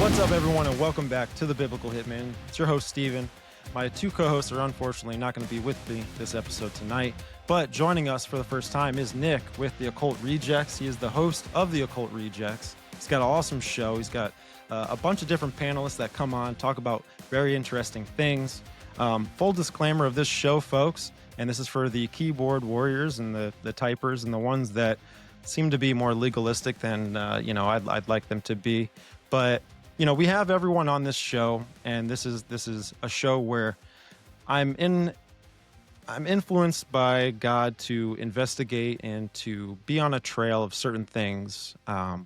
What's up, everyone, and welcome back to the Biblical Hitmen. It's your host, Steven. My two co-hosts are unfortunately not going to be with me this episode tonight, but joining us for the first time is Nick with the Occult Rejects. He is the host of the Occult Rejects. He's got an awesome show. He's got a bunch of different panelists that come on, talk about very interesting things. Full disclaimer of this show, folks, and this is for the keyboard warriors and the typers and the ones that seem to be more legalistic than I'd like them to be. But we have everyone on this show, and this is a show where I'm influenced by God to investigate and to be on a trail of certain things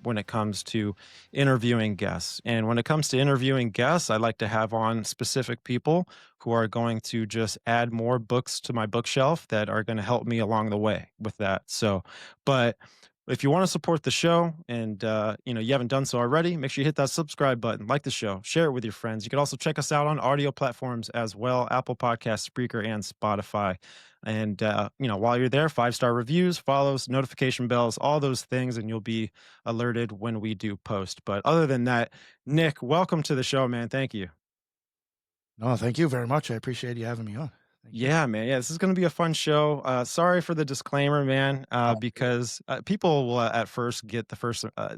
when it comes to interviewing guests. And when it comes to interviewing guests, I like to have on specific people who are going to just add more books to my bookshelf that are going to help me along the way with that. But if you want to support the show and you haven't done so already, make sure you hit that subscribe button, like the show, share it with your friends. You can also check us out on audio platforms as well, Apple Podcasts, Spreaker, and Spotify. And while you're there, 5-star reviews, follows, notification bells, all those things, and you'll be alerted when we do post. But other than that, Nick, welcome to the show, man. Thank you. No, thank you very much. I appreciate you having me on. Yeah, man. Yeah, this is going to be a fun show. Sorry for the disclaimer, man, because people will at first get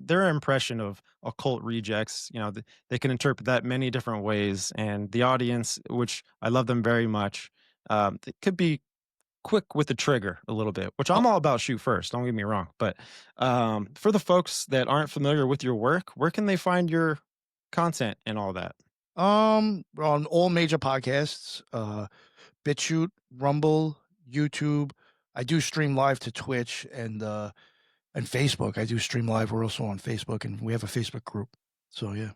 their impression of Occult Rejects. They can interpret that many different ways, and the audience, which I love them very much, it could be quick with the trigger a little bit, which I'm all about shoot first. Don't get me wrong. But for the folks that aren't familiar with your work, where can they find your content and all that? On all major podcasts, BitChute, Rumble, YouTube. I do stream live to Twitch and Facebook. I do stream live. We're also on Facebook, and we have a Facebook group. So yeah.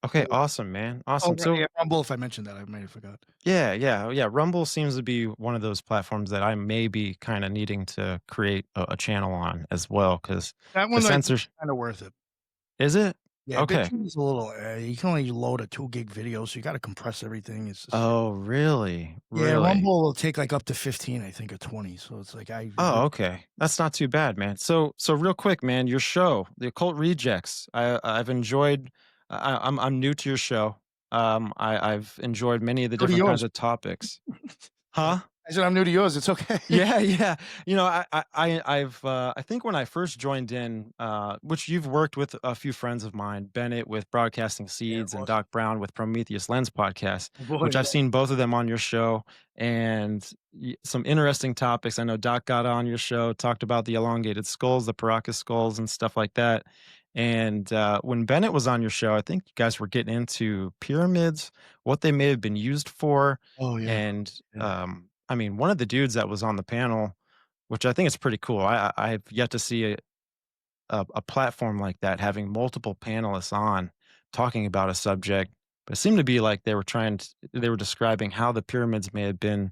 Okay, awesome, man. Awesome. So yeah, Rumble, if I mentioned that, I might have forgot. Yeah. Rumble seems to be one of those platforms that I may be kind of needing to create a channel on as well, because that one is kind of worth it. Is it? Yeah, okay. BitChute is a little. You can only load a 2 gig video, so you got to compress everything. It's just, really? Yeah, Rumble will take like up to 15, I think, or 20. So it's like okay, that's not too bad, man. So real quick, man, your show, the Occult Rejects. I've enjoyed. I'm new to your show. I've enjoyed many of the different kinds of topics. Huh? I said I'm new to yours. It's okay. Yeah. I think when I first joined in, which you've worked with a few friends of mine, Bennett with Broadcasting Seeds and Doc Brown with Prometheus Lens podcast, which I've seen both of them on your show, and some interesting topics. I know Doc got on your show, talked about the elongated skulls, the Paracas skulls, and stuff like that. And when Bennett was on your show, I think you guys were getting into pyramids, what they may have been used for. Oh yeah. And one of the dudes that was on the panel, which I think is pretty cool. I've yet to see a platform like that having multiple panelists on talking about a subject, but it seemed to be like they were describing how the pyramids may have been,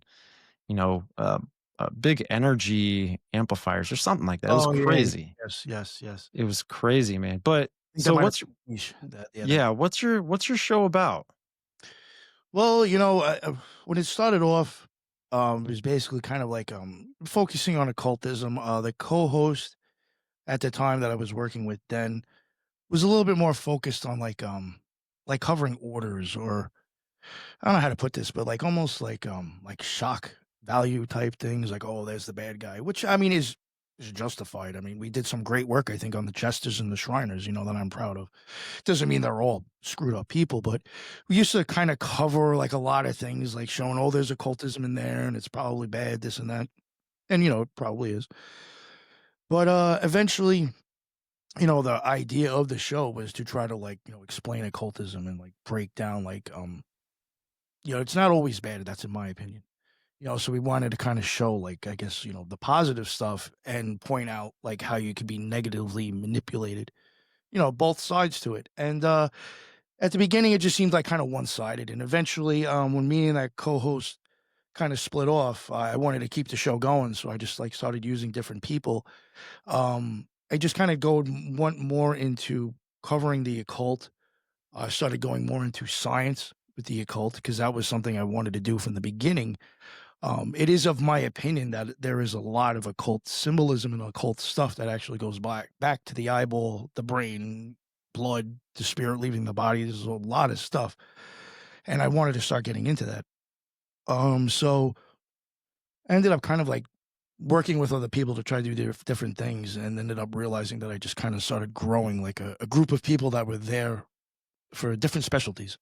big energy amplifiers or something like that. It was crazy. Yes. It was crazy, man. But so what's your show about? Well, when it started off, it was basically kind of like focusing on occultism. The co-host at the time that I was working with then was a little bit more focused on like covering orders, or I don't know how to put this, but like almost like shock value type things, like, oh, there's the bad guy, which is justified. We did some great work, I think, on the Jesters and the Shriners, that I'm proud of. Doesn't mean they're all screwed up people, but we used to kind of cover like a lot of things, like showing, oh, there's occultism in there and it's probably bad, this and that. And, it probably is. But eventually, the idea of the show was to try to explain occultism and break down it's not always bad. That's in my opinion. So we wanted to kind of show, the positive stuff and point out, how you could be negatively manipulated, both sides to it. And at the beginning, it just seemed like kind of one-sided. And eventually, when me and that co-host kind of split off, I wanted to keep the show going. So I just, started using different people. I just kind of went more into covering the occult. I started going more into science with the occult, because that was something I wanted to do from the beginning. It is of my opinion that there is a lot of occult symbolism and occult stuff that actually goes back to the eyeball, the brain, blood, the spirit leaving the body. There's a lot of stuff. And I wanted to start getting into that. So I ended up kind of like working with other people to try to do different things, and ended up realizing that I just kind of started growing like a group of people that were there for different specialties.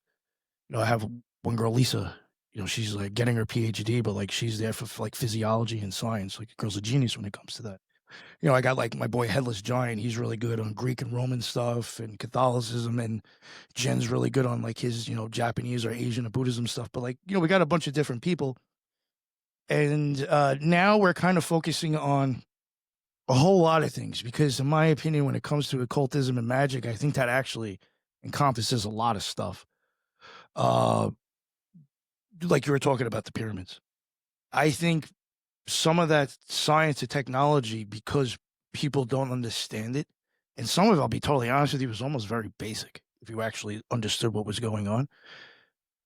I have one girl, Lisa, she's like getting her PhD, but like she's there for like physiology and science. Like the girl's a genius when it comes to that. I got like my boy Headless Giant. He's really good on Greek and Roman stuff and Catholicism, and Jen's really good on like his, Japanese or Asian or Buddhism stuff. But like, we got a bunch of different people. And now we're kind of focusing on a whole lot of things, because in my opinion, when it comes to occultism and magic, I think that actually encompasses a lot of stuff. Like you were talking about the pyramids. I think some of that science and technology, because people don't understand it, and some of it, I'll be totally honest with you, was almost very basic if you actually understood what was going on.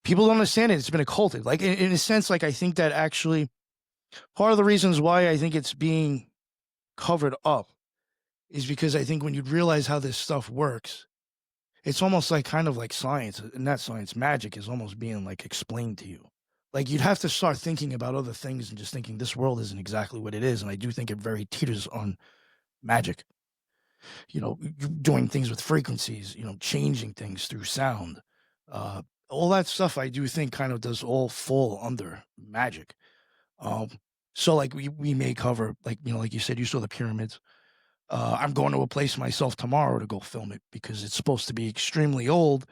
People don't understand it. It's been occulted. Like in a sense, like I think that actually part of the reasons why I think it's being covered up is because I think when you realize how this stuff works, it's almost like kind of like science, and not science, magic is almost being like explained to you. Like you'd have to start thinking about other things and just thinking this world isn't exactly what it is. And I do think it very teeters on magic, doing things with frequencies, changing things through sound, all that stuff. I do think kind of does all fall under magic. So like we may cover, like, like you said, you saw the pyramids. I'm going to a place myself tomorrow to go film it, because it's supposed to be extremely old.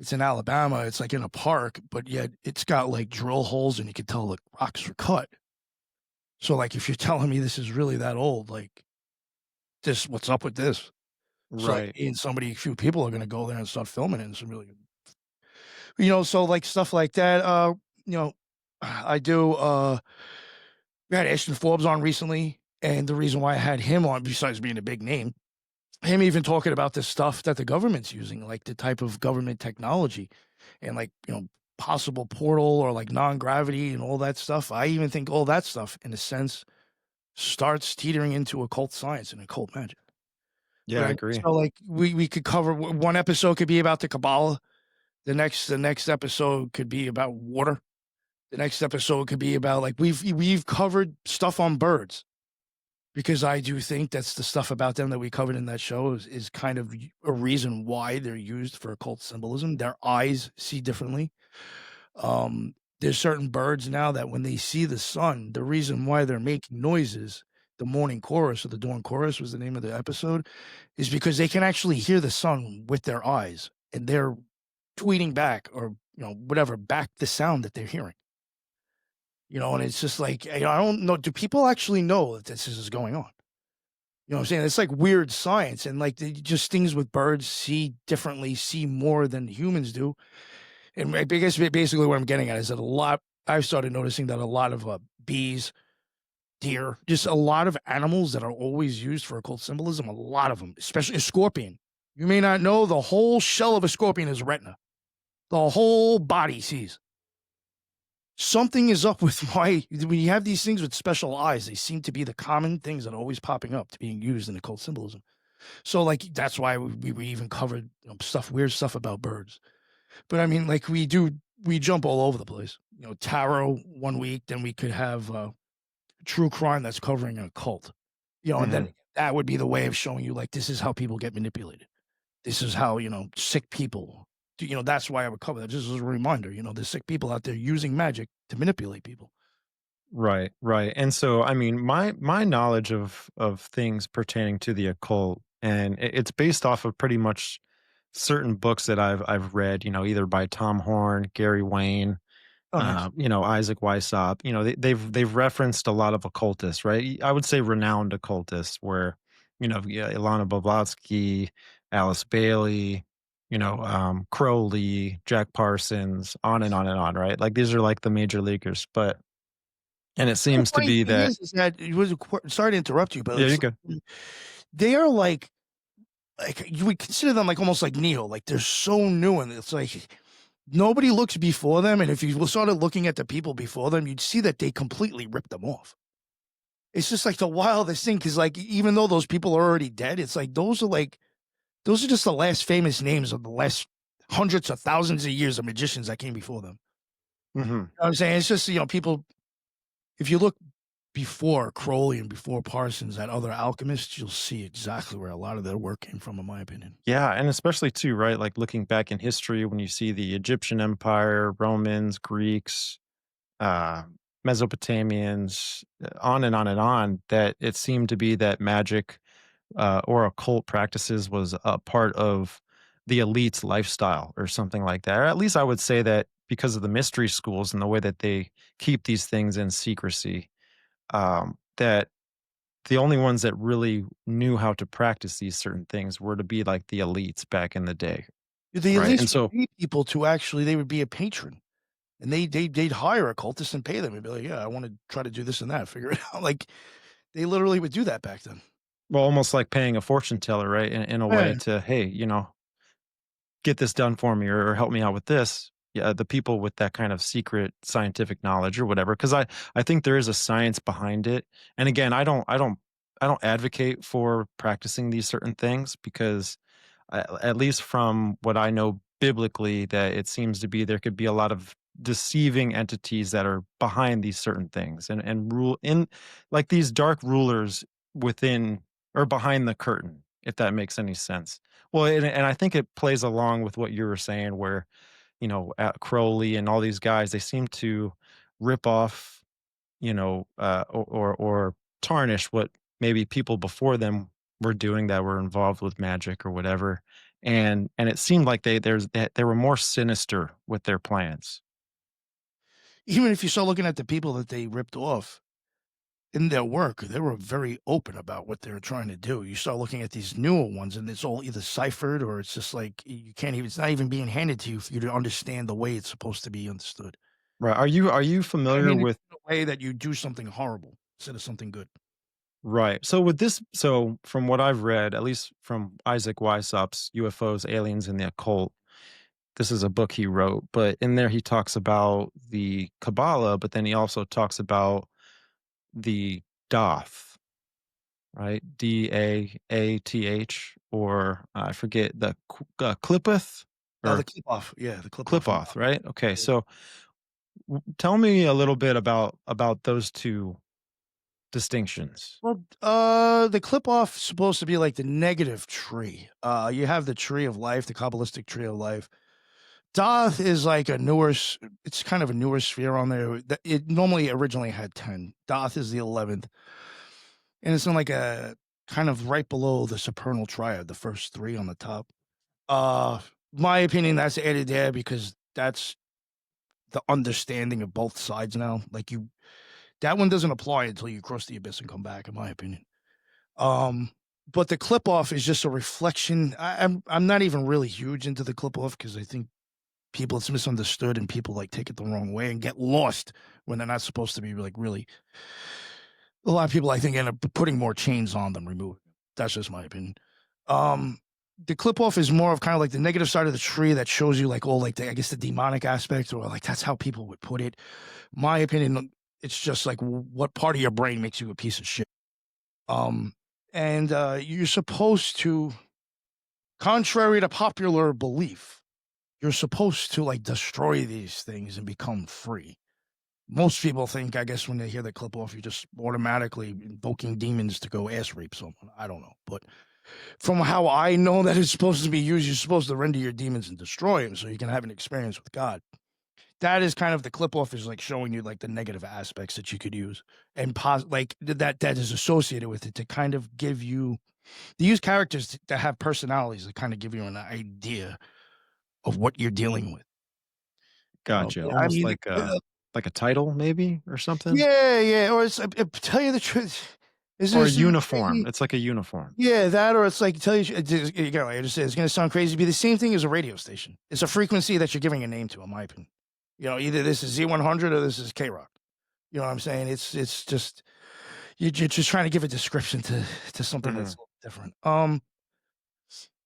It's in Alabama. It's like in a park, but yet it's got like drill holes, and you can tell the rocks were cut. So like, if you're telling me this is really that old, like what's up with this? So like, Right. and a few people are going to go there and start filming it. And some really good, so like stuff like that. I do, we had Ashton Forbes on recently, and the reason why I had him on, besides being a big name, him even talking about the stuff that the government's using, like the type of government technology, and like, possible portal or like non-gravity and all that stuff. I even think all that stuff, in a sense, starts teetering into occult science and occult magic. Yeah, I agree. So like we could cover, one episode could be about the Kabbalah. The next episode could be about water. The next episode could be about, like, we've covered stuff on birds, because I do think that's the stuff about them that we covered in that show is kind of a reason why they're used for occult symbolism. Their eyes see differently. There's certain birds now that when they see the sun, the reason why they're making noises, the morning chorus or the dawn chorus was the name of the episode, is because they can actually hear the sun with their eyes, and they're tweeting back, or whatever, back the sound that they're hearing. And it's just like, I don't know, do people actually know that this is going on? You know what I'm saying? It's like weird science, and like just things with birds see differently, see more than humans do. And I guess basically what I'm getting at is that I've started noticing that a lot of bees, deer, just a lot of animals that are always used for occult symbolism, a lot of them, especially a scorpion. You may not know, the whole shell of a scorpion is retina. The whole body sees. Something is up with why, when you have these things with special eyes, they seem to be the common things that are always popping up to being used in occult symbolism. So like, that's why we even covered weird stuff about birds. But I mean, like we jump all over the place. Tarot one week, then we could have true crime that's covering an occult. And then that would be the way of showing you, like, this is how people get manipulated. This is how, sick people, that's why I would cover that. Just as a reminder, there's sick people out there using magic to manipulate people. Right, right. And so, I mean, my knowledge of things pertaining to the occult, and it's based off of pretty much certain books that I've read, either by Tom Horn, Gary Wayne, Oh, nice. Isaac Weishaupt. They've referenced a lot of occultists, right? I would say renowned occultists, where Ilana Blavatsky, Alice Bailey, Crowley, Jack Parsons, on and on and on, right? Like these are like the major leaguers, and it The seems to funny be thing that. is that it was sorry to interrupt you, but Yeah, you go. they are like you would consider them like almost like Neo, like they're so new, and it's like nobody looks before them. And if you started looking at the people before them, you'd see that they completely ripped them off. It's just like the wildest thing, because like even though those people are already dead, it's like those are like Those are just the last famous names of the last hundreds of thousands of years of magicians that came before them. Hmm. You know what I'm saying? It's just, people, if you look before Crowley and before Parsons at other alchemists, you'll see exactly where a lot of their work came from, in my opinion. Yeah, and especially too, right? Like looking back in history, when you see the Egyptian Empire, Romans, Greeks, uh, Mesopotamians, on and on and on, that it seemed to be that magic or occult practices was a part of the elite's lifestyle or something like that. Or at least I would say that because of the mystery schools and the way that they keep these things in secrecy, that the only ones that really knew how to practice these certain things were to be like the elites back in the day, They at right? least And would so, pay people to actually, they would be a patron. And they'd hire occultists and pay them and be like, yeah, I want to try to do this and that, figure it out. Like, they literally would do that back then. well, almost like paying a fortune teller, right? In a way Yeah. to, hey, get this done for me or help me out with this. Yeah, the people with that kind of secret scientific knowledge or whatever, because I think there is a science behind it. And again, I don't advocate for practicing these certain things because at least from what I know biblically, that it seems to be there could be a lot of deceiving entities that are behind these certain things and rule in like these dark rulers within or behind the curtain, if that makes any sense. Well, and I think it plays along with what you were saying, where Crowley and all these guys, they seem to rip off, or tarnish what maybe people before them were doing that were involved with magic or whatever. And it seemed like they were more sinister with their plans. Even if you start looking at the people that they ripped off in their work, they were very open about what they were trying to do. You start looking at these newer ones, and it's all either ciphered or it's just like you can't even. It's not even being handed to you for you to understand the way it's supposed to be understood. Right. Are you I familiar mean, it's with in a way that you do something horrible instead of something good. right. So from what I've read, at least from Isaac Weissaup's UFOs, Aliens, and the Occult, this is a book he wrote, but in there he talks about the Kabbalah, but then he also talks about the Doth, right? Daath, or I forget the Clippeth The or clip off, yeah, the clip off. Clipoth, right? Okay, so tell me a little bit about those two distinctions. Well, the clip off supposed to be like the negative tree. You have the tree of life, the Kabbalistic tree of life. Doth is like a newer, it's kind of a newer sphere on there. It normally originally had 10. Doth is the 11th. And it's in like a kind of right below the supernal triad, the first three on the top. Uh, my opinion, that's added there because that's the understanding of both sides now. That one doesn't apply until you cross the abyss and come back, in my opinion. Um, but the clip off is just a reflection. I'm not even really huge into the clip off because I think people it's misunderstood and people like take it the wrong way and get lost when they're not supposed to be like really. A lot of people I think end up putting more chains on than removing them. That's just my opinion. Um, the clip off is more of kind of like the negative side of the tree that shows you like all like I guess the demonic aspect or like that's how people would put it. My opinion, it's just like what part of your brain makes you a piece of shit. Um, and you're supposed to, contrary to popular belief, you're supposed to like destroy these things and become free. Most people think, I guess, when they hear the clip off, you're just automatically invoking demons to go ass rape someone. I don't know. But from how I know that it's supposed to be used, you're supposed to render your demons and destroy them so you can have an experience with God. That is kind of the clip off is like showing you like the negative aspects that you could use and like that is associated with it to kind of give you, they use characters that have personalities to kind of give you an idea of what you're dealing with. Gotcha. I Almost mean, like a title maybe or something? yeah. Or it's tell you the truth. Or a This is uniform. crazy. It's like a uniform. Yeah, that or it's like tell you again, like I just said, it's gonna sound crazy. It'd be the same thing as a radio station. It's a frequency that you're giving a name to, in my opinion. Either this is Z100 or this is K Rock. You know what I'm saying? It's just you're just trying to give a description to something that's Mhm. a little different.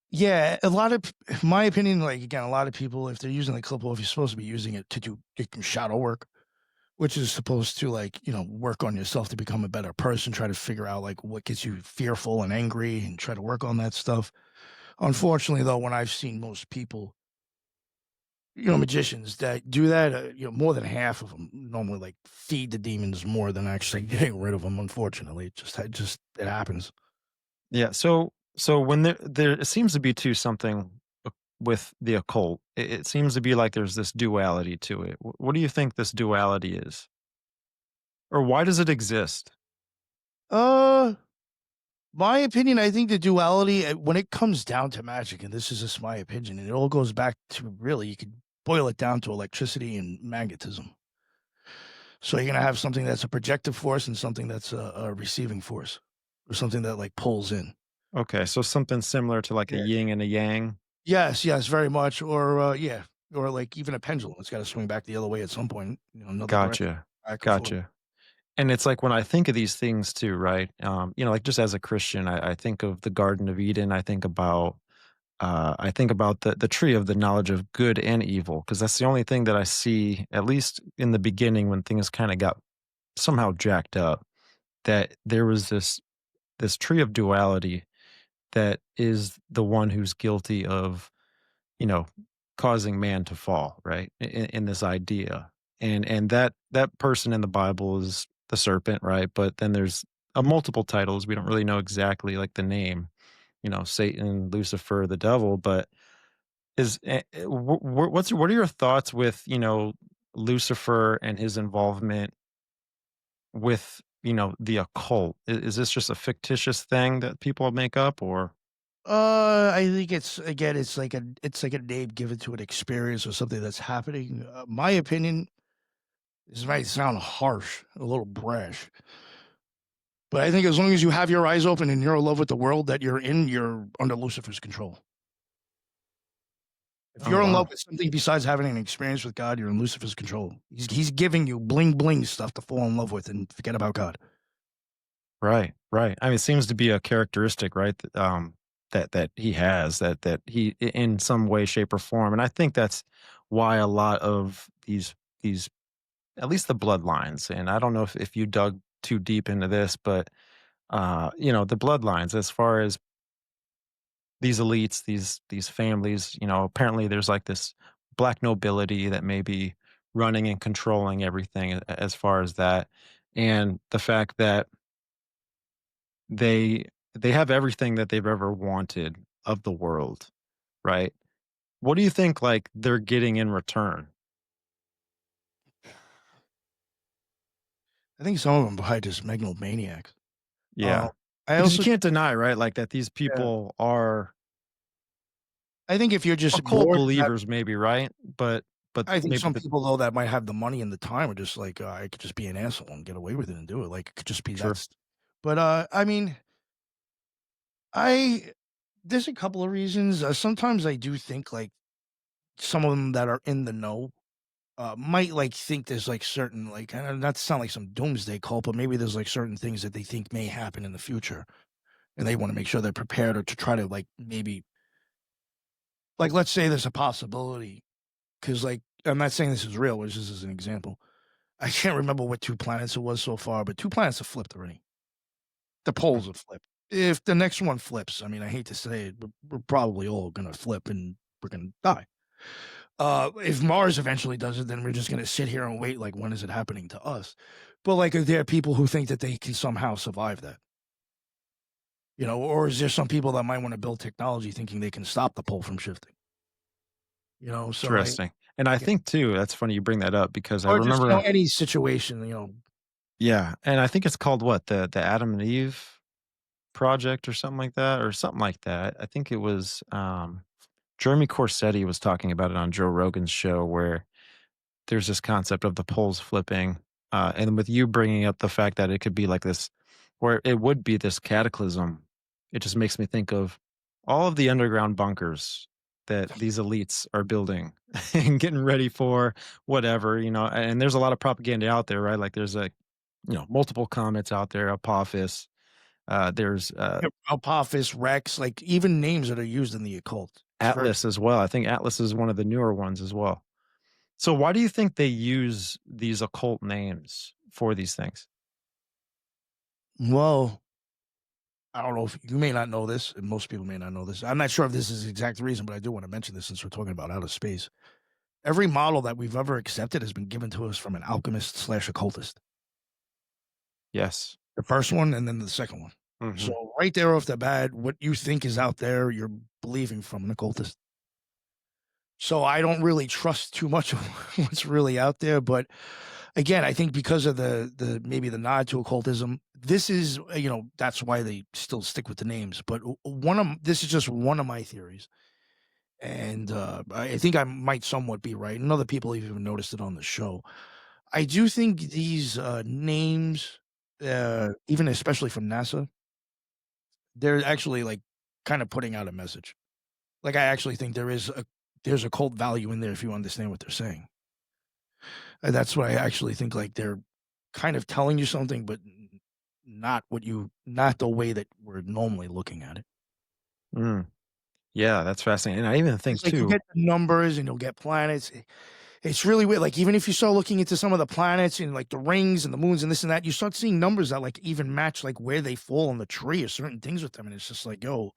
Yeah, a lot of, in my opinion, like again, a lot of people, if they're using the clip off, you're supposed to be using it to do shadow work, which is supposed to like, work on yourself to become a better person, try to figure out like what gets you fearful and angry and try to work on that stuff. Unfortunately, though, when I've seen most people, magicians that do that, more than half of them normally like feed the demons more than actually getting rid of them. Unfortunately, it happens. Yeah. So when there it seems to be too something with the occult. It seems to be like there's this duality to it. What do you think this duality is, or why does it exist? Uh, my opinion, I think the duality, when it comes down to magic, and this is just my opinion, and it all goes back to really, you could boil it down to electricity and magnetism. So you're gonna have something that's a projective force and something that's a receiving force, or something that like pulls in. Okay, so something similar to like a Yeah. yin and a yang. Yes, yes, very much. Or yeah, or like even a pendulum. It's got to swing back the other way at some point. Another direction, Gotcha, back or forth. gotcha. And it's like when I think of these things too, right? Like just as a Christian, I think of the Garden of Eden. I think about the tree of the knowledge of good and evil, because that's the only thing that I see, at least in the beginning when things kind of got somehow jacked up, that there was this tree of duality that is the one who's guilty of, you know, causing man to fall, right? In this idea. And that person in the Bible is the serpent, right? But then there's multiple titles. We don't really know exactly like the name, Satan, Lucifer, the devil, but what are your thoughts with, Lucifer and his involvement with, the occult? Is this just a fictitious thing that people make up, or I think it's again, it's like a name given to an experience or something that's happening. My opinion, this might sound harsh, a little brash, but I think as long as you have your eyes open and you're in love with the world that you're in, you're under Lucifer's control. If oh you're in love wow. with something besides having an experience with God, you're in Lucifer's control. He's giving you bling bling stuff to fall in love with and forget about God. Right, right. I mean, it seems to be a characteristic, right? That he has, that he in some way, shape, or form, and I think that's why a lot of these at least the bloodlines, and I don't know if you dug too deep into this, but the bloodlines, as far as these elites, these families, apparently there's like this black nobility that may be running and controlling everything as far as that, and the fact that they they have everything that they've ever wanted of the world, right? What do you think like they're getting in return? I think some of them are just megalomaniacs. Uh, Yeah. I Because you also, can't deny, right, like that these yeah, people are I think if you're just occult bored, believers maybe, right? But I think maybe some the people though that might have the money and the time are just like, I could just be an asshole and get away with it and do it. Like it could just be true. that's. But I mean, I there's a couple of reasons. Sometimes I do think like some of them that are in the know might like think there's like certain like not to sound like some doomsday cult, but maybe there's like certain things that they think may happen in the future, and they want to make sure they're prepared or to try to like maybe like let's say there's a possibility because like I'm not saying this is real, which this is an example. I can't remember what two planets it was so far, but two planets have flipped already. The Mm. poles have flipped. If the next one flips, I mean, I hate to say it, but we're probably all gonna flip and we're gonna die. If Mars eventually does it, then we're just gonna sit here and wait. Like, when is it happening to us? But like, are there people who think that they can somehow survive that? Or is there some people that might want to build technology thinking they can stop the pole from shifting? So Interesting. And I yeah. think too, that's funny you bring that up because I Or just remember, any situation. yeah, and I think it's called what, the Adam and Eve project or something like that, or something like that. I think it was Jeremy Corsetti was talking about it on Joe Rogan's show, where there's this concept of the poles flipping, and with you bringing up the fact that it could be like this, where it would be this cataclysm. It just makes me think of all of the underground bunkers that these elites are building and getting ready for whatever, and there's a lot of propaganda out there, right? Like there's multiple comets out there, Apophis. There's Apophis, Rex, like even names that are used in the occult. It's very Atlas as well. I think Atlas is one of the newer ones as well. So why do you think they use these occult names for these things? well. I don't know if you may not know this, and most people may not know this. I'm not sure if this is the exact reason, but I do want to mention this since we're talking about outer space. Every model that we've ever accepted has been given to us from an alchemist slash occultist. Yes. The first one and then the second one. Hmm. So right there off the bat, what you think is out there, you're believing from an occultist. So I don't really trust too much of what's really out there. But again, I think because of the maybe the nod to occultism, this is, that's why they still stick with the names. But this is just one of my theories. And I think I might somewhat be right. And other people have even noticed it on the show. I do think these names, even especially from NASA, they're actually like kind of putting out a message. Like I actually think there's a cult value in there if you understand what they're saying. And that's why I actually think like they're kind of telling you something, but not the way that we're normally looking at it. Mm. Yeah, that's fascinating. And I even think It's like you too. get the numbers and you'll get planets. It's really weird. Like even if you start looking into some of the planets and like the rings and the moons and this and that, you start seeing numbers that like even match like where they fall on the tree or certain things with them. And it's just like, yo,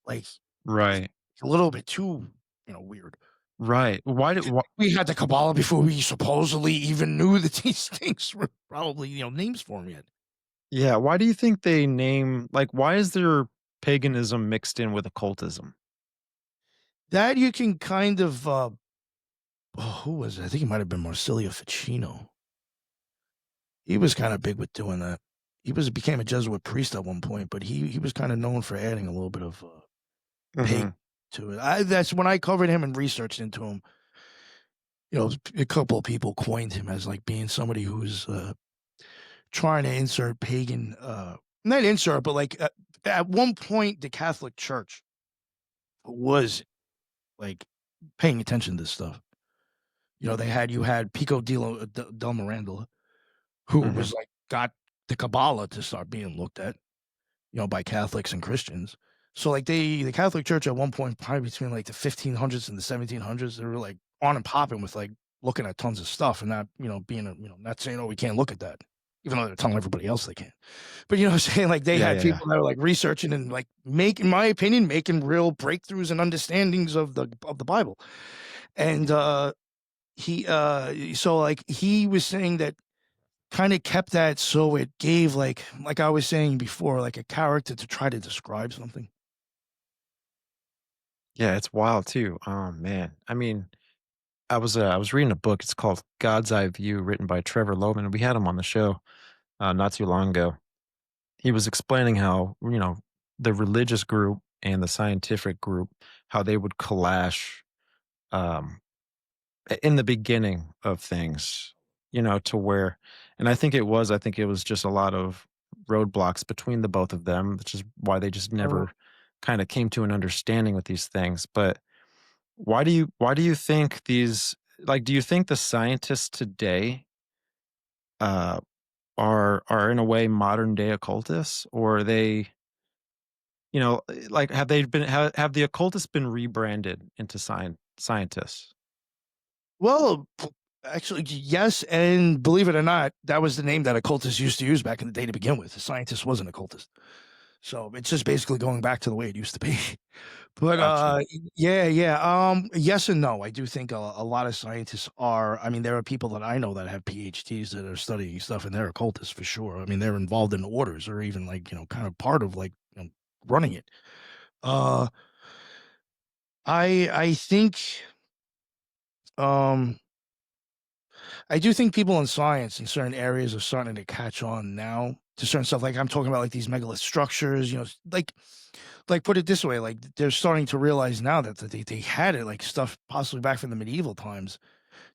like it's Right. a little bit too, weird. Right. We had the Kabbalah before we supposedly even knew that these things were probably, names for them yet. Yeah, why do you think they name, like, why is there paganism mixed in with occultism? That you can kind of, who was it? I think it might have been Marsilio Ficino. He was kind of big with doing that. Became a Jesuit priest at one point, but he was kind of known for adding a little bit of pagan Mhm. to it. That's when I covered him and researched into him. A couple of people coined him as like being somebody who's trying to insert pagan, not insert, but like at one point the Catholic Church was like paying attention to this stuff. You had Pico del Miranda, who Mhm. was like got the Kabbalah to start being looked at, by Catholics and Christians. So like the Catholic Church at one point, probably between like the 1500s and the 1700s, they were like on and popping with like looking at tons of stuff and not, not saying, oh, we can't look at that, even though they're telling everybody else they can. But what I'm saying, like they Yeah, had yeah, yeah. people that were like researching and like in my opinion, making real breakthroughs and understandings of the Bible. And he was saying that kind of kept that so it gave like I was saying before, like a character to try to describe something. Yeah, it's wild too. Oh, man. I mean, I was reading a book, it's called God's Eye View, written by Trevor Loman, and we had him on the show, not too long ago. He was explaining how, the religious group and the scientific group, how they would clash, um in the beginning of things, to where, and I think it was just a lot of roadblocks between the both of them, which is why they just Oh. never kind of came to an understanding with these things. But why do you think these, like, do you think the scientists today uh are in a way modern day occultists, or are they, like, have the occultists been rebranded into scientists? Well, actually, yes, and believe it or not, that was the name that occultists used to use back in the day to begin with. A scientist was an occultist, so it's just basically going back to the way it used to be. But Gotcha. yeah, yeah. Yes and no. I do think a lot of scientists are. I mean, there are people that I know that have PhDs that are studying stuff, and they're occultists for sure. I mean, they're involved in orders or even like kind of part of like running it. Uh, I think um I do think people in science in certain areas are starting to catch on now to certain stuff. Like I'm talking about like these megalith structures, like put it this way, like they're starting to realize now that they had it like stuff possibly back from the medieval times.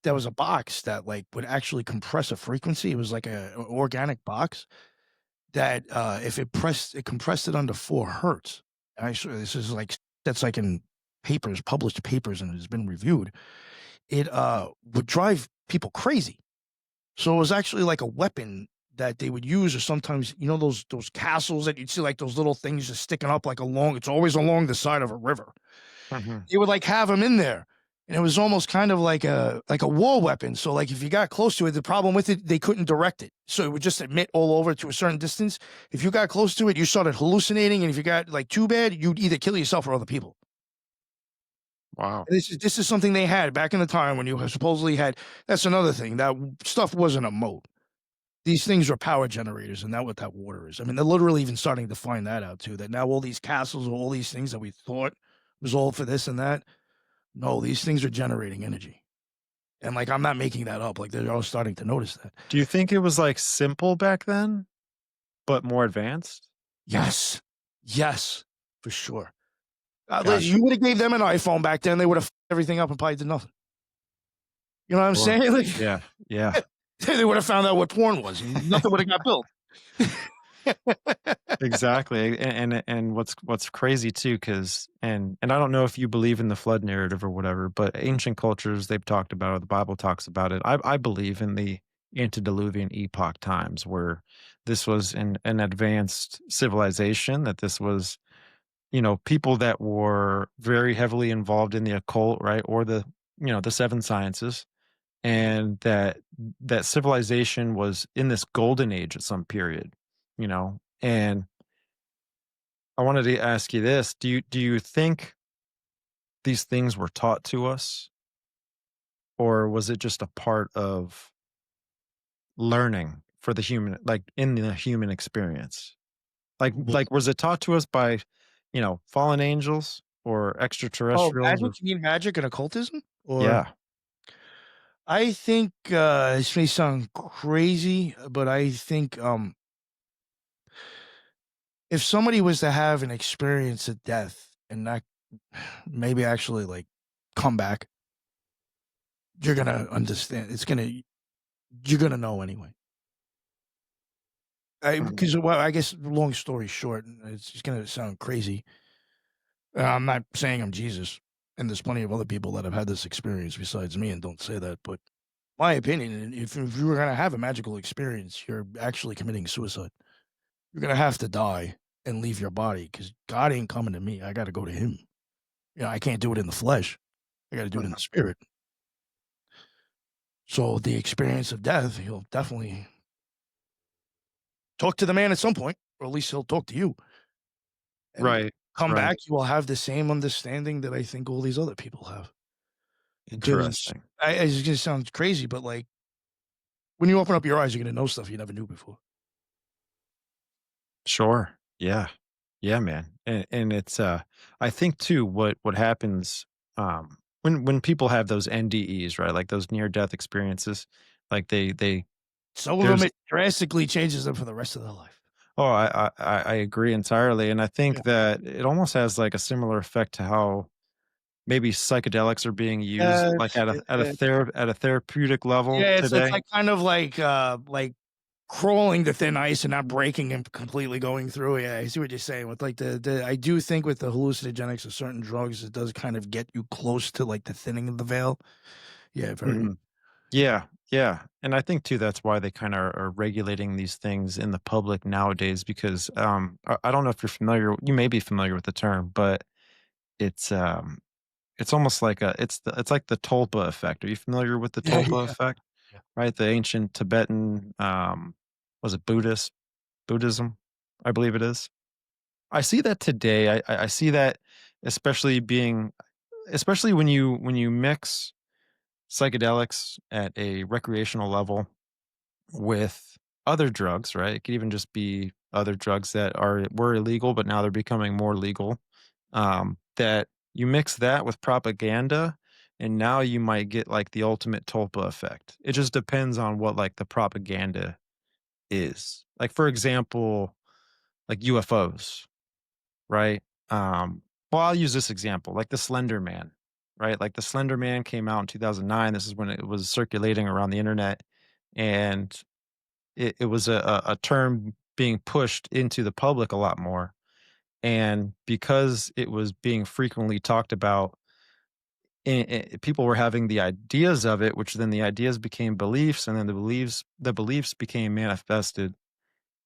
There was a box that like would actually compress a frequency. It was like an organic box that if it compressed it under 4 hertz. And I swear this is like that's like in papers, published papers, and has been reviewed. It would drive people crazy. So it was actually like a weapon that they would use, or sometimes those castles that you'd see like those little things just sticking up like it's always along the side of a river. Mhm. They would like have them in there, and it was almost kind of like a war weapon. So like if you got close to it, the problem with it, they couldn't direct it, so it would just emit all over to a certain distance. If you got close to it, you started hallucinating, and if you got like too bad, you'd either kill yourself or other people. Wow. And this is something they had back in the time when you supposedly had. That's another thing. That stuff wasn't a moat. These things are power generators, and that's what that water is. I mean, they're literally even starting to find that out too. That now all these castles, all these things that we thought was all for this and that, no, these things are generating energy. And like, I'm not making that up. Like, they're all starting to notice that. Do you think it was like simple back then, but more advanced? Yes, yes, for sure. Gotcha. You would have gave them an iPhone back then, they would have everything up and probably did nothing. You know what I'm Sure. saying? Like, Yeah. Yeah. they would have found out what porn was, and nothing would have got built. Exactly. And what's crazy too, because and I don't know if you believe in the flood narrative or whatever, but ancient cultures, they've talked about it, the Bible talks about it. I believe in the antediluvian epoch times where this was an advanced civilization, that this was, people that were very heavily involved in the occult, right? Or the seven sciences, and that civilization was in this golden age at some period, and I wanted to ask you this. Do you think these things were taught to us, or was it just a part of learning for the human, like in the human experience? Like was it taught to us by, fallen angels or Oh, extraterrestrials? magic? You mean magic and occultism? Or Yeah. I think this may sound crazy, but I think if somebody was to have an experience of death and not maybe actually like come back, you're gonna understand. You're gonna know anyway. Mhm. Because well, I guess long story short, it's just gonna sound crazy. I'm not saying I'm Jesus, and there's plenty of other people that have had this experience besides me, and don't say that. But my opinion, if you were gonna have a magical experience, you're actually committing suicide. You're gonna have to die and leave your body because God ain't coming to me. I got to go to Him. I can't do it in the flesh. I got to do it in the Mhm. spirit. So the experience of death, he'll definitely talk to the man at some point, or at least he'll talk to you. And when you Right. come Right. back, you will have the same understanding that I think all these other people have. Because Interesting. it's gonna sound crazy, but like when you open up your eyes, you're gonna know stuff you never knew before. Sure. Yeah. Yeah, man. And it's I think too what happens when people have those NDEs, right? Like those near death experiences, like they Some of them, there's it drastically changes them for the rest of their life. oh, I agree entirely. And I Yeah. think that it almost has like a similar effect to how maybe psychedelics are being used Yes, like at a yeah. at a therapeutic level Yeah, it's today. like kind of like crawling the thin ice and not breaking and completely going through. Yeah, I see what you're saying. With like the I do think with the hallucinogenics of certain drugs, it does kind of get you close to like the thinning of the veil. Yeah, very much. Mhm. Yeah, yeah, and I think too that's why they kinda are regulating these things in the public nowadays because, I don't know if you're familiar, you may be familiar with the term, but it's, it's almost like it's like the Tulpa effect. Are you familiar with the Yeah, Tulpa yeah, effect? yeah. Right? The ancient Tibetan, was it Buddhism? I believe it is. I see that today. I see that especially being especially when you mix psychedelics at a recreational level with other drugs, right? It could even just be other drugs that were illegal, but now they're becoming more legal. That you mix that with propaganda, and now you might get like the ultimate Tulpa effect. It just depends on what like the propaganda is. Like for example, like UFOs, right? Well, I'll use this example, like the Slender Man, right? Like the Slender Man came out in 2009. This is when it was circulating around the internet, and it was a term being pushed into the public a lot more. And because it was being frequently talked about, people were having the ideas of it, which then the ideas became beliefs, and then the beliefs became manifested,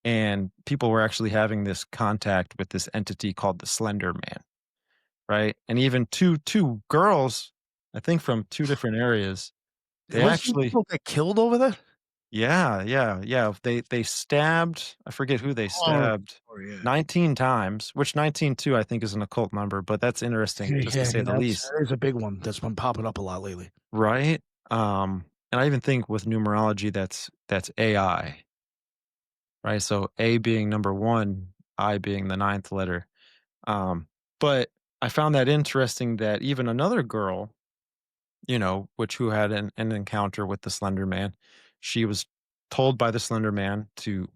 and people were actually having this contact with this entity called the Slender Man, right? And even two girls. I think from 2 different areas. They Was some actually people get killed over that? Yeah, yeah, yeah. They stabbed I forget who they Horrible stabbed story, yeah. 19 times, which 19 too, I think is an occult number, but that's interesting Yeah, just to yeah, say the least, that is a big one that's been popping up a lot lately. right? And I even think with numerology that's AI, right? So A being number 1, I being the ninth letter. Um, but I found that interesting that even another girl, which who had an encounter with the Slender Man, she was told by the Slender Man to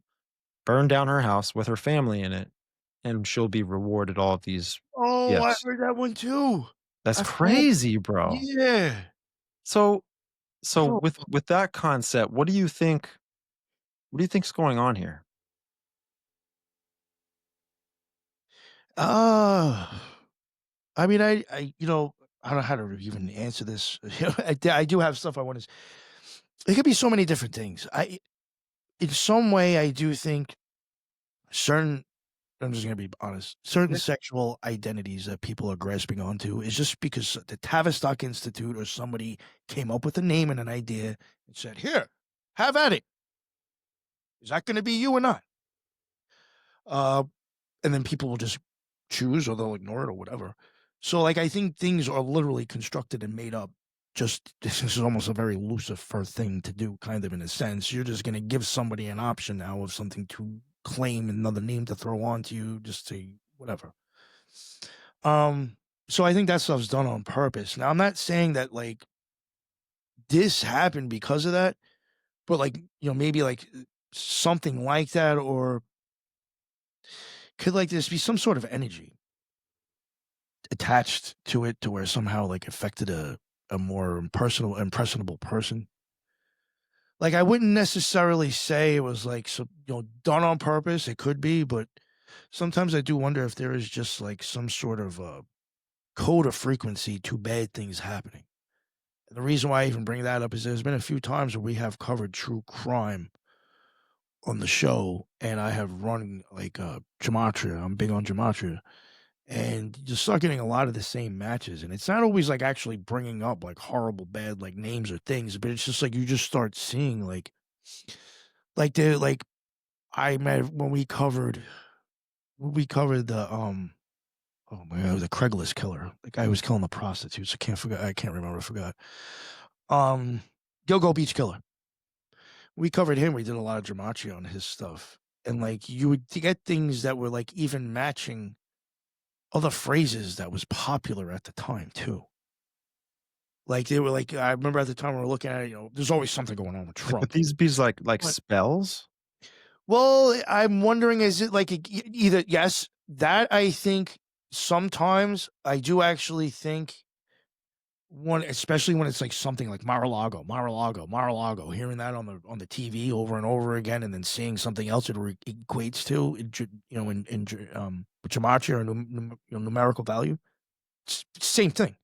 burn down her house with her family in it, and she'll be rewarded all of these Oh, I gifts. heard that one too. That's I forgot. crazy, bro. Yeah. So so Oh, with that concept, what do you think's going on here? uh, I mean, I don't know how to even answer this. I do have stuff I want to. It could be so many different things. In some way, I do think certain. I'm just gonna be honest. Certain Yeah. sexual identities that people are grasping onto is just because the Tavistock Institute or somebody came up with a name and an idea and said, "Here, have at it. Is that going to be you or not?" Uh, and then people will just choose or they'll ignore it or whatever. So, like, I think things are literally constructed and made up. Just this is almost a very Lucifer thing to do, kind of in a sense. You're just going to give somebody an option now of something to claim, another name to throw onto you, just to whatever. Um, so I think that stuff's done on purpose. Now, I'm not saying that like this happened because of that, but like maybe like something like that, or could like this be some sort of energy attached to it to where somehow like affected a more impressionable person. Like I wouldn't necessarily say it was like done on purpose. It could be, but sometimes I do wonder if there is just like some sort of code of frequency to bad things happening. And the reason why I even bring that up is there's been a few times where we have covered true crime on the show, and I have run like gematria. I'm big on gematria, and you start getting a lot of the same matches, and it's not always like actually bringing up like horrible bad like names or things, but it's just like you just start seeing like the like I met when we covered the oh my god, the Craigslist killer, the guy who was killing the prostitutes. I can't remember. I forgot. Um, Gilgo Beach Killer. We covered him. We did a lot of gematria on his stuff, and like you would get things that were like even matching other phrases that was popular at the time too. Like they were like I remember at the time we were looking at it, there's always something going on with Like, would Trump. these be like But spells? well, I'm wondering, is it like either yes, that I think sometimes I do actually think one, especially when it's like something like Mar-a-Lago, Mar-a-Lago, Mar-a-Lago, hearing that on the TV over and over again, and then seeing something else it equates to, in gematria or numerical value, same thing.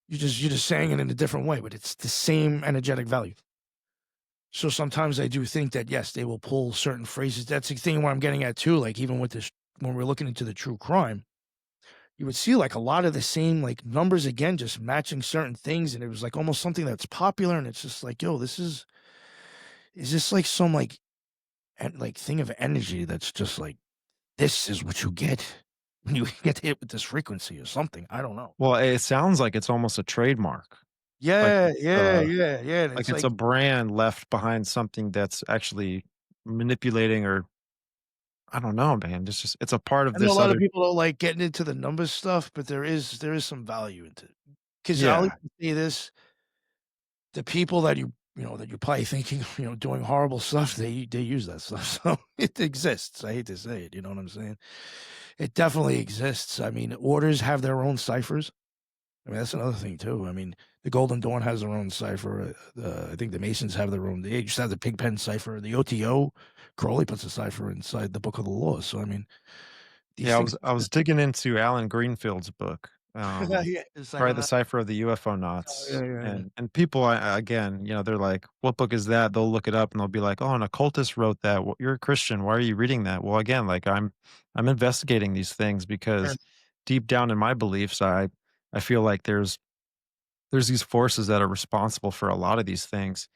You're just saying it in a different way, but it's the same energetic value. So sometimes I do think that yes, they will pull certain phrases. That's the thing what I'm getting at too. Like even with this, when we're looking into the true crime, you would see like a lot of the same like numbers again, just matching certain things, and it was like almost something that's popular, and it's just like, yo, is this like some like thing of energy that's just like this is what you get when you get hit with this frequency or something. I don't know. Well, it sounds like it's almost a trademark. Like Yeah, it's, yeah, yeah, yeah. And like it's it's like a brand left behind something that's actually manipulating or I don't know, man. It's a part of I know a this lot of other people don't like getting into the numbers stuff, but there is some value into it. Because I'll Yeah. even say this: the people that that you're probably thinking doing horrible stuff, they use that stuff, so it exists. I hate to say it, you know what I'm saying? It definitely exists. I mean, orders have their own ciphers. I mean, that's another thing too. I mean, the Golden Dawn has their own cipher. I think the Masons have their own. They just have the Pigpen cipher. The OTO, Crowley puts a cipher inside the Book of the Law. So I mean, these Yeah, I things was I was exist. digging into Alan Greenfield's book, Yeah, the probably cipher. The Cipher of the UFO Oh, Knots, yeah, yeah, yeah. and people, again, they're like, "What book is that?" They'll look it up and they'll be like, "Oh, an occultist wrote that. Well, you're a Christian. Why are you reading that?" Well, again, like I'm investigating these things Yeah. because deep down in my beliefs, I feel like there's there's these forces that are responsible for a lot of these things.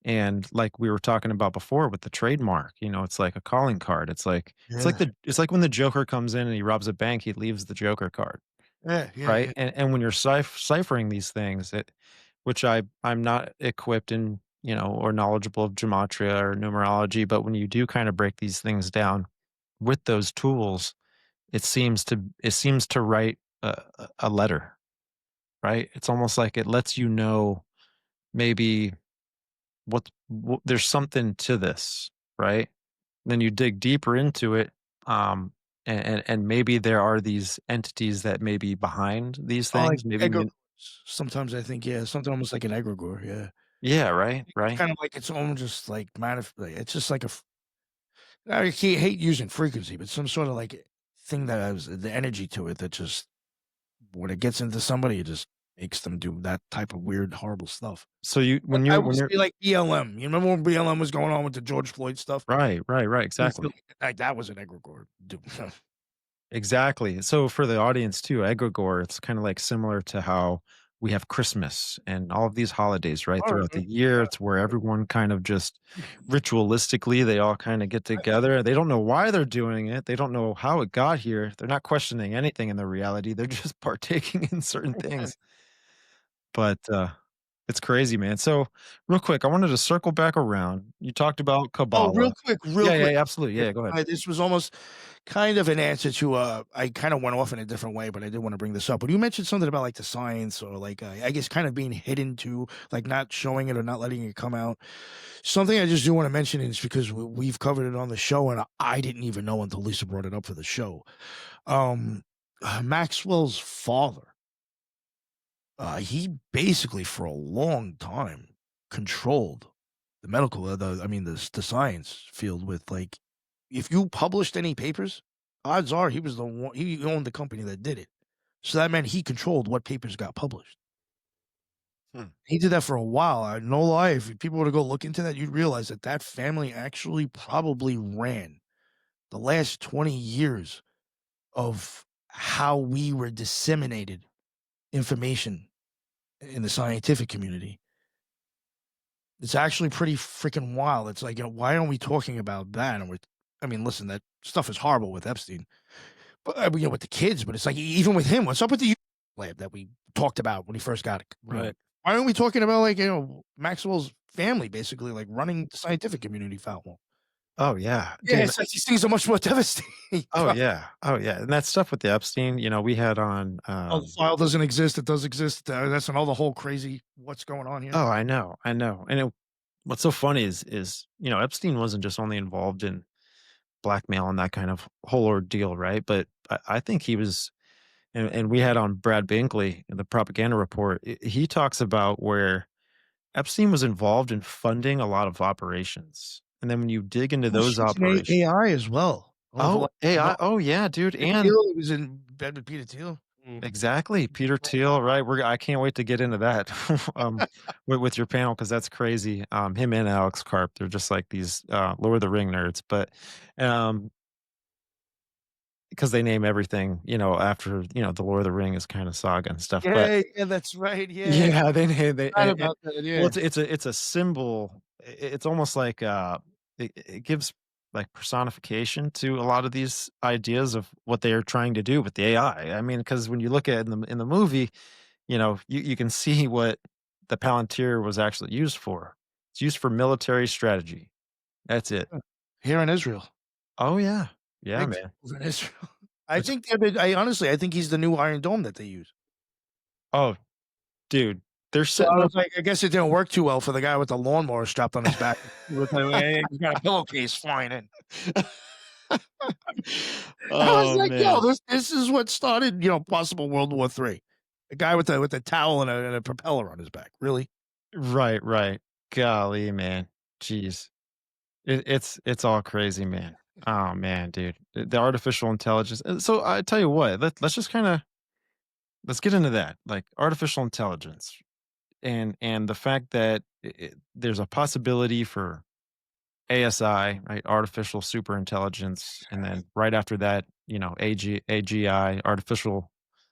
And like we were talking about before with the trademark, it's like a calling card. Yeah. It's like when the Joker comes in and he robs a bank, he leaves the Joker card, Yeah, yeah, right? yeah. And when you're ciphering these things, which I'm not equipped in, or knowledgeable of gematria or numerology, but when you do kind of break these things down with those tools, it seems to write a letter, right? It's almost like it lets you know maybe there's something to this, right? Then you dig deeper into it, um, and maybe there are these entities that may be behind these Oh, like things. Maybe egregores. Sometimes I think, yeah, something almost like an egregore, yeah. yeah, right, It's right. kind of like its own just like like, it's just like I hate using frequency, but some sort of like thing that has the energy to it that just when it gets into somebody, it just makes them do that type of weird, horrible stuff. So you Like, when I you're would when you're say like BLM. You remember when BLM was going on with the George Floyd stuff? right, right, right, I feel exactly. like that was an egregore. Exactly. So for the audience too, egregore, it's kind of like similar to how we have Christmas and all of these holidays, right? Alright, Throughout man. the year, it's where everyone kind of just ritualistically, they all kind of get together. They don't know why they're doing it. They don't know how it got here. They're not questioning anything in the reality. They're just partaking in certain things. But it's crazy, man. So real quick, I wanted to circle back around. You talked about Oh, Kabbalah. real Yeah, yeah, quick. yeah, absolutely. Yeah, go ahead. This was almost kind of an answer to, I kind of went off in a different way, but I did want to bring this up. When you mentioned something about like the science or like, I guess kind of being hidden to like not showing it or not letting it come out. Something I just do want to mention is because we've covered it on the show and I didn't even know until Lisa brought it up for the show. Um, Maxwell's father, he basically for a long time controlled the medical, I mean, the science field with like, if you published any papers, odds are he was the one, he owned the company that did it. So that meant he controlled what papers got published. Hmm. He did that for a while. No lie, if people were to go look into that, you'd realize that that family actually probably ran the last 20 years of how we were disseminated information in the scientific community. It's actually pretty freaking wild. It's like, why aren't we talking about that? And I mean, listen, that stuff is horrible with Epstein, but with the kids. But it's like even with him, what's up with the lab that we talked about when he first got it? Right. Why aren't we talking about like Maxwell's family basically like running the scientific community foul? Oh yeah, Yeah, dude. it's like these things are much more devastating. Oh yeah. Oh yeah. And that stuff with the Epstein, we had on Oh, the file doesn't exist. It does exist. That's another whole crazy what's going on here. oh, I know. I know. And what's so funny is, Epstein wasn't just only involved in blackmail and that kind of whole ordeal, right? But I think he was and we had on Brad Binkley in the propaganda report, he talks about where Epstein was involved in funding a lot of operations. And then when you dig into Oh, those she's in operations, AI as well. oh, AI, oh yeah, dude. Peter And Thiel, he was in bed with Peter Thiel. exactly, Peter Thiel, right? I can't wait to get into that with your panel because that's crazy. Him and Alex Karp, they're just like these Lord of the Ring nerds, but um, because they name everything, after the Lord of the Ring is kind of saga and stuff. But Yeah, yeah, that's right, yeah. yeah, they name they Forgot about that, well, yeah. it's a symbol. It's almost like it gives like personification to a lot of these ideas of what they are trying to do with the AI. I mean, because when you look at it in the movie, you can see what the Palantir was actually used for. It's used for military strategy. That's it. Here in Israel. Oh, yeah. Yeah, Big man. in Israel. It's I honestly, I think he's the new Iron Dome that they use. oh, dude, they're So I setting up was like, I guess it didn't work too well for the guy with the lawnmower strapped on his back. With the He's got a pillowcase flying in. I was Oh, like, "Yo, man. this is what started, possible World War III. A guy with the towel and a propeller on his back. Really?" Right, right. Golly, man. Jeez. It's all crazy, man. Oh, man, dude. The artificial intelligence so I tell you what, let's just kinda let's get into that, like, artificial intelligence and the fact that there's a possibility for ASI, right? Artificial super intelligence. And then right after that, AGI, artificial.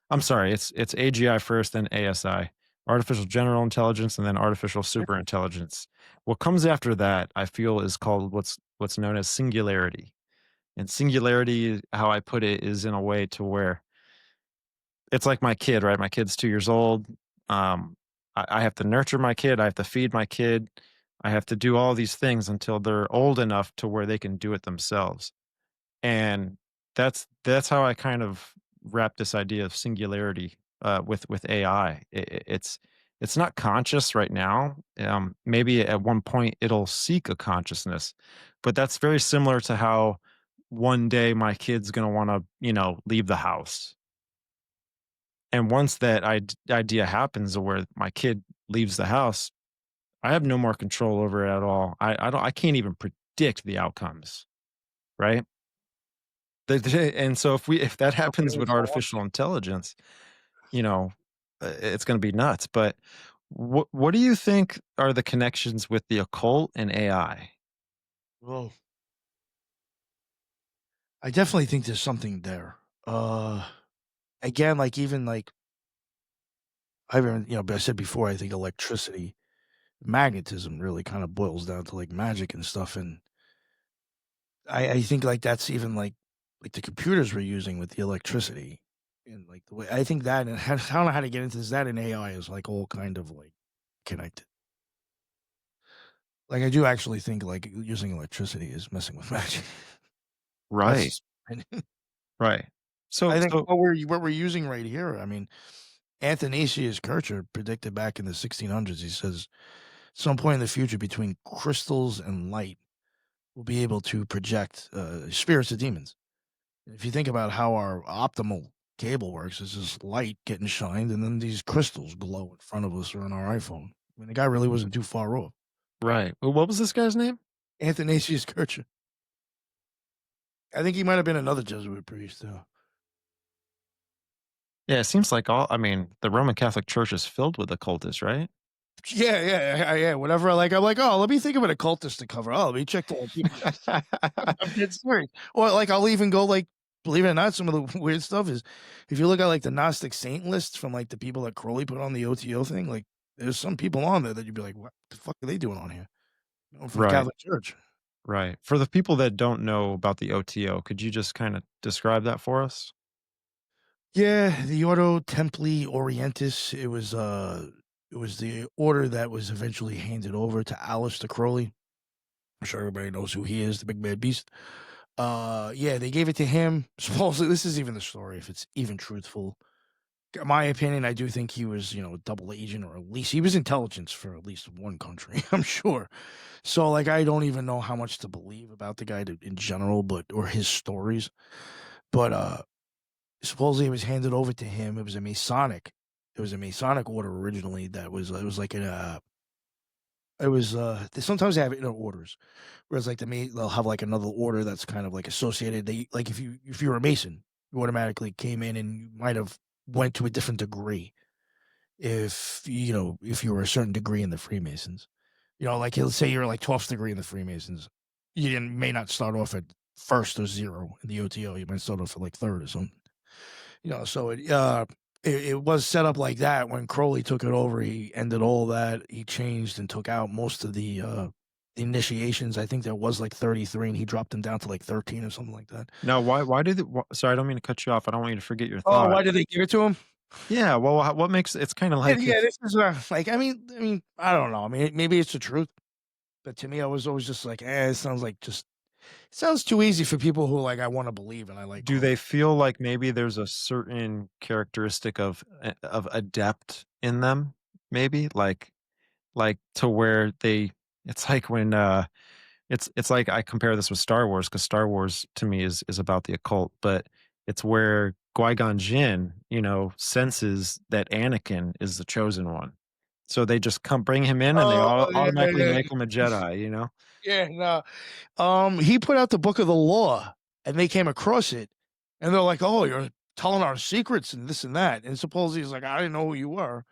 I'm sorry, it's AGI first, then ASI, artificial general intelligence, and then artificial super intelligence. What comes after that, I feel, is called what's known as singularity. And singularity, how I put it, is in a way to where it's like my kid, right? My kid's 2 years old. I have to nurture my kid. I have to feed my kid. I have to do all these things until they're old enough to where they can do it themselves. And that's how I kind of wrap this idea of singularity with AI. It's not conscious right now. Maybe at one point it'll seek a consciousness, but that's very similar to how one day my kid's gonna want to, leave the house. And once that idea happens, where my kid leaves the house, I have no more control over it at all. I can't even predict the outcomes, right? And so if that happens with artificial intelligence, you know, it's gonna be nuts, but what do you think are the connections with the occult and AI? Well, I definitely think there's something there. Again, like even like I haven't, but I said before, I think electricity, magnetism really kind of boils down to like magic and stuff. And I think like that's even like the computers we're using with the electricity and like the way I think that and I don't know how to get into this. That and AI is like all kind of like connected. Like I do actually think like using electricity is messing with magic. That's Right, just, I right. So think so what we're using right here. I mean, Athanasius Kircher predicted back in the 1600s. He says, some point in the future, between crystals and light, we'll be able to project spirits of demons. If you think about how our optimal cable works, it's just light getting shined, and then these crystals glow in front of us or on our iPhone. I mean, the guy really wasn't too far off. right. Well, what was this guy's name? Athanasius Kircher. I think he might have been another Jesuit priest, though. Yeah, it seems like the Roman Catholic Church is filled with occultists, right? Yeah. Whatever. I'm like, oh, let me think of an occultist to cover. Oh, let me check the. I'm dead serious. Or like, I'll even go like, believe it or not, some of the weird stuff is, if you look at like the Gnostic saint lists from like the people that Crowley put on the OTO thing, like there's some people on there that you'd be like, what the fuck are they doing on here? From the Right, Catholic Church. right. For the people that don't know about the OTO, could you just kinda describe that for us? Yeah, the Ordo Templi Orientis. It was the order that was eventually handed over to Aleister Crowley. I'm sure everybody knows who he is, the big bad beast. Yeah, they gave it to him. Supposedly, this is even the story, if it's even truthful. In my opinion, I do think he was, a double agent, or at least he was intelligence for at least one country, I'm sure. So, like, I don't even know how much to believe about the guy in general, or his stories. But supposedly, it was handed over to him. It was a Masonic order originally. It was like sometimes they have inner orders, whereas like they'll have like another order that's kind of like associated. They like if you're a Mason, you automatically came in and you might have went to a different degree if you were a certain degree in the Freemasons. Like let's say you're like 12th degree in the Freemasons, may not start off at first or zero in the OTO. You might start off at like third or something. So it was set up like that. When Crowley took it over, he ended all that. He changed and took out most of the initiations. I think there was like 33, and he dropped them down to like 13 or something like that. Now, why did sorry, I don't mean to cut you off. I don't want you to forget your Oh, thought. why did they give it to him? Yeah, well, what makes it's kinda Yeah, like yeah. if This is like I mean, I don't know. I mean, maybe it's the truth, but to me, I was always just like, it sounds like just it sounds too easy for people who like I want to believe and I like do going. they feel like maybe there's a certain characteristic of adept in them, maybe? Like, to where it's like when, it's like I compare this with Star Wars, because Star Wars to me is about the occult, but it's where Qui-Gon Jinn, senses that Anakin is the chosen one. So they just bring him in and they Oh automatically yeah, make him a Jedi, yeah. No, he put out the book of the law, and they came across it, and they're like, "Oh, you're telling our secrets and this and that." And supposedly he's like, "I didn't know who you were,"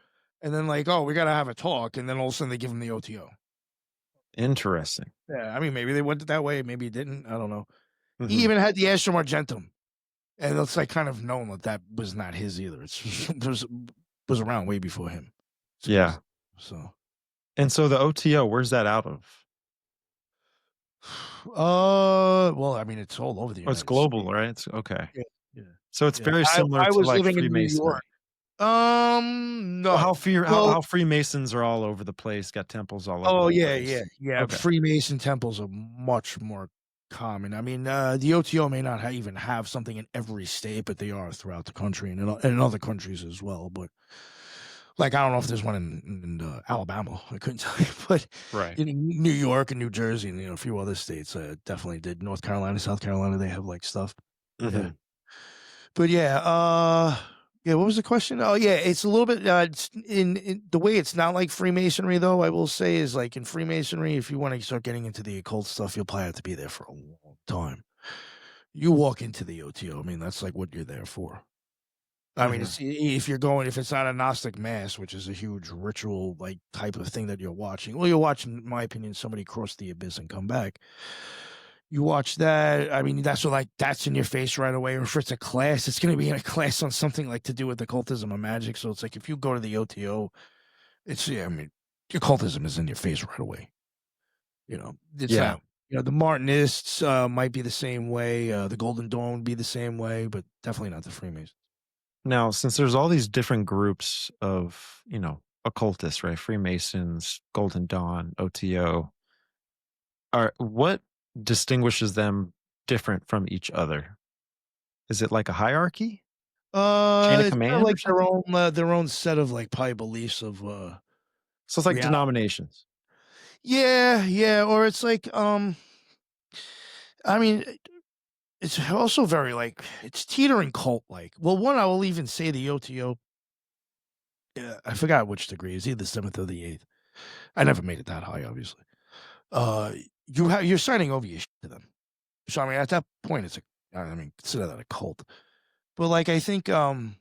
and then like, "Oh, we gotta have a talk," and then all of a sudden they give him the OTO. Interesting. Yeah, I mean, maybe they went it that way, maybe it didn't. I don't know. He Mhm. even had the Astrum Argentum, and it's like kind of known that that was not his either. It was around way before him. Yeah. So, And so the OTO, where's that out of? well, I mean, it's all over the Oh, it's United global, States. right? It's okay. Yeah, yeah, So it's yeah. very similar I to was like living in New York. Freemasonry. So No. Well, how Freemasons are all over the place, got temples all over oh the yeah, yeah, place. yeah. Okay. Freemason temples are much more common. I mean, the OTO may not even have something in every state, but they are throughout the country and in other countries as well. But like, I don't know if there's one in Alabama. I couldn't tell you, but Right. in New York and New Jersey and a few other states, definitely did. North Carolina, South Carolina, they have like stuff. Yeah. Mhm. But yeah, what was the question? Oh yeah, it's a little bit it's in the way it's not like Freemasonry though, I will say is like in Freemasonry, if you want to start getting into the occult stuff, you'll probably have to be there for a long time. You walk into the OTO, I mean, that's like what you're there for. I mean, Mhm. it's if it's not a Gnostic mass, which is a huge ritual like type of thing that you're watching. Well, you're watching, in my opinion, somebody cross the abyss and come back. You watch that. I mean, that's what like that's in your face right away. Or if it's a class, it's going to be in a class on something like to do with occultism or magic. So it's like if you go to the OTO, I mean, occultism is in your face right away. It's Yeah. not. The Martinists might be the same way. The Golden Dawn would be the same way, but definitely not the Freemasons. Now, since there's all these different groups of, occultists, right? Freemasons, Golden Dawn, OTO, what distinguishes them different from each other? Is it like a hierarchy? Chain of It's kind of command or like something? their own set of like probably beliefs of So it's like reality. denominations. Yeah, yeah, or it's like I mean, it's also very like it's teetering cult like. Well, one I will even say the OTO. Yeah, I forgot which degree is either the 7th or the 8th. I never made it that high, obviously. Uh, you're signing over your shit to them. So I mean, at that point, I mean, consider that a cult. But like, I think I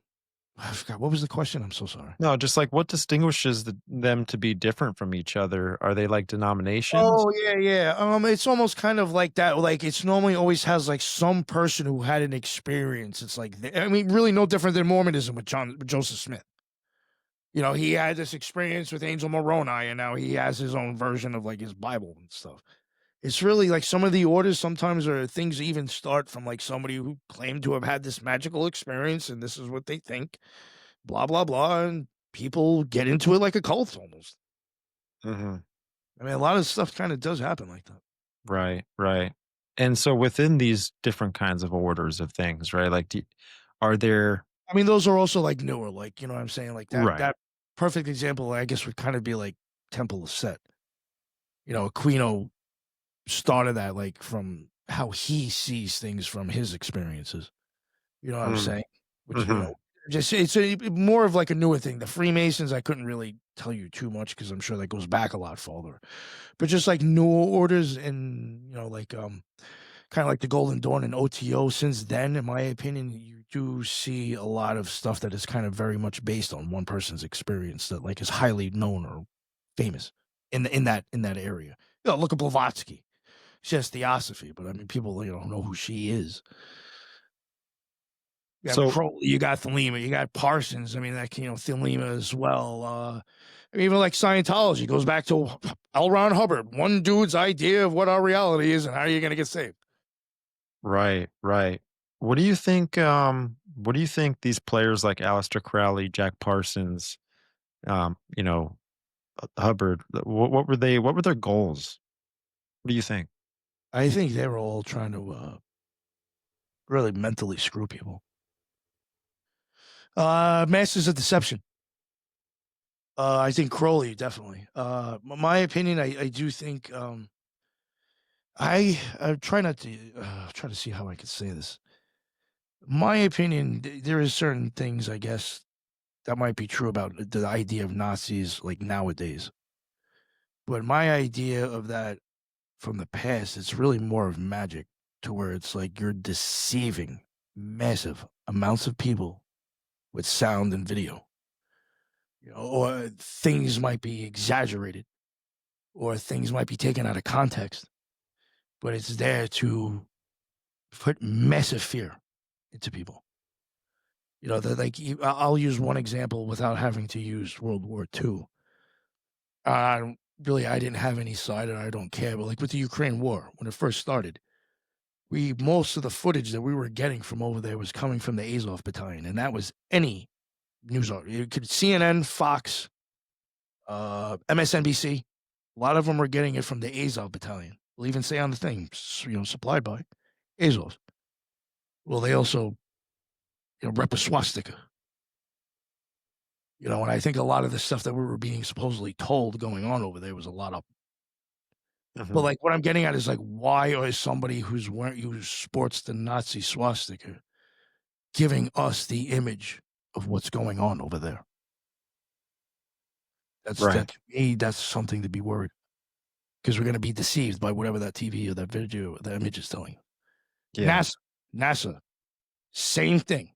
forgot what was the question. I'm so sorry. No, just like what distinguishes them to be different from each other? Are they like denominations? Oh yeah, yeah. It's almost kind of like that. Like it's normally always has like some person who had an experience. It's like I mean, really no different than Mormonism with Joseph Smith. He had this experience with Angel Moroni, and now he has his own version of like his Bible and stuff. It's really like some of the orders sometimes are things that even start from like somebody who claimed to have had this magical experience, and this is what they think, blah blah blah, and people get into it like a cult almost. Mhm. I mean, a lot of stuff kind of does happen like that. Right, right. And so within these different kinds of orders of things, right? Like, are there I mean, those are also like newer, like you know what I'm saying, like that right? that perfect example, I guess, would kind of be like Temple of Set. Aquino started that like from how he sees things from his experiences. You know what I'm Mm, saying? Which, mhm. just it's more of like a newer thing. The Freemasons, I couldn't really tell you too much because I'm sure that goes back a lot farther. But just like newer orders and like kind of like the Golden Dawn and OTO. Since then, in my opinion, you do see a lot of stuff that is kind of very much based on one person's experience that like is highly known or famous in that area. Look at Blavatsky. She has theosophy, but I mean, people know who she is. You have So Crowley, you got Thelema, you got Parsons. I mean, that Thelema as well. I mean, even like Scientology goes back to L. Ron Hubbard, one dude's idea of what our reality is and how you're going to get saved. right, right. What do you think these players like Aleister Crowley, Jack Parsons, um, you know, Hubbard, what were their goals? What do you think? I think they were all trying to really mentally screw people. Masters of Deception. I think Crowley definitely. My opinion, I do think. I try not to try to see how I could say this. My opinion, there is certain things I guess that might be true about the idea of Nazis like nowadays. But my idea of that from the past, it's really more of magic to where it's like you're deceiving massive amounts of people with sound and video. Or things might be exaggerated or things might be taken out of context, but it's there to put massive fear into people. You know, I'll use one example without having to use World War II. I didn't have any side, and I don't care. But like with the Ukraine war, when it first started, most of the footage that we were getting from over there was coming from the Azov Battalion, and that was any news article. You could CNN, Fox, MSNBC. A lot of them were getting it from the Azov Battalion. They'll even say on the thing, supplied by Azov. Well, they also, rep a swastika. And I think a lot of the stuff that we were being supposedly told going on over there was a lot of. But like what I'm getting at is like, why is somebody who sports the Nazi swastika giving us the image of what's going on over there? That's something to be worried, because we're going to be deceived by whatever that TV or that video or that image is telling. Yeah. NASA, same thing.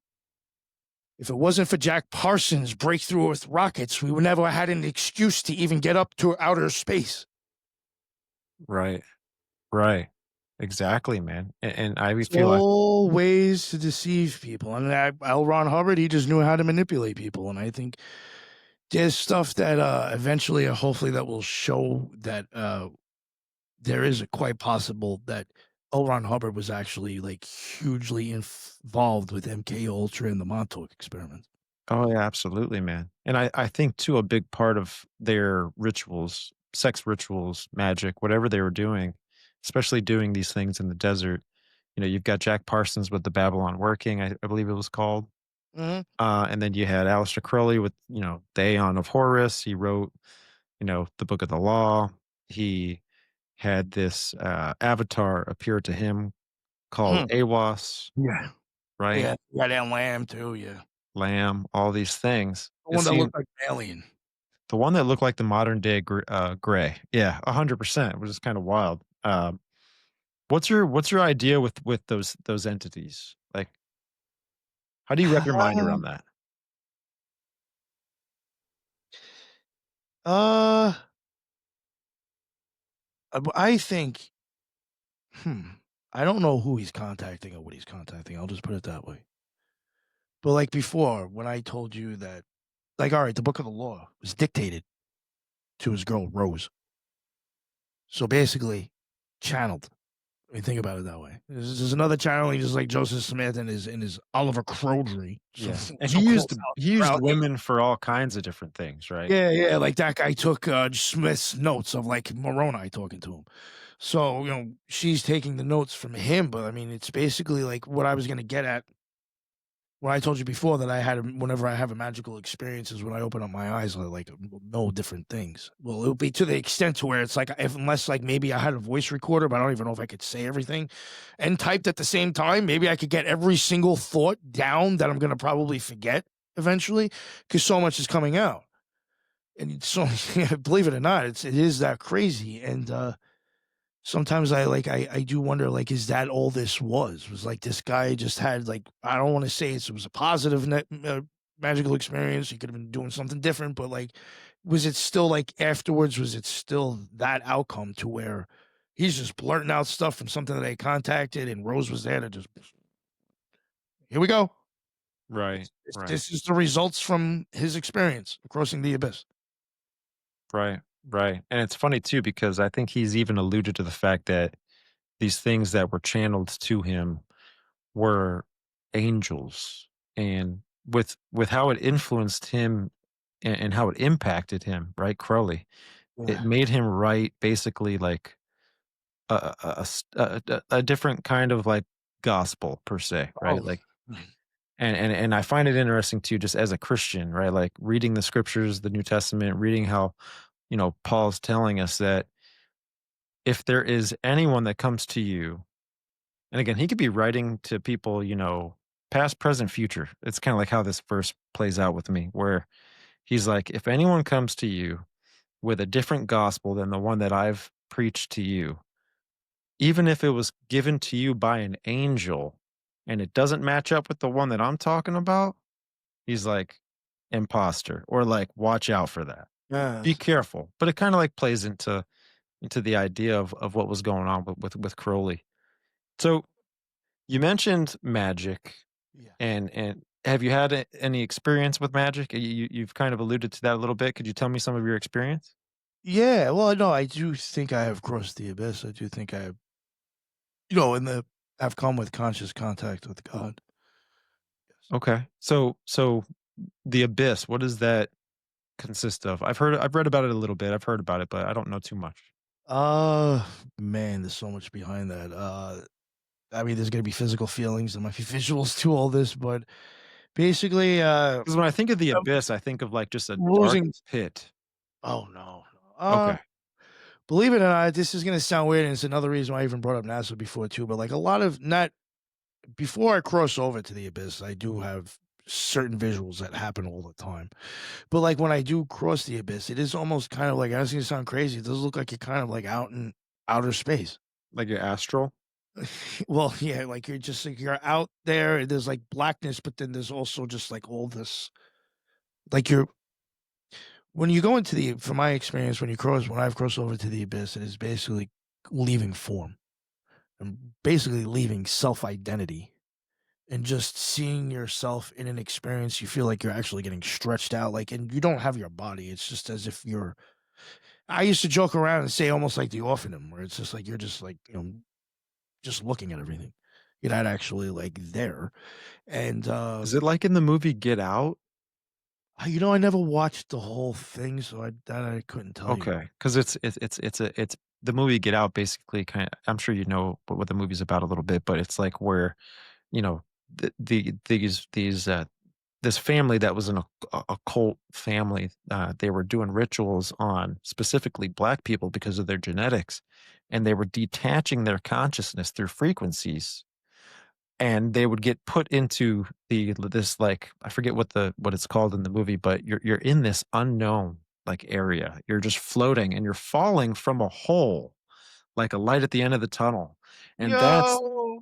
If it wasn't for Jack Parsons' breakthrough with rockets, we would never had an excuse to even get up to outer space. Right. Exactly, man. And I It's feel like all ways to deceive people. And L. Ron Hubbard, he just knew how to manipulate people. And I think there's stuff that eventually, hopefully, that will show that there is quite possible that L. Ron Hubbard was actually like hugely involved with MK Ultra and the Montauk experiment. Oh yeah, absolutely, man. And I think too, a big part of their rituals, sex rituals, magic, whatever they were doing, especially doing these things in the desert. You've got Jack Parsons with the Babylon Working, I believe it was called. Mm-hmm. And then you had Aleister Crowley with, the Aeon of Horus. He wrote, the Book of the Law. He had this avatar appear to him called Awas. Yeah. Right? Yeah. That Lamb too. Yeah. Lamb, all these things. The one that looked like an alien. The one that looked like the modern day Gray. Yeah, 100%, which is kind of wild. What's your idea with those entities? Like, how do you wrap your mind around that? I think, I don't know who he's contacting or what he's contacting. I'll just put it that way. But like before, when I told you that, like, all right, the Book of the Law was dictated to his girl Rose. So basically, channeled. I mean, think about it that way. There's another channeling, just like Joseph Smith and his Oliver Crowdery. Yeah, and he used women for all kinds of different things, right? Yeah. Like that guy took Smith's notes of like Moroni talking to him. So she's taking the notes from him. But I mean, it's basically like what I was going to get at. When I told you before that whenever I have a magical experience is when I open up my eyes, I like know different things. Well, it'll be to the extent to where it's like, unless like maybe I had a voice recorder, but I don't even know if I could say everything and typed at the same time. Maybe I could get every single thought down that I'm going to probably forget eventually, because so much is coming out. And so, believe it or not, it is that crazy. And sometimes I do wonder, like, is that all this was like this guy just had, like, I don't want to say it was a positive magical experience. He could have been doing something different, but like, was it still like afterwards, was it still that outcome to where he's just blurting out stuff from something that I contacted and Rose was there to just, here we go. Right. This is the results from his experience of crossing the abyss. Right. And it's funny too, because I think he's even alluded to the fact that these things that were channeled to him were angels, and with how it influenced him and how it impacted him, right? Crowley, it made him write basically like a different kind of like gospel per se, right? Like, and I find it interesting too, just as a Christian, right? Like reading the scriptures, the New Testament, reading how, Paul's telling us that if there is anyone that comes to you, and again, he could be writing to people, past, present, future. It's kind of like how this verse plays out with me, where he's like, if anyone comes to you with a different gospel than the one that I've preached to you, even if it was given to you by an angel and it doesn't match up with the one that I'm talking about, he's like, imposter, or like, watch out for that. Be careful. But it kind of like plays into the idea of what was going on with Crowley. So you mentioned magic, and have you had any experience with magic? You've kind of alluded to that a little bit. Could you tell me some of your experience? Yeah, well, no, I do think I have crossed the abyss. I do think I have, in the I've come with conscious contact with God. Yes. Okay. So the abyss, what does that consist of? I've read about it a little bit. I've heard about it, but I don't know too much. Uh, Man, there's so much behind that. I mean, there's gonna be physical feelings. There might be visuals to all this, but basically, Because when I think of the I'm abyss, I think of like just a dark losing. pit. Oh no. Okay. Believe it or not, this is gonna sound weird, and it's another reason why I even brought up NASA before too. But like a lot of not before I cross over to the abyss, I do have certain visuals that happen all the time. But like when I do cross the abyss, it is almost kind of like, I was gonna sound crazy. It does look like you're kind of like out in outer space. Like your astral. Well, yeah, like you're just like you're out there. And there's like blackness, but then there's also just like all this. Like you're when you go into the, from my experience, when I've crossed over to the abyss, it is basically leaving form and basically leaving self identity and just seeing yourself in an experience. You feel like you're actually getting stretched out, like, and you don't have your body. It's just as if you're. I used to joke around and say almost like the orphanum, where it's just like you're just like just looking at everything. You're not actually like there. And Is it like in the movie Get Out? I never watched the whole thing, so I couldn't tell you. Okay, because it's the movie Get Out basically kind of. I'm sure you know what the movie's about a little bit, but it's like where you know these this family that was a cult family. They were doing rituals on specifically black people because of their genetics, and they were detaching their consciousness through frequencies, and they would get put into this, like, I forget what it's called in the movie, but you're in this unknown like area. You're just floating and you're falling from a hole, like a light at the end of the tunnel. And Yo,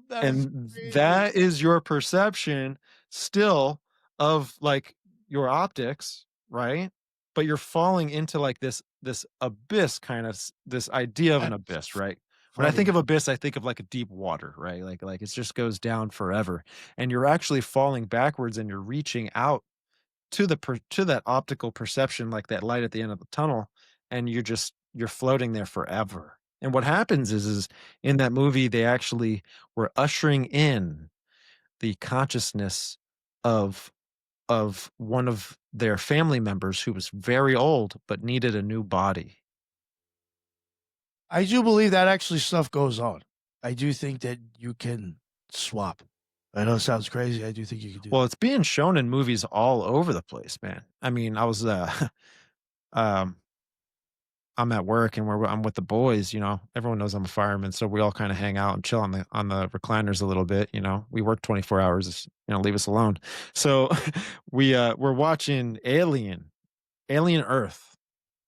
that is crazy. that is your perception still of like your optics, right? But you're falling into like this abyss, kind of this idea of an abyss, That's right? When I funny, think of man. abyss, I think of like a deep water, right? Like it just goes down forever, and you're actually falling backwards, and you're reaching out to to that optical perception, like that light at the end of the tunnel, and you're floating there forever. And what happens is in that movie they actually were ushering in the consciousness of one of their family members who was very old but needed a new body. I do believe that actually stuff goes on. I do think that you can swap. I know it sounds crazy. I do think you can do Well, that. it's being shown in movies all over the place, man. I mean, I was um I'm at work and I'm with the boys, everyone knows I'm a fireman, so we all kind of hang out and chill on the recliners a little bit. We work 24 hours, leave us alone. So we're watching Alien Earth.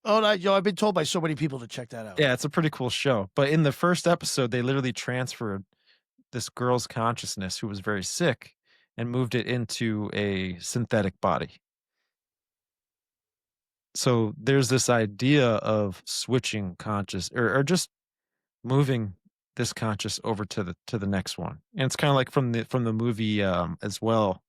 Oh, I've been told by so many people to check that out. Yeah, it's a pretty cool show. But in the first episode, they literally transferred this girl's consciousness who was very sick and moved it into a synthetic body. So there's this idea of switching conscious, or just moving this conscious over to the next one. And it's kind of like from the movie as well.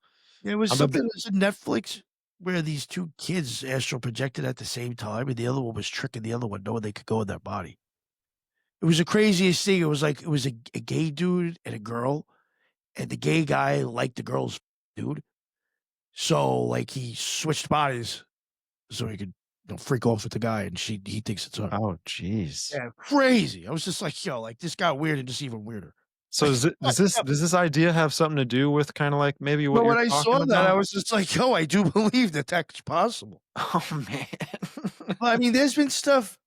There was I'm a something bit that was in Netflix where these two kids astral projected at the same time, and the other one was tricking the other one, knowing they could go in their body. It was the craziest thing. It was like it was a gay dude and a girl, and the gay guy liked the girl's dude. So like he switched bodies so he could freak off with the guy, and he thinks it's her. Oh geez. Yeah, crazy. I was just like, yo, like this got weird and just even weirder. So does this idea have something to do with kind of like maybe what But you're when I talking saw that, I about? was just like, yo, I do believe that that's possible. Oh man. Well, I mean, there's been stuff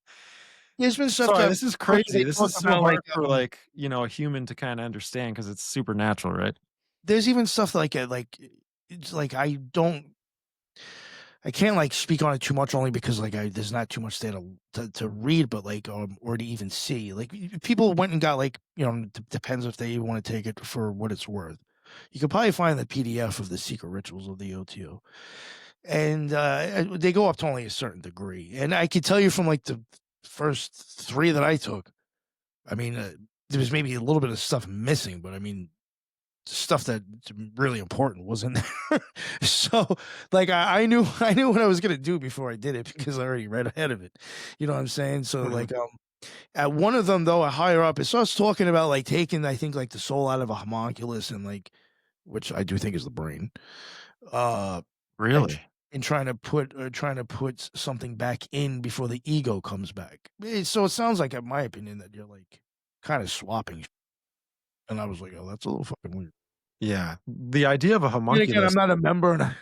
Sorry, that this is where crazy. they This talk is so about like hard for like, a human to kind of understand because it's supernatural, right? there's even stuff like it's like I can't like speak on it too much only because like there's not too much there to read, but like or to even see. Like people went and got like depends if they even want to take it for what it's worth. You could probably find the PDF of the secret rituals of the OTO, and they go up to only a certain degree. And I can tell you from like the first three that I took, I mean, there was maybe a little bit of stuff missing, but I mean, stuff that's really important wasn't there. So, like, I knew I knew what I was gonna do before I did it because I already read ahead of it. You know what I'm saying? So, Mhm. like, at one of them, though, a higher up, it starts talking about, like, taking, I think, like, the soul out of a homunculus and, like, which I do think is the brain, uh, and Really? trying to put something back in before the ego comes back. So it sounds like, in my opinion, that you're, like, kinda swapping, and I was like, "Oh, that's a little fucking weird." Yeah. The idea of a Then again, I'm homunculus. not a member, and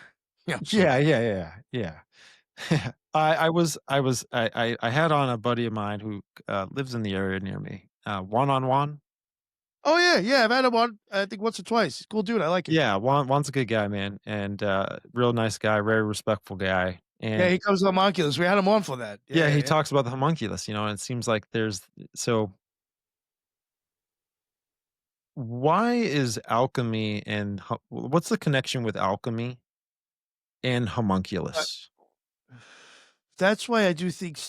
yeah, so Yeah, yeah, yeah, yeah. I had on a buddy of mine who, lives in the area near me, One on One. oh, yeah, yeah, I've had him on, I think once or twice. Cool dude, I like him. Yeah, Juan's a good guy, man, and, real nice guy, very respectful guy, Yeah, and he comes to Homunculus. We had him on for that. yeah, Yeah, he yeah. talks about the homunculus, and it seems like so why is alchemy and what's the connection with alchemy and Uh, homunculus? that's why I do think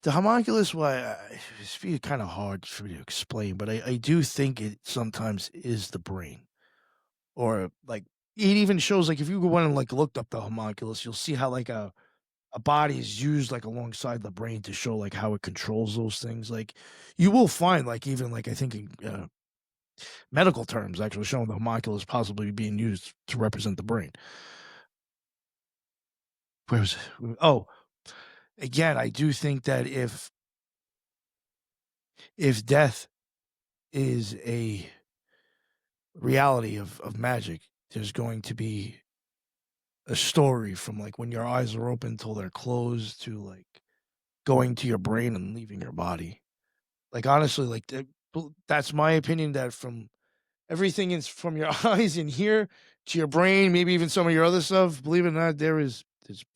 the homunculus, why it's kind of hard for me to explain, but I do think it sometimes is the brain, or like it even shows like if you go on and like looked up the homunculus, you'll see how like a body is used like alongside the brain to show like how it controls those things. Like you will find like even like I think in medical terms actually showing the homunculus possibly being used to represent the brain. Where was it? Oh, again, I do think that if death is a reality of magic, there's going to be a story from like when your eyes are open till they're closed to like going to your brain and leaving your body. Like honestly, like that's my opinion. That from everything is from your eyes in here to your brain, maybe even some of your other stuff. Believe it or not, there's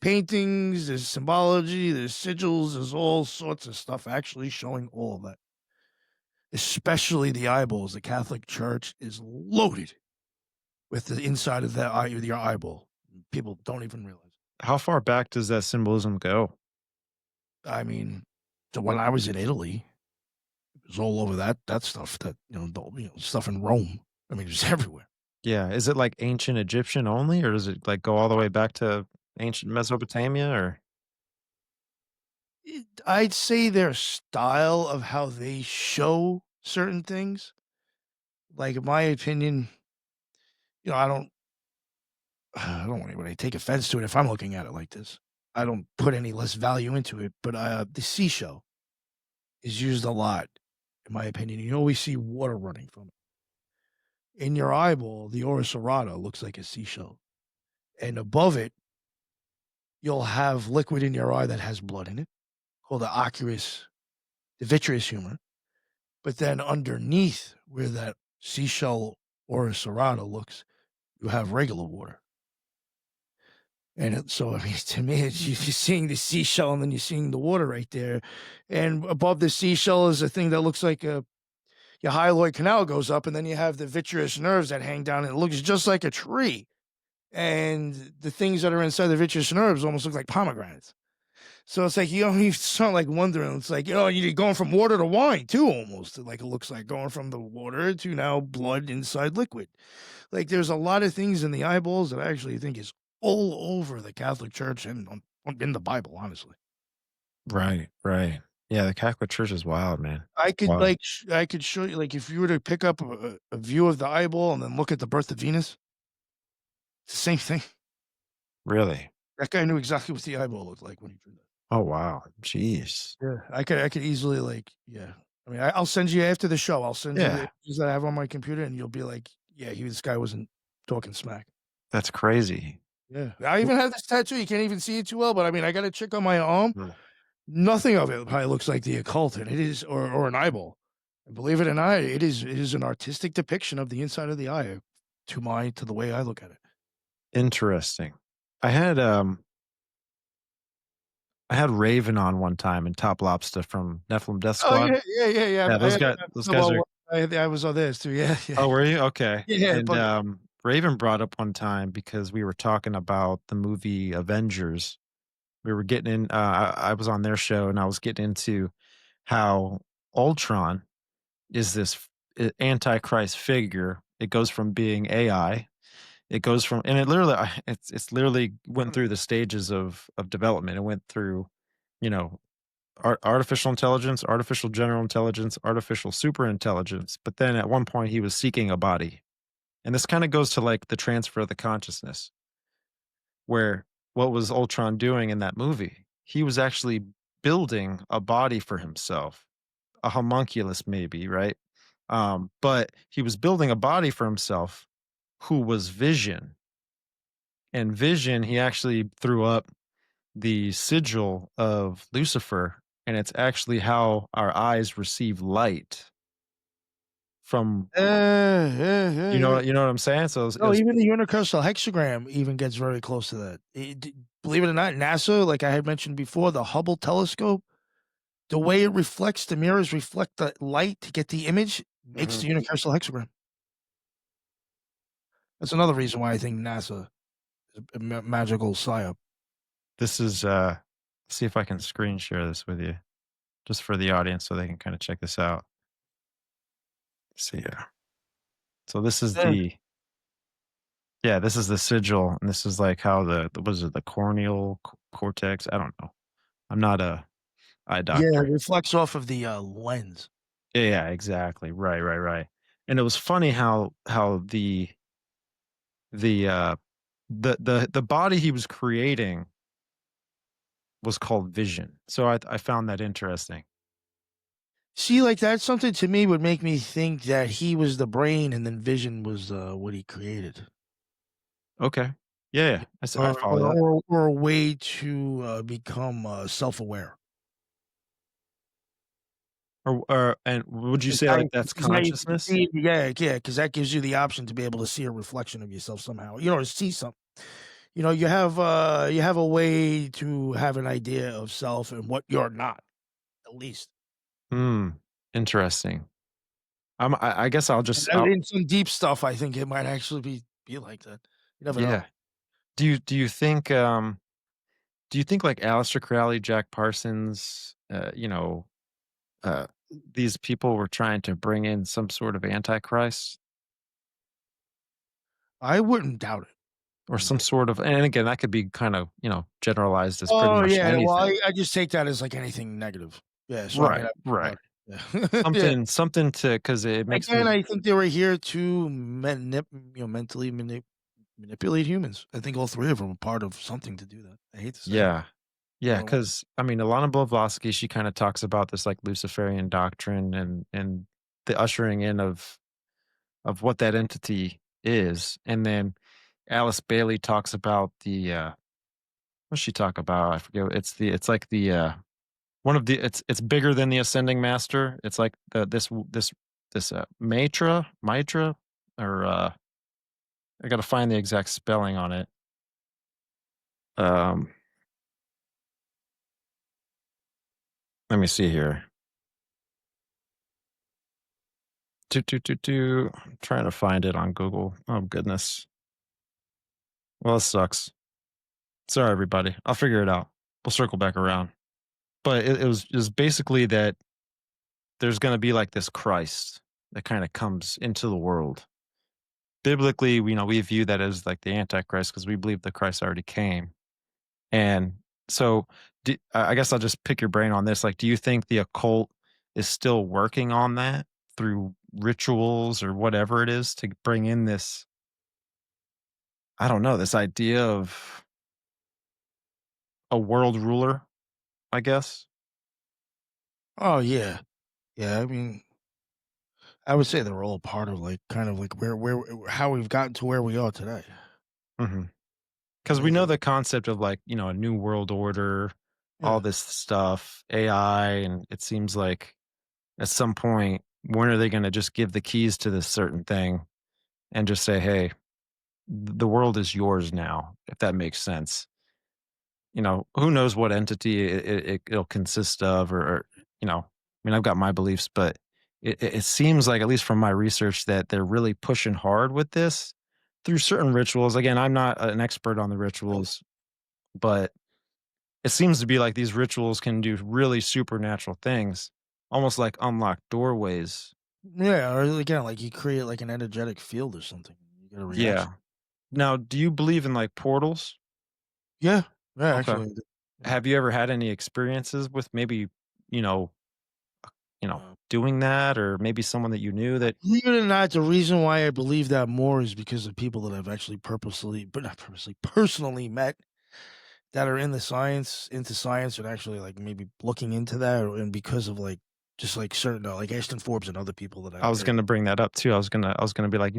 paintings, there's symbology, there's sigils, there's all sorts of stuff actually showing all of that. Especially the eyeballs. The Catholic Church is loaded with the inside of that eye, your eyeball. People don't even realize. How far back does that symbolism go? I mean, so when I was in Italy, it was all over that stuff. That stuff in Rome. I mean, it was everywhere. Yeah, is it like ancient Egyptian only, or does it, like, go all the way back to ancient Mesopotamia, or I'd say their style of how they show certain things, like in my opinion, I don't I don't want anybody to take offense to it if I'm looking at it like this. I don't put any less value into it, but the seashell is used a lot, in my opinion. You always see water running from it. In your eyeball, the ora serrata looks like a seashell, and above it, you'll have liquid in your eye that has blood in it, called the vitreous humor. But then underneath where that seashell ora serrata looks, you have regular water. And so, I mean, to me, you're seeing the seashell and then you're seeing the water right there. And above the seashell is a thing that looks like your hyaloid canal goes up, and then you have the vitreous nerves that hang down, and it looks just like a tree. And the things that are inside the vitreous nerves almost look like pomegranates. So it's like you start like wondering. It's like you're going from water to wine too, almost like it looks like going from the water to now blood inside liquid. Like there's a lot of things in the eyeballs that I actually think is all over the Catholic Church and in the Bible. Honestly, right, right. Yeah, the Catholic Church is wild, man. I could Wild. like I could show you like if you were to pick up a view of the eyeball and then look at the birth of Venus, it's the same thing. Really? That guy knew exactly what the eyeball looked like when he drew that. Oh, wow. Jeez. Yeah, I could easily like yeah. I mean, I'll send you after the show. I'll send you the Yeah, images that I have on my computer, and you'll be like, "Yeah, this guy wasn't talking smack." that's crazy. Yeah, I W even have this tattoo. You can't even see it too well, but I mean, I got a chick on my arm. Mm. Nothing of it probably looks like the occult, and it is, or an eyeball. And believe it or not, it is an artistic depiction of the inside of the eye, to the way I look at it. Interesting. I had, um I had Raven on one time and Top Lobster from Nephilim Death Oh Squad. yeah, yeah, yeah, yeah. Yeah, I had those guys well, are. I was on this too. Yeah, yeah, Oh, were you? Okay. yeah. And, But Raven brought up one time because we were talking about the movie Avengers. We were getting in, I was on their show, and I was getting into how Ultron is this Antichrist figure It goes from being AI. It goes from, and it literally, it's literally went through the stages of development. It went through, you know, artificial intelligence, artificial general intelligence, artificial super intelligence. But then at one point, he was seeking a body, and this kind of goes to like the transfer of the consciousness, where what was Ultron doing in that movie? He was actually building a body for himself, a homunculus, maybe, right? But he was building a body for himself who was Vision. And Vision, he actually threw up the sigil of Lucifer, and it's actually how our eyes receive light from, Yeah. you know what I'm saying? So it No, was even the universal hexagram even gets very close to that. Believe it or not, NASA, like I had mentioned before, the Hubble telescope, the way it reflects, the mirrors reflect the light to get the image, makes Mhm. the universal hexagram. That's another reason why I think NASA is a magical psyop. This is see if I can screen share this with you just for the audience so they can kind of check this out. See, yeah. So this is Yeah. the, yeah, this is the sigil, and this is like how the was it the corneal cortex? I don't know. I'm not a eye Yeah, doctor. it reflects off of the, lens. Yeah, yeah, exactly. Right, right, right. And it was funny how the the body he was creating was called Vision. So I found that interesting. See, like, that's something to me would make me think that he was the brain and then Vision was, what he created. Okay. Yeah, yeah. I follow that. Or a way to, become, self-aware. Or and would you 'Cause say now like you that's 'cause now you can consciousness? see, yeah, because that gives you the option to be able to see a reflection of yourself somehow, or see something. You have a way to have an idea of self and what you're not, at least. Hmm. Interesting. I guess I'll And just in some deep stuff, I think it might actually be like that. You never know. yeah. Do you think like Aleister Crowley, Jack Parsons, uh, these people were trying to bring in some sort of antichrist I wouldn't doubt it. or Wouldn't some doubt it. sort of, and again, that could be kind of, generalized as pretty Oh, much yeah, well, anything. I just take that as, like, anything negative. Yeah, so, I mean, Right, I right. doubt it. Yeah. Yeah. Something to, because it makes Again, me, I think they were here to mentally manipulate humans. I think all 3 of them are part of something to do that. I hate to say it. yeah. Yeah, So because I mean, Alana Blavatsky, she kind of talks about this like Luciferian doctrine and the ushering in of what that entity is, and then Alice Bailey talks about the what's she talk about? I forget. It's like the one of the it's bigger than the ascending master. It's like this Mitra or I got to find the exact spelling on it. Um, let me see here. I'm trying to find it on Google. Oh goodness. Well, it sucks. Sorry, everybody. I'll figure it out. We'll circle back around. But it was basically that there's going to be like this Christ that kind of comes into the world. Biblically, we view that as like the Antichrist because we believe the Christ already came. And so, I guess I'll just pick your brain on this. Like, do you think the occult is still working on that through rituals or whatever it is to bring in this? I don't know, this idea of a world ruler, I guess. oh, yeah. Yeah, I mean, I would say they're all part of, like, kind of like where how we've gotten to where we are today. Because I we know think the concept of like, a new world order, all yeah. this stuff, AI, and it seems like at some point, when are they going to just give the keys to this certain thing and just say, hey, the world is yours now, if that makes sense. Who knows what entity it'll consist of, or, I mean, I've got my beliefs, but it seems like, at least from my research, that they're really pushing hard with this through certain rituals. Again, I'm not an expert on the rituals, but it seems to be like these rituals can do really supernatural things, almost like unlock doorways, Yeah, or again, like you create like an energetic field or something. You get a reaction. Yeah. Now, do you believe in like portals? Yeah, yeah, Okay. actually, yeah. Have you ever had any experiences with maybe, you know, Uh, doing that, or maybe someone that you knew that Believe it or not, the reason why I believe that more is because of people that I've actually purposely, but not purposely, personally met that are in the science, into science, and actually like maybe looking into that, and because of like just like certain like Ashton Forbes and other people that I I've was heard. gonna bring that up too. I was gonna be like,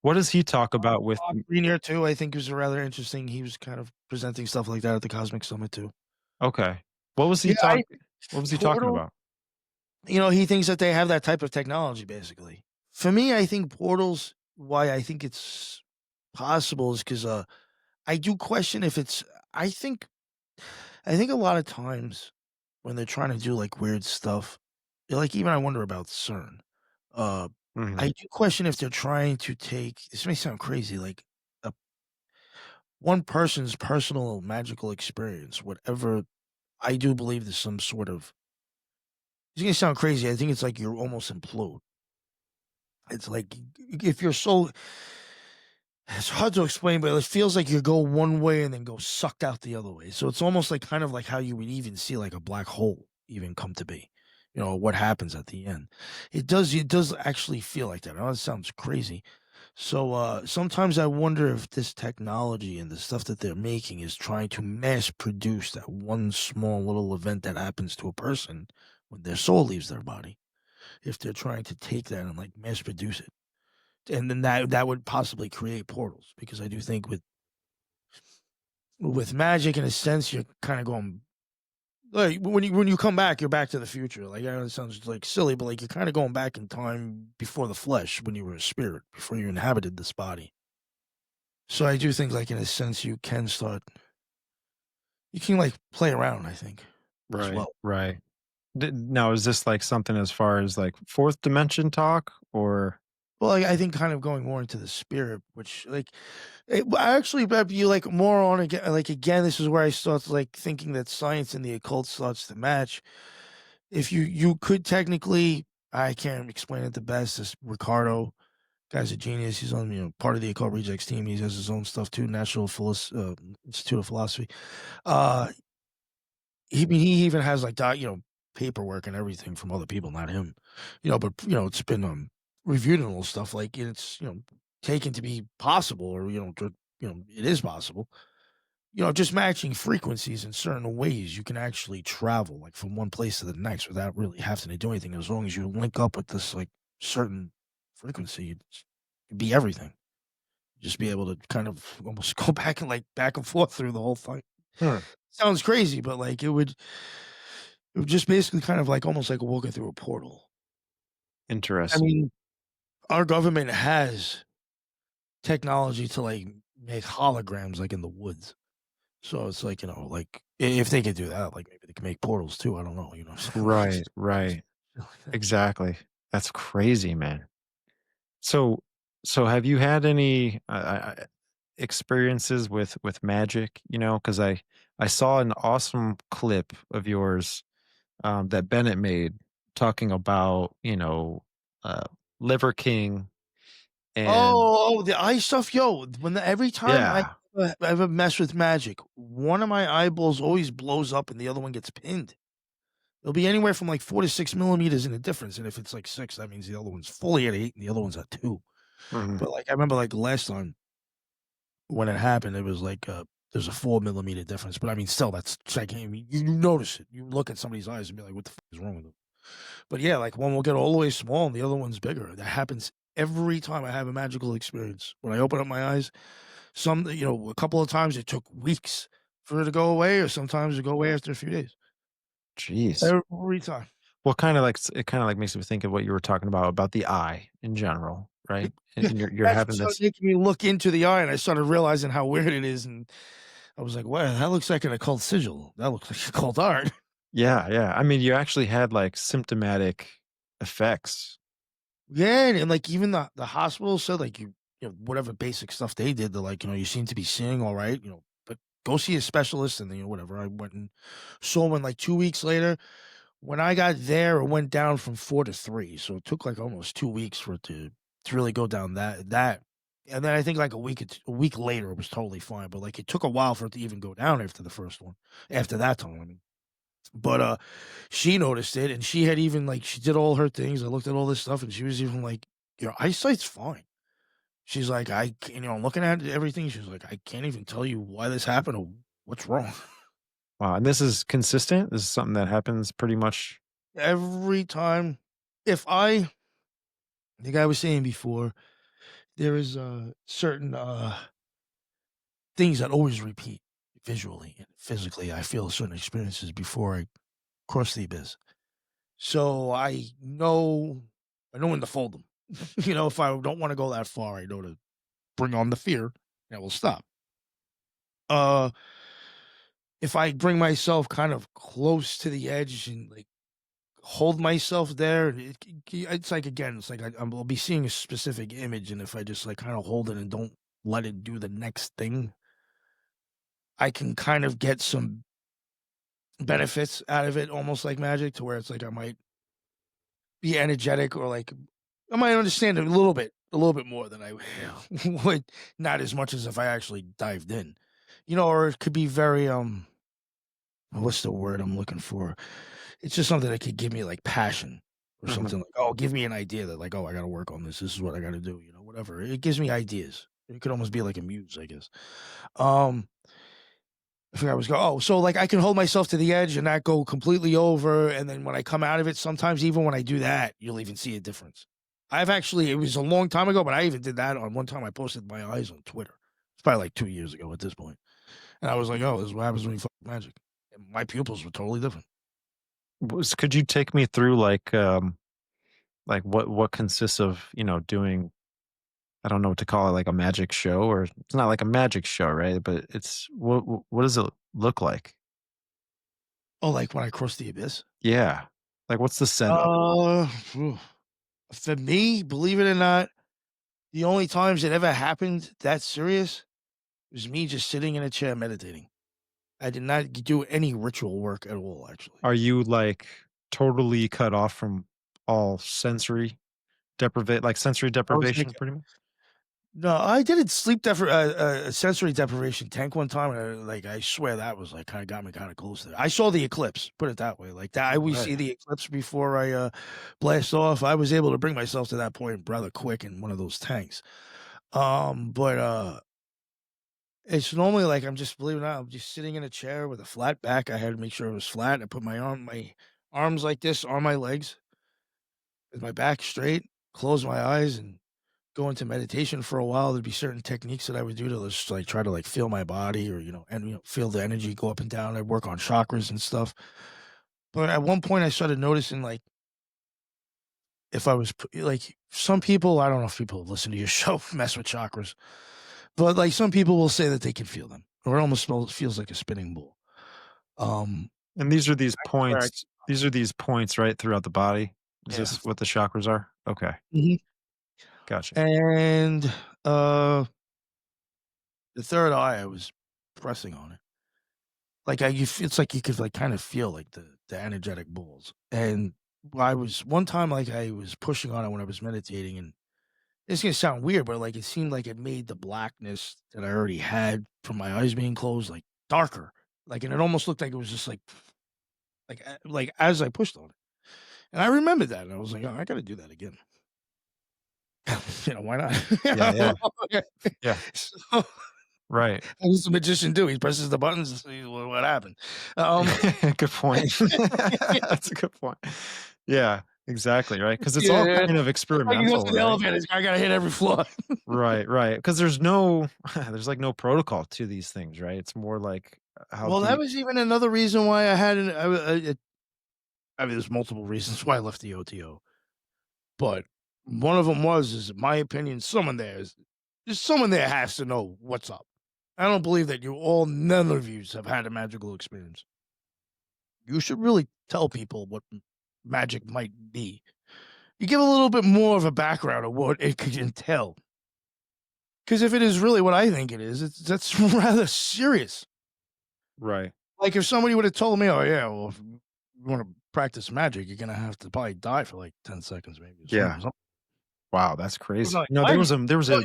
what does he talk about with Green too, I think was rather interesting. He was kind of presenting stuff like that at the Cosmic Summit too. okay. What was he Yeah, talk I what was he talking portal. about? He thinks that they have that type of technology. Basically, for me, I think portals. Why I think it's possible is because I do question if it's. I think I think a lot of times when they're trying to do like weird stuff, like even I wonder about CERN. Uh, I Mhm. do question if they're trying to take. This may sound crazy, like a one person's personal magical experience, whatever. I do believe there's some sort of. It's gonna sound crazy. I think it's like you're almost implode. It's like if your soul. It's hard to explain, but it feels like you go one way and then go sucked out the other way. So it's almost like kind of like how you would even see like a black hole even come to be. What happens at the end. It does actually feel like that. I know it sounds crazy. So sometimes I wonder if this technology and the stuff that they're making is trying to mass produce that one small little event that happens to a person when their soul leaves their body. If they're trying to take that and like mass produce it, and then that would possibly create portals, because I do think with magic, in a sense, you're kind of going like when you come back, you're back to the future. Like, I know it sounds like silly, but like you're kind of going back in time before the flesh, when you were a spirit, before you inhabited this body. So I do think, like in a sense, you can like play around. I think as Right, well. right. Now is this like something as far as like fourth dimension talk or Well, I think kind of going more into the spirit, which like I actually bet you like more on again. Like again, this is where I start like thinking that science and the occult starts to match. If you could technically, I can't explain it the best. This Ricardo guy's a genius. He's on part of the Occult Rejects team. He has his own stuff too. Institute of Philosophy. Uh, he even has like paperwork and everything from other people, not him. But it's been reviewed and all stuff, like it's taken to be possible, or it is possible. Just matching frequencies in certain ways, you can actually travel like from one place to the next without really having to do anything. As long as you link up with this like certain frequency, it'd be everything. Just be able to kind of almost go back and like back and forth through the whole thing. Hmm, Sounds crazy, but like it would just basically kind of like almost like walking through a portal. I interesting. mean, our government has technology to like make holograms like in the woods. So it's like, like if they could do that, like maybe they can make portals too. I don't know, like Right, right. Exactly. That's crazy, man. So so have you had any experiences with magic, cuz I saw an awesome clip of yours that Bennett made talking about, uh Liver King and The eye stuff, yo. Every time I yeah. ever mess with magic, one of my eyeballs always blows up and the other one gets pinned. It'll be anywhere from like 4 to 6 millimeters in the difference, and if it's like six, that means the other one's fully at 8 and the other one's at 2. Mhm. But like I remember like last time when it happened, it was like there's a 4 millimeter difference. But I mean, still, that's like, I mean, you notice it. You look at somebody's eyes and be like, "What the is wrong with them?" But yeah, like one will get all the way small and the other one's bigger. That happens every time I have a magical experience. When I open up my eyes, a couple of times it took weeks for it to go away, or sometimes it go away after a few days. Jeez. Every time. Well, it kinda like makes me think of what you were talking about the eye in general, right? Yeah, And you're that's what having started this. making me look into the eye, and I started realizing how weird it is, and I was like, "Wow, that looks like an occult sigil. That looks like occult art." Yeah, yeah. I mean, you actually had, like, symptomatic effects. Yeah, and like even the hospital said like whatever basic stuff they did, they're like, you seem to be seeing all right, but go see a specialist, and then whatever. I went and saw one like 2 weeks later. when I got there, it went down from 4 to 3, so it took, like, almost 2 weeks for it to really go down that, and then I think, like, a week later, it was totally fine, but, like, it took a while for it to even go down after the first one after that time, I mean. But, she noticed it, and she had even, like she did all her things, I looked at all this stuff, and she was even like, "Your eyesight's fine." She's like, "I c" looking at everything, she's like, "I can't even tell you why this happened or what's wrong." Wow, and this is consistent? This is something that happens pretty much. Every time if like I was saying before, there is, certain, things that always repeat visually and physically. I feel certain experiences before I cross the abyss. So I know when to fold them. If I don't wanna go that far, I know to bring on the fear, and it will stop. Uh, if I bring myself kind of close to the edge and, like, hold myself there, it's like, again, it's like I'll be seeing a specific image, and if I just, like, kinda hold it and don't let it do the next thing, I can kind of get some benefits out of it, almost like magic, to where it's like I might be energetic, or, like, I might understand it a little bit more than I would, not as much as if I actually dived in. Or it could be very, what's the word I'm looking for? It's just something that could give me, like, passion or Mhm. something like, "Oh, give me an idea that, like, oh, I gotta work on this. This is what I gotta do," whatever. It gives me ideas. It could almost be like a muse, I guess. Um, I forgot where I was going. Oh, so, like, I can hold myself to the edge and not go completely over, and then when I come out of it, sometimes even when I do that, you'll even see a difference. It was a long time ago, but I even did that on one time. I posted my eyes on Twitter. It's probably like 2 years ago at this point, and I was like, "Oh, this is what happens when you fuck with magic." And my pupils were totally different. Could you take me through, like, what consists of, doing, I don't know what to call it, like a magic show? Or it's not like a magic show, right? But it's what does it look like? Oh, like when I crossed the abyss? Yeah. Like, what's the setup? Phew. For me, believe it or not, the only times it ever happened that serious was me just sitting in a chair meditating. I did not do any ritual work at all, actually. Are you, like, totally cut off from all sensory I was like deprivation, pretty much? no, I did it sensory deprivation tank one time, and I swear that was, like, kinda got me kinda close to it. I saw the eclipse, put it that way, like, that I always Right. see the eclipse before I, blast off. I was able to bring myself to that point rather quick in one of those tanks. But, it's normally, like, I'm just believe it or not, I'm just sitting in a chair with a flat back. I had to make sure it was flat. I put my arms like this on my legs with my back straight, close my eyes, and go into meditation for a while. There'd be certain techniques that I would do to just, like, try to, like, feel my body, or, feel the energy go up and down. I'd work on chakras and stuff. But at one point, I started noticing, like, if I was like, some people, I don't know if people listen to your show mess with chakras, but, like, some people will say that they can feel them, or it almost feels like a spinning ball. Um, And these are I swear I these points, right, throughout the body? Is yeah. this what the chakras are? Okay, Mhm. gotcha. And, uh, the third eye, I was pressing on it. Like, it's like you could, like, kind of feel, like, the energetic balls, and I was one time, like, I was pushing on it when I was meditating, and it's gonna sound weird, but, like, it seemed like it made the blackness that I already had from my eyes being closed, like, darker. Like, and it almost looked like it was just, like, as I pushed on it. And I remembered that, and I was like, "Oh, I gotta do that again." Why not? Yeah, yeah, yeah, So, right. what does the magician do? He presses the buttons to see what happened. Um, Good point. That's a good point. Yeah, exactly, right. Because it's yeah, all yeah. kind of It's like he goes experimental, to the right? elevator, I gotta hit every floor. Right, right. Because there's no there's, like, no protocol to these things, right? It's more like, how Well, that deep. was even another reason why I had an I mean, there's multiple reasons why I left the OTO, but one of them is, in my opinion, someone there has to know what's up. I don't believe that none of yous have had a magical experience. You should really tell people what magic might be. You give a little bit more of a background of what it could entail. Because if it is really what I think it is, that's rather serious. Right. Like, if somebody would have told me, "Oh, yeah, well, if you wanna practice magic, you're gonna have to probably die for like 10 seconds, maybe. Yeah. Wow, that's Was crazy. like, No, why? there was a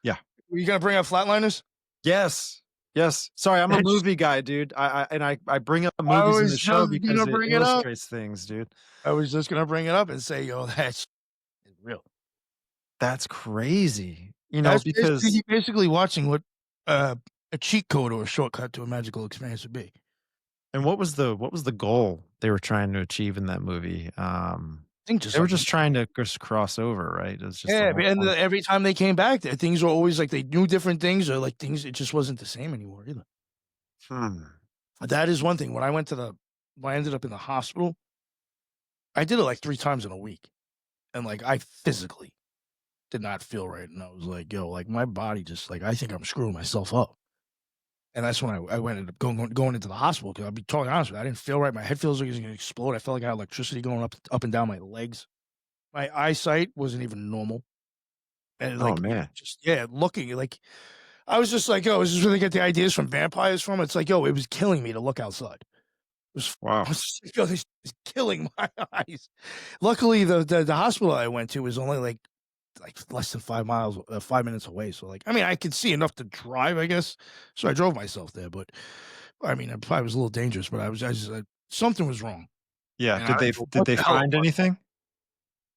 yeah. Were you gonna bring up Flatliners? Yes. Yes. Sorry, I'm a That's movie guy, dude. I bring up I movies in was the show just because gonna it bring it up. illustrates things, dude. I was just gonna bring it up and say, yo, that's real. That's crazy. You know, That's basically because you basically watching what a cheat code or a shortcut to a magical experience would be. and what was the goal they were trying to achieve in that movie? I think just They were like just trying to just cross over, right? It was just the yeah, whole and point. every time they came back, things were always like they knew different things or like things. It just wasn't the same anymore either. Hmm. That is one thing. When I ended up in the hospital, I did it like 3 times in a week, and like I physically did not feel right, and I was like, yo, like my body just like I think I'm screwing myself up. And that's when I ended up going into the hospital because I'll be totally honest with you, I didn't feel right. My head feels like it was going to explode. I felt like I had electricity going up and down my legs. My eyesight wasn't even normal. And Oh like, man. just, yeah, looking like, I was just like, yo, is this where they get the ideas from vampires from? It's like, yo, it was killing me to look outside. It was, I Wow. was just, yo, this is killing my eyes. Luckily, the hospital I went to was only like less than 5 minutes away. So like, I mean, I could see enough to drive, I guess. So I drove myself there, but I mean, it probably was a little dangerous, but something was wrong. Yeah. And I don't know Did what they the hell it find was. anything?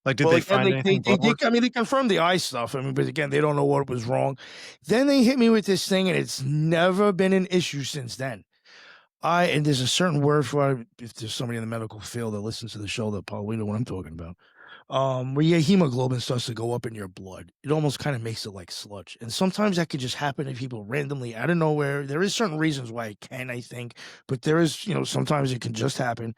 Like, did Well, they again, find anything blood work? I mean, they confirmed the eye stuff. I mean, but again, they don't know what was wrong. Then they hit me with this thing, and it's never been an issue since then. And there's a certain word for it. If there's somebody in the medical field that listens to the show, they'll probably know what I'm talking about. Where your hemoglobin starts to go up in your blood, it almost kind of makes it like sludge. And sometimes that could just happen to people randomly out of nowhere. There is certain reasons why it can, I think, but there is, sometimes it can just happen.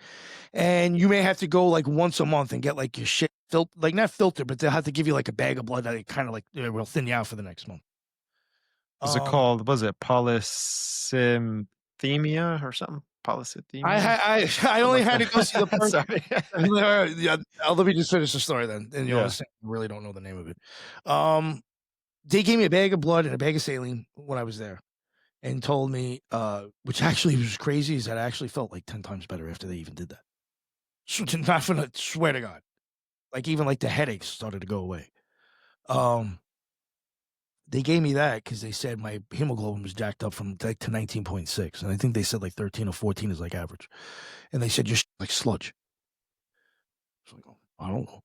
And you may have to go like once a month and get like your shit like not filtered, but they'll have to give you like a bag of blood that kind of like will thin you out for the next month. Was it Um, called, was it polycythemia or something? Polycythemia? I Something only like had to go see the that. person. Sorry. Yeah, let me just finish the story then. And you'll Yeah. understand. I really don't know the name of it. They gave me a bag of blood and a bag of saline when I was there and told me, which actually was crazy, is that I actually felt like 10 times better after they even did that. So, not gonna swear to God. Like even like the headaches started to go away. They gave me that because they said my hemoglobin was jacked up from like to 19.6. And I think they said like 13 or 14 is like average. And they said, you're like sludge. I was like, oh, I don't know.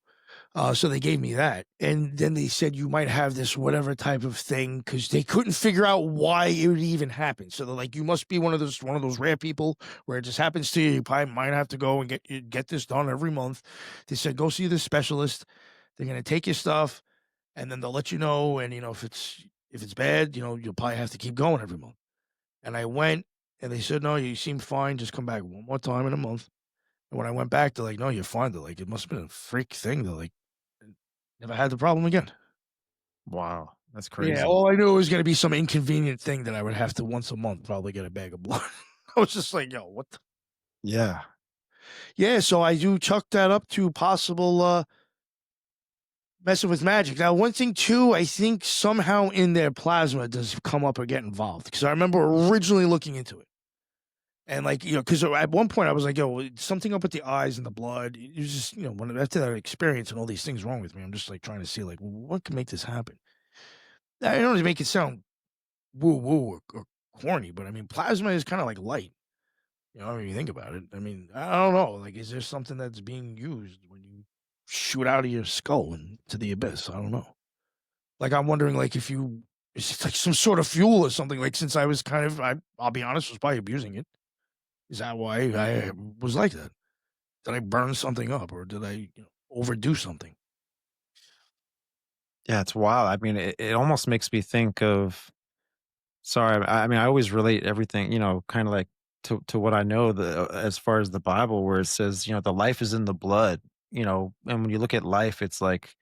So they gave me that. And then they said you might have this whatever type of thing because they couldn't figure out why it would even happen. So they're like, you must be one of those rare people where it just happens to you. You probably might have to go and get this done every month. They said, go see the specialist. They're going to take your stuff and then they'll let you know. And, if it's bad, you'll probably have to keep going every month. And I went and they said, no, you seem fine. Just come back one more time in a month. And when I went back, they're like, no, you're fine. They're like, it must have been a freak thing. They're like, never had the problem again. Wow. That's Yeah, crazy. all I knew it was going to be some inconvenient thing that I would have to once a month probably get a bag of blood. I was just like, yo, what the? Yeah. Yeah, so I do chuck that up to possible messing with magic. Now, one thing too, I think somehow in their plasma does come up or get involved because I remember originally looking into it. And like, because at one point I was like, yo, something up with the eyes and the blood. It was just, after that experience and all these things wrong with me, I'm just like trying to see like, what can make this happen? I don't make it sound woo-woo or corny, but I mean, plasma is kind of like light. When you think about it. I mean, I don't know. Like, is there something that's being used when you shoot out of your skull into the abyss? I don't know. Like, I'm wondering, like, it's like some sort of fuel or something. Like, since I was I'll be honest, was probably abusing it. Is that why I was like that? Did I burn something up or did I overdo something? Yeah, it's wild. I mean, it almost makes me think of, sorry, I mean, I always relate everything, kind of like to what I know as far as the Bible, where it says, the life is in the blood, and when you look at life, it's like,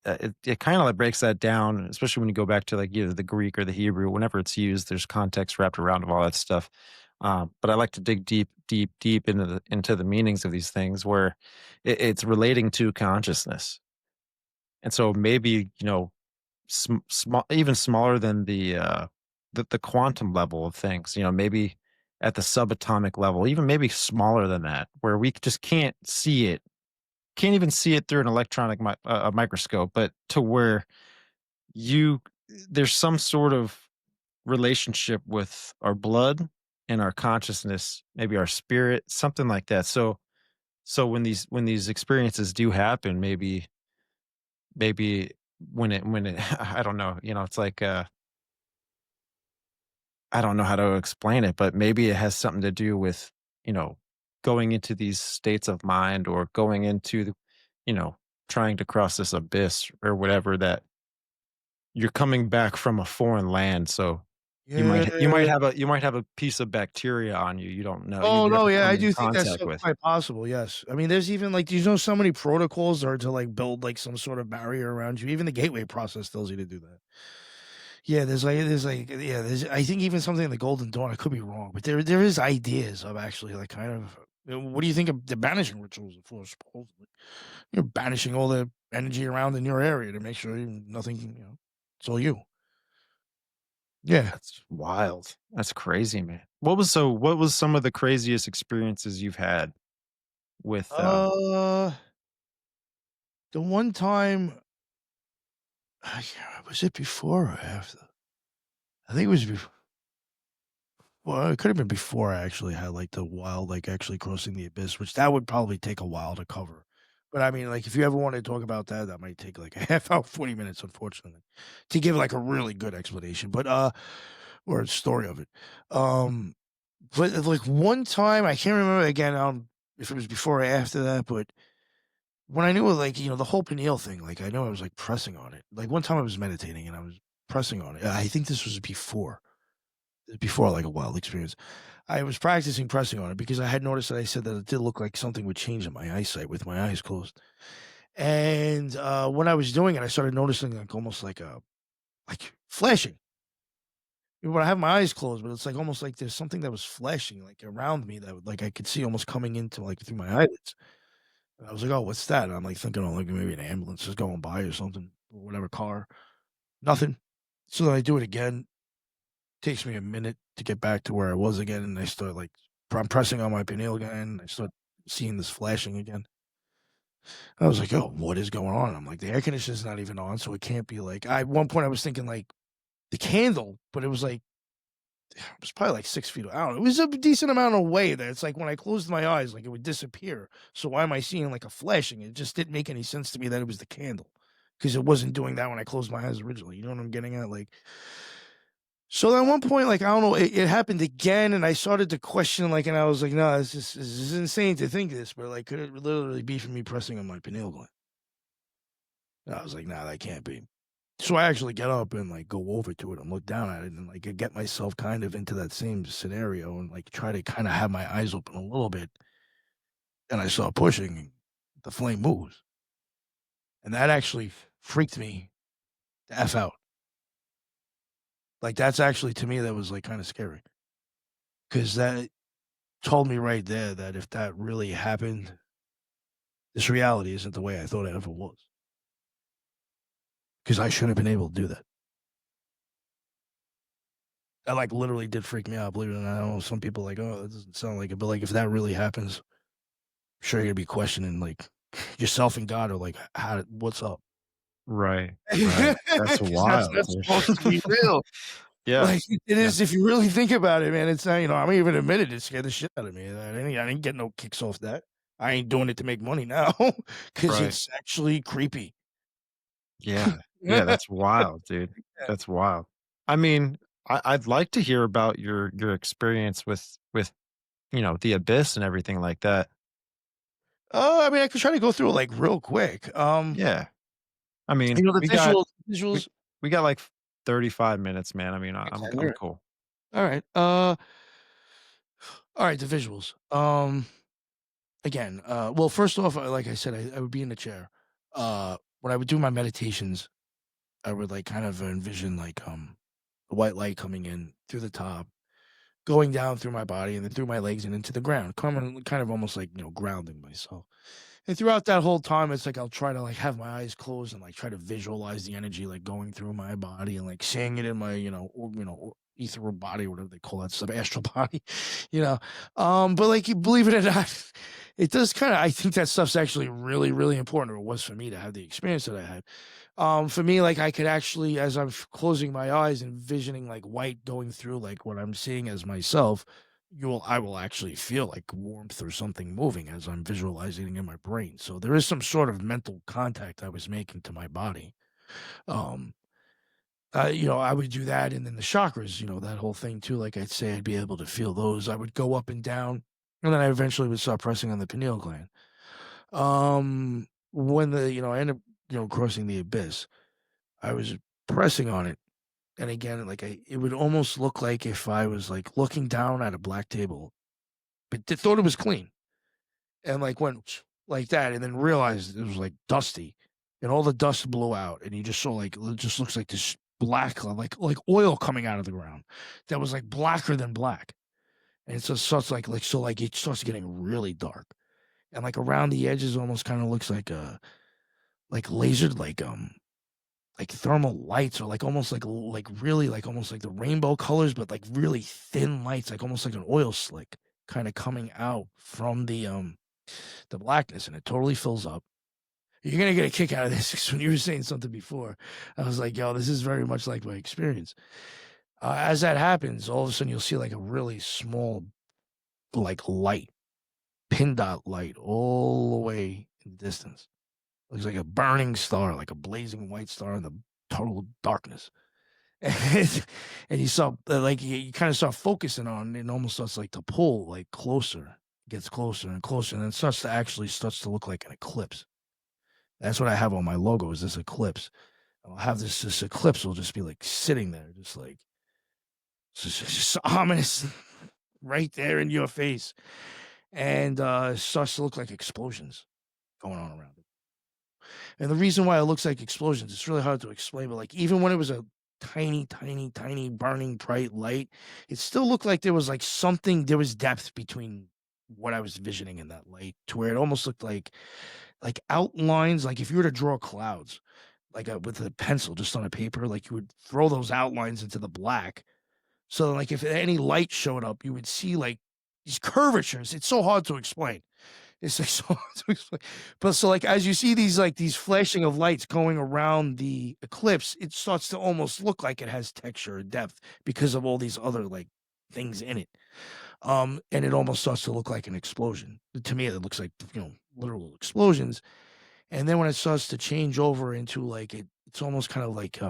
it kind of like breaks that down, especially when you go back to like either the Greek or the Hebrew. Whenever it's used, there's context wrapped around of all that stuff. But I like to dig deep into the meanings of these things, where it's relating to consciousness, and so maybe small, even smaller than the quantum level of things. Maybe at the subatomic level, even maybe smaller than that, where we just can't see it, can't even see it through an electronic a microscope, but to where you there's some sort of relationship with our blood and our consciousness, maybe our spirit, something like that. So when these experiences do happen, maybe when it I don't know, it's like I don't know how to explain it, but maybe it has something to do with, you know, going into these states of mind or going into the, you know, trying to cross this abyss or whatever, that you're coming back from a foreign land. So Yeah. you might have a piece of bacteria on you. You don't know. You Oh, no, never yeah, come I in do think that's contact so with. quite possible, yes. I mean, there's even, like, so many protocols are to, like, build, like, some sort of barrier around you. Even the gateway process tells you to do that. Yeah, there's I think even something in the Golden Dawn, I could be wrong, but there is ideas of actually, like, kind of what do you think of the banishing rituals for, supposedly? You're banishing all the energy around in your area to make sure nothing, it's all you. Yeah. That's wild. That's crazy, man. What was some of the craziest experiences you've had with Uh, the one time was it before or after? I think it was before. Well, it could have been before I actually had, like, the wild, like, actually crossing the abyss, which that would probably take a while to cover. But, I mean, like, if you ever wanna talk about that, that might take, like, a half hour, 40 minutes, unfortunately, to give, like, a really good explanation, but, or a story of it. Um, but, like, one time, I can't remember again, if it was before or after that, but when I knew, like, the whole pineal thing, like, I know I was, like, pressing on it. Like, one time I was meditating and I was pressing on it. I think this was before, like, a wild experience. I was practicing pressing on it because I had noticed that I said that it did look like something would change in my eyesight with my eyes closed. And, when I was doing it, I started noticing, like, almost like flashing. When I have my eyes closed, but it's, like, almost like there's something that was flashing, like, around me that like, I could see almost coming into, like, through my eyelids. And I was like, "Oh, what's that?" And I'm, like, thinking, "Oh, like, maybe an ambulance is going by or something, or whatever car." Nothing. So then I do it again. Takes me a minute to get back to where I was again, and I start, like, I'm pressing on my pineal again, and I start seeing this flashing again. I was like, "Oh, what is going on?" I'm like, "The air conditioner's not even on, so it can't be like." At one point, I was thinking, like, the candle, but it was, like, it was probably, like, 6 feet, I don't know. It was a decent amount away that it's like when I closed my eyes, like, it would disappear. So why am I seeing, like, a flashing? It just didn't make any sense to me that it was the candle, because it wasn't doing that when I closed my eyes originally, you know what I'm getting at? Like, so at one point, like, I don't know, it happened again, and I started to question, like, and I was like, "No, this is insane to think this, but, like, could it literally be from me pressing on my pineal gland?" And I was like, "Nah, that can't be." So I actually get up and, like, go over to it and look down at it and, like, I get myself kind of into that same scenario and, like, try to kinda have my eyes open a little bit, and I start pushing, and the flame moves, and that actually freaked me the F out. Like, that's actually, to me, that was, like, kinda scary, because that told me right there that if that really happened, this reality isn't the way I thought it ever was. Because I shouldn't have been able to do that. That, like, literally did freak me out, believe it or not. I know some people like, "Oh, that doesn't sound like it," but, like, if that really happens, I'm sure you're gonna be questioning, like, yourself and God are like, "How what's up?" right, right. That's Because wild, that's dude. supposed to be real. Yeah, Like, it yeah, is if you really think about it, man, it's not, I'm even admitted it scared the shit out of me. I didn't get no kicks off that. I ain't doing it to make money now, because right. it's actually creepy. Yeah, yeah, that's wild, dude. Yeah. That's wild. I mean, I'd like to hear about your experience with, the abyss and everything like that. Oh, I mean, I could try to go through it, like, real quick. Yeah. I mean, The we visuals. we got, like, 35 minutes, man. I mean, Okay, I'm alright. cool. Alright, alright, the visuals. Again, well, first off, like I said, I would be in the chair. When I would do my meditations, I would, like, kind of envision, like, the white light coming in through the top, going down through my body, and then through my legs and into the ground, coming kind of almost like, grounding myself. And throughout that whole time, it's like I'll try to, like, have my eyes closed and, like, try to visualize the energy, like, going through my body and, like, seeing it in my, ethereal body, whatever they call that stuff, astral body, you know. But like, you believe it or not, it does kind of. I think that stuff's actually really, really important, or it was for me to have the experience that I had. For me, like, I could actually, as I'm closing my eyes and envisioning like white going through like what I'm seeing as myself, I will actually feel like warmth or something moving as I'm visualizing in my brain. So there is some sort of mental contact I was making to my body. Um, I would do that, and then the chakras, that whole thing too. Like I'd say, I'd be able to feel those. I would go up and down, and then I eventually would start pressing on the pineal gland. When I ended up, crossing the abyss, I was pressing on it, and again, like it would almost look like if I was like looking down at a black table, but thought it was clean, and like went like that, and then realized it was like dusty, and all the dust blew out, and you just saw like it just looks like this black, like oil coming out of the ground that was like blacker than black, and it just starts like so like it starts getting really dark, and like around the edges almost kind of looks like lasered like thermal lights, or like almost like really like almost like the rainbow colors, but like really thin lights, like almost like an oil slick kind of coming out from the blackness, and it totally fills up. You're gonna get a kick out of this because when you were saying something before, I was like, yo, this is very much like my experience. As that happens, all of a sudden you'll see like a really small like light, pin dot light all the way in the distance. Looks like a burning star, like a blazing white star in the total darkness. And you saw like you kind of start focusing on it, and almost starts like to pull like closer, gets closer and closer, and then starts to look like an eclipse. That's what I have on my logo, is this eclipse. I'll have this eclipse will just be like sitting there, just like just ominous, right there in your face, and it starts to look like explosions going on around it. And the reason why it looks like explosions, it's really hard to explain, but like even when it was a tiny, tiny, tiny burning bright light, it still looked like there was like something, there was depth between what I was visioning in that light, to where it almost looked like outlines, like if you were to draw clouds, like with a pencil just on a paper, like you would throw those outlines into the black. So like if any light showed up, you would see like these curvatures. It's so hard to explain. It's like so hard to explain. But so like as you see these flashing of lights going around the eclipse, it starts to almost look like it has texture or depth because of all these other like things in it. And it almost starts to look like an explosion. To me, it looks like, literal explosions. And then when it starts to change over into like it's almost kind of like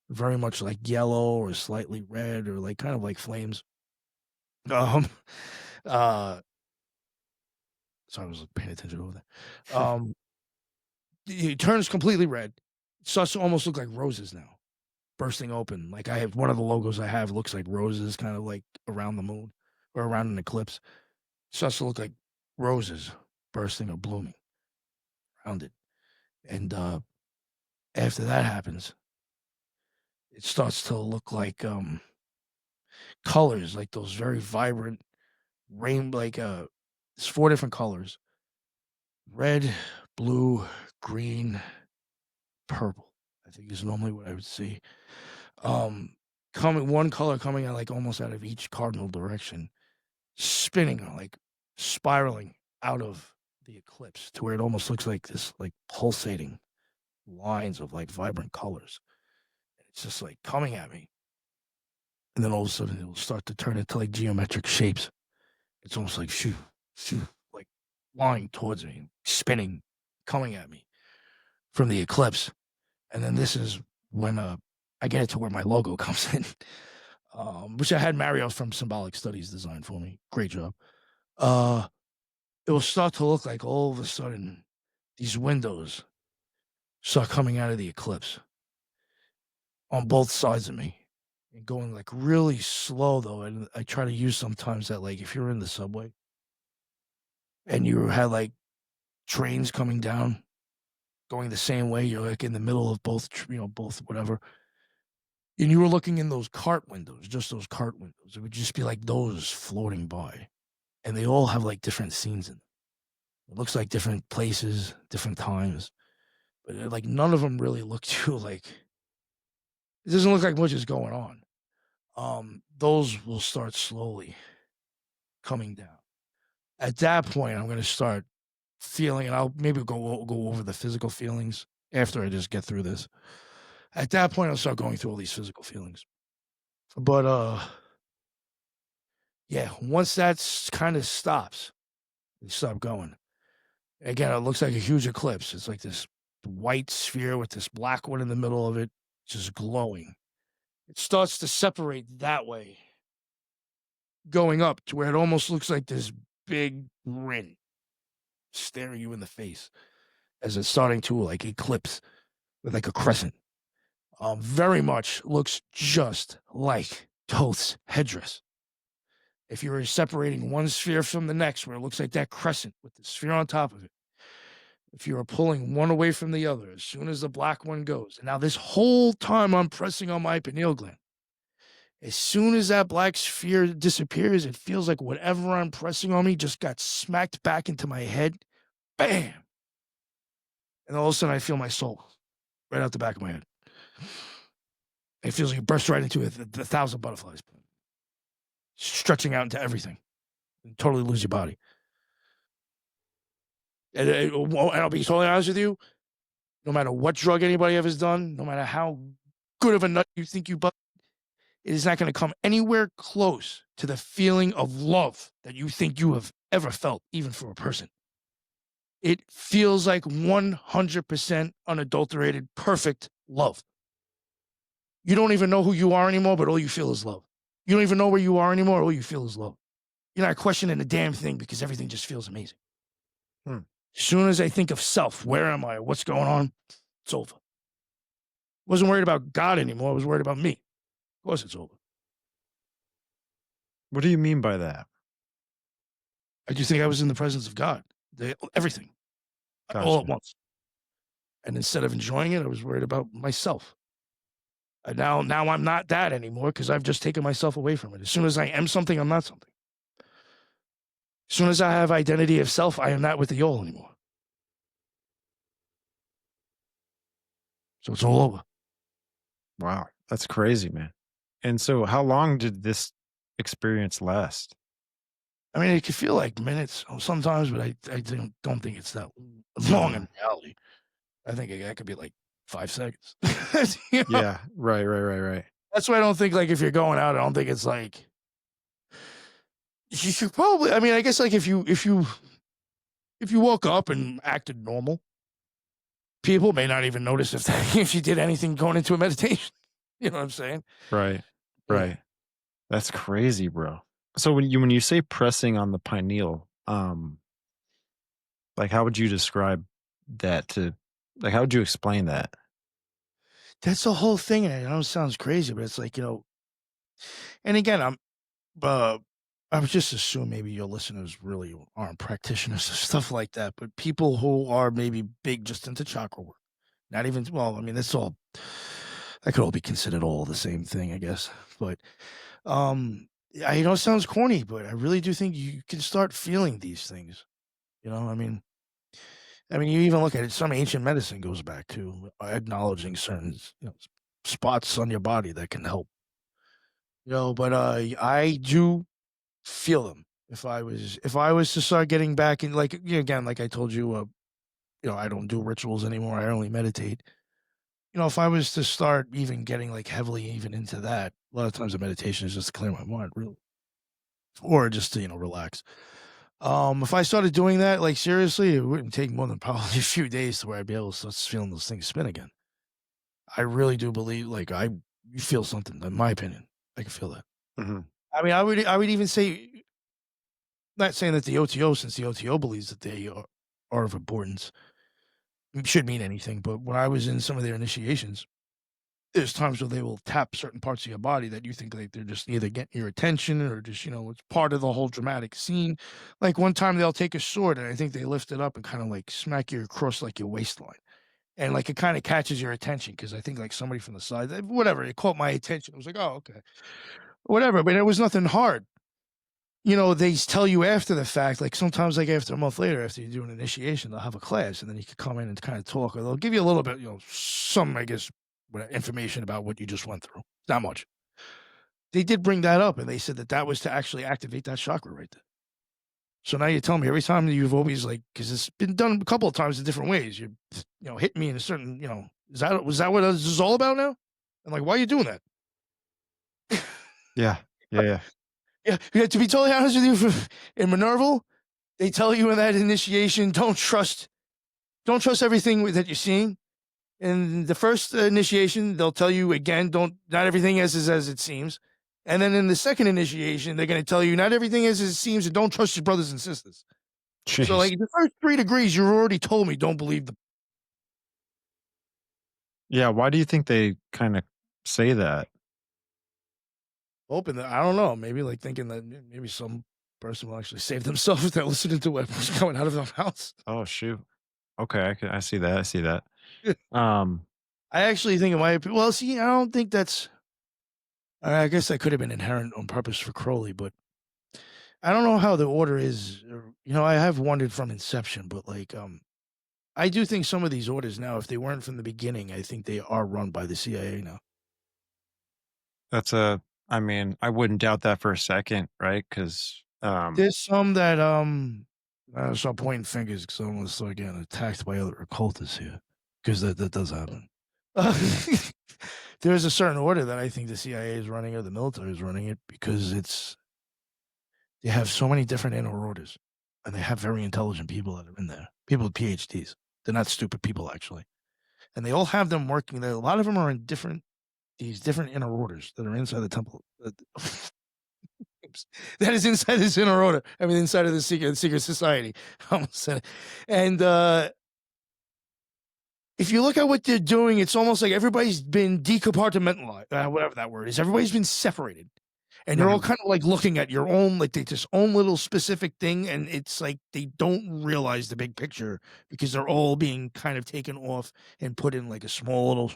very much like yellow or slightly red, or like kind of like flames. Um uh Sorry, I was paying attention over there. It turns completely red. It starts to almost look like roses now, bursting open. Like I have one of the logos I have looks like roses, kind of like around the moon or around an eclipse. It starts to look like roses bursting or blooming around it. And after that happens, it starts to look like colors, like those very vibrant rainbow, like it's 4 different colors: red, blue, green, purple. I think is normally what I would see. Coming one color coming out like almost out of each cardinal direction, spinning or like spiraling out of the eclipse, to where it almost looks like this like pulsating lines of like vibrant colors. It's just like coming at me. And then all of a sudden it'll start to turn into like geometric shapes. It's almost like shoo, shoo, like flying towards me, spinning, coming at me from the eclipse. And then this is when I get it to where my logo comes in, which I had Mario from Symbolic Studies design for me. Great job. It will start to look like all of a sudden these windows start coming out of the eclipse on both sides of me, and going like really slow though. And I try to use sometimes that, like if you're in the subway and you had like trains coming down, going the same way, you're like in the middle of both, both whatever. And you were looking in those cart windows, just those cart windows. It would just be like those floating by. And they all have like different scenes in them. It looks like different places, different times. But like none of them really look too like, it doesn't look like much is going on. those will start slowly coming down. At that point, I'm going to start feeling, and I'll maybe go over the physical feelings after I just get through this. At that point, I'll start going through all these physical feelings. But yeah, once that's kind of stops, you stop going. Again, it looks like a huge eclipse. It's like this white sphere with this black one in the middle of it, just glowing. It starts to separate that way, going up to where it almost looks like this big grin staring you in the face as it's starting to like eclipse with like a crescent. Very much looks just like Thoth's headdress. If you were separating one sphere from the next, where it looks like that crescent with the sphere on top of it, if you are pulling one away from the other, as soon as the black one goes, and now this whole time I'm pressing on my pineal gland, as soon as that black sphere disappears, it feels like whatever I'm pressing on me just got smacked back into my head. Bam! And all of a sudden I feel my soul right out the back of my head. It feels like it bursts right into a 1,000 butterflies, stretching out into everything, and totally lose your body. And I'll be totally honest with you, no matter what drug anybody ever has done, no matter how good of a nut you think you bust, it is not going to come anywhere close to the feeling of love that you think you have ever felt, even for a person. It feels like 100% unadulterated, perfect love. You don't even know who you are anymore, but all you feel is love. You don't even know where you are anymore, all you feel is love. You're not questioning a damn thing because everything just feels amazing. As soon as I think of self, where am I? What's going on? It's over. Wasn't worried about God anymore. I was worried about me. Of course it's over. What do you mean by that? I just think I was in the presence of God. Everything. Gotcha. All at once. And instead of enjoying it, I was worried about myself. And now I'm not that anymore because I've just taken myself away from it. As soon as I am something, I'm not something. As soon as I have identity of self, I am not with the all anymore. So it's all over. Wow, that's crazy, man. And so how long did this experience last? I mean, it could feel like minutes sometimes, but I don't think it's that long in reality. I think that could be like 5 seconds. You know? Yeah, right. That's why I don't think, like, if you're going out, I don't think it's like you should probably. I mean, I guess like if you woke up and acted normal, people may not even notice if you did anything going into a meditation. You know what I'm saying? Right. Yeah. That's crazy, bro. So when you say pressing on the pineal, like how would you describe that how would you explain that? That's the whole thing. And I know it sounds crazy, but it's like, and again, I would just assume maybe your listeners really aren't practitioners of stuff like that, but people who are maybe big just into chakra work, not even, well, I mean, that could all be considered all the same thing, I guess. But, I know it sounds corny, but I really do think you can start feeling these things. I mean, you even look at it. Some ancient medicine goes back to acknowledging certain spots on your body that can help. But I do feel them. If I was to start getting back in, like again, like I told you, I don't do rituals anymore. I only meditate. If I was to start even getting like heavily even into that, a lot of times the meditation is just to clear my mind, really, or just to relax. If I started doing that, like seriously, it wouldn't take more than probably a few days to where I'd be able to start feeling those things spin again. I really do believe, like you feel something. In my opinion, I can feel that. Mm-hmm. I mean, I would even say, not saying that the OTO, since the OTO believes that they are of importance, it should mean anything. But when I was in some of their initiations, there's times where they will tap certain parts of your body that you think like they're just either getting your attention or just, it's part of the whole dramatic scene. Like one time they'll take a sword and I think they lift it up and kind of like smack you across like your waistline. And like it kind of catches your attention because I think like somebody from the side, whatever, it caught my attention. It was like, oh, okay, whatever. But it was nothing hard. They tell you after the fact, like sometimes like after a month later, after you do an initiation, they'll have a class and then you can come in and kind of talk, or they'll give you a little bit, some, I guess, information about what you just went through. Not much. they did bring that up, and they said that was to actually activate that chakra right there. So now you're telling me every time you've always like, because it's been done a couple of times in different ways. You hit me in a certain, was that what this is all about now? And like, why are you doing that? Yeah. Yeah. Yeah. To be totally honest with you, in Minerval, they tell you in that initiation, don't trust everything that you're seeing. In the first initiation, they'll tell you again, not everything is as it seems. And then in the second initiation, they're going to tell you not everything is as it seems, and don't trust your brothers and sisters. Jeez. So like the first 3 degrees, you already told me don't believe the. Yeah. Why do you think they kind of say that? Hoping that, I don't know, maybe like thinking that maybe some person will actually save themselves if they're listening to what's coming out of their mouths. Oh shoot. Okay, I see that. I see that. I actually think it might be. Well, see, I don't think that's. I guess that could have been inherent on purpose for Crowley, but I don't know how the order is. I have wondered from inception, but like, I do think some of these orders now, if they weren't from the beginning, I think they are run by the CIA now. I mean, I wouldn't doubt that for a second, right? Because There's some that I start pointing fingers because I'm gonna start getting attacked by other occultists here, because that does happen. There's a certain order that I think the CIA is running or the military is running it, because they have so many different inner orders, and they have very intelligent people that are in there, people with PhDs. They're not stupid people, actually, and they all have them working there. A lot of them are in these different inner orders that are inside the temple. That is inside this inner order. I mean, inside of the secret society. I almost said it. And if you look at what they're doing, it's almost like everybody's been decompartmentalized, whatever that word is. Everybody's been separated. And they're all kind of like looking at your own, like this own little specific thing. And it's like they don't realize the big picture, because they're all being kind of taken off and put in like a small little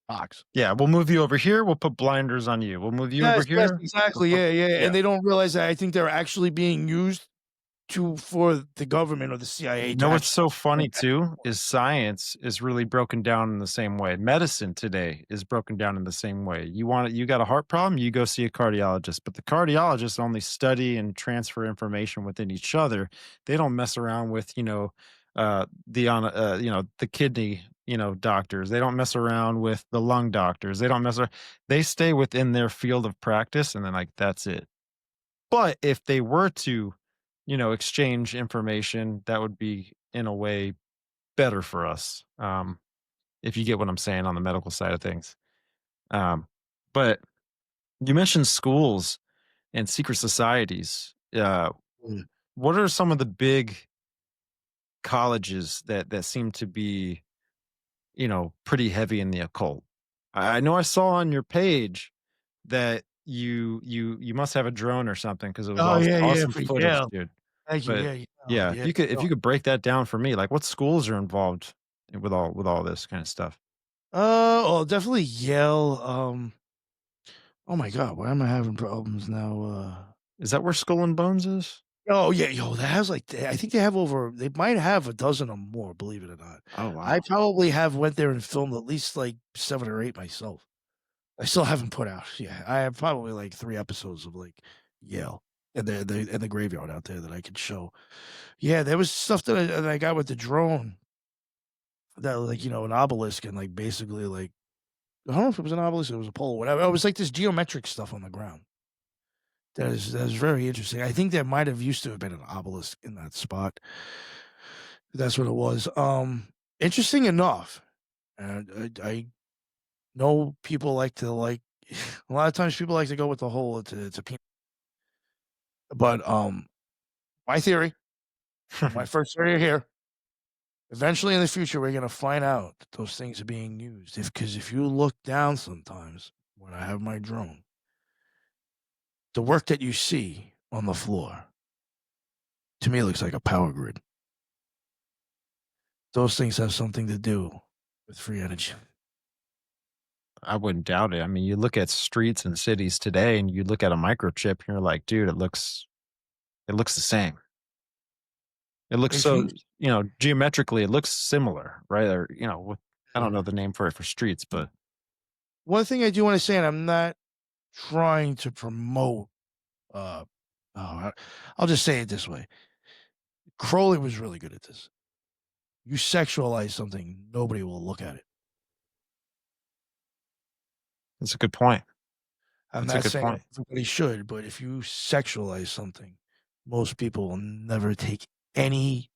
box. Yeah, we'll move you over here. We'll put blinders on you. We'll move you over here. Yes, exactly. Yeah. And they don't realize that. I think they're actually being used for the government or the CIA. You know what's so funny too is science is really broken down in the same way. Medicine today is broken down in the same way. You got a heart problem, you go see a cardiologist, but the cardiologists only study and transfer information within each other. They don't mess around with, the kidney, doctors. They don't mess around with the lung doctors. They stay within their field of practice, and then like that's it. But if they were to exchange information, that would be in a way better for us. If you get what I'm saying on the medical side of things. But you mentioned schools and secret societies. What are some of the big colleges that seem to be, pretty heavy in the occult? I know I saw on your page that you must have a drone or something, because it was awesome footage, dude. Thank you. But yeah, if you could break that down for me, like what schools are involved with all this kind of stuff? Definitely Yale. Oh my God, why am I having problems now? Is that where Skull and Bones is? Oh yeah, that has like, I think they might have a dozen or more, believe it or not. Oh wow. I probably have went there and filmed at least like 7 or 8 myself. I still haven't put out. Yeah, I have probably like 3 episodes of like Yale and the graveyard out there that I could show. Yeah, there was stuff that I got with the drone that, like, an obelisk, and like basically like, I don't know if it was an obelisk, it was a pole, whatever. It was like this geometric stuff on the ground. That is very interesting. I think there might have used to have been an obelisk in that spot. That's what it was. Interesting enough. And I know people like to a lot of times people like to go with the whole it's a peanut. But my theory, my first theory here, eventually in the future we're gonna find out that those things are being used. Because if you look down sometimes when I have my drone, the work that you see on the floor, to me, looks like a power grid. Those things have something to do with free energy. I wouldn't doubt it. I mean, you look at streets and cities today, and you look at a microchip, and you're like, dude, it looks the same. It looks so, geometrically, it looks similar, right? Or, I don't know the name for it for streets, but one thing I do want to say, and I'm not trying to promote, uh, oh, I'll just say it this way. Crowley was really good at this. You sexualize something, nobody will look at it. That's a good point. I'm That's a not good saying point. everybody should, but if you sexualize something, most people will never take any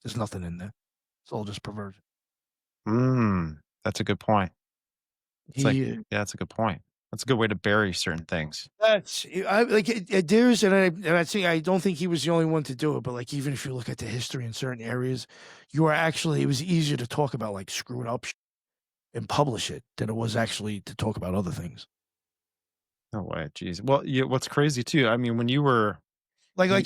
there's nothing in there. It's all just perversion. That's a good point. It's like, He yeah, that's a good point. That's a good way to bury certain things. That's I like there's and I say I don't think he was the only one to do it, but like even if you look at the history in certain areas, you are actually it was easier to talk about like screwed up and publish it than it was actually to talk about other things. No way, jeez. Well, what's crazy too, I mean, when you were Like y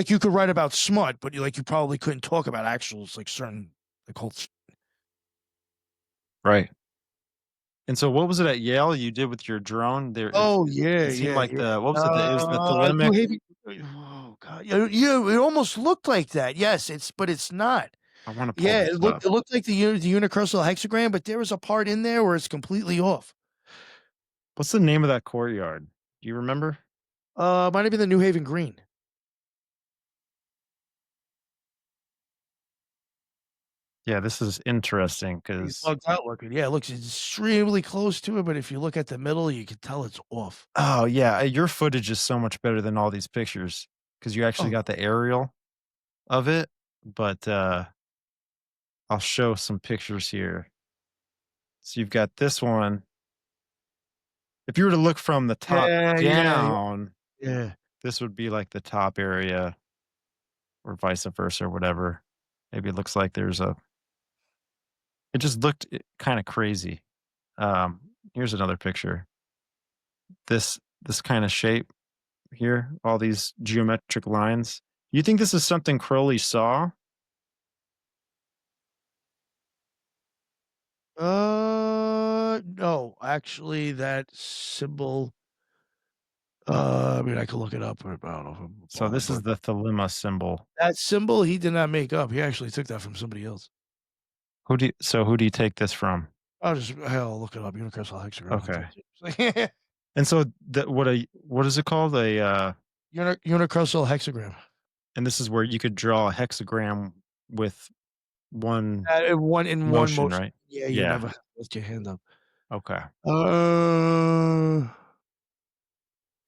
you could write about smut, but you probably couldn't talk about actuals like certain occult. right. And so what was it at Yale you did with your drone? Oh yeah, It seemed yeah, like yeah. what was it? It was the You thelemic. heavy. Oh god, yeah, it almost looked like that. Yes, but it's not. I wanna pull Yeah, this up. it looked like the unicursal hexagram, but there was a part in there where it's completely off. What's the name of that courtyard? Do you remember? Might have been the New Haven Green. Yeah, this is interesting He's because bugged out looking. Yeah, it looks extremely close to it, but if you look at the middle, you can tell it's off. oh, yeah, your footage is so much better than all these pictures because you actually Oh, got the aerial of it, but, I'll show some pictures here. So you've got this one. If you were to look from the top yeah, yeah, yeah, down, yeah. this would be like the top area or vice versa or whatever. Maybe it looks like there's a it just looked kinda crazy. Here's another picture. This kinda shape here, all these geometric lines. You think this is something Crowley saw? No, actually, that symbol. I mean, I could look it up, but I don't know if I'm So blind. this is But the thelema symbol. that symbol he did not make up. He actually took that from somebody else. Who do you take this from? Hell, look it up. Universal hexagram. I'll tell Okay. you. And so what is it called? Universal hexagram. And this is where you could draw a hexagram with one In one motion, motion. right? Yeah, you Yeah. never have to lift your hand up. Okay. Uh,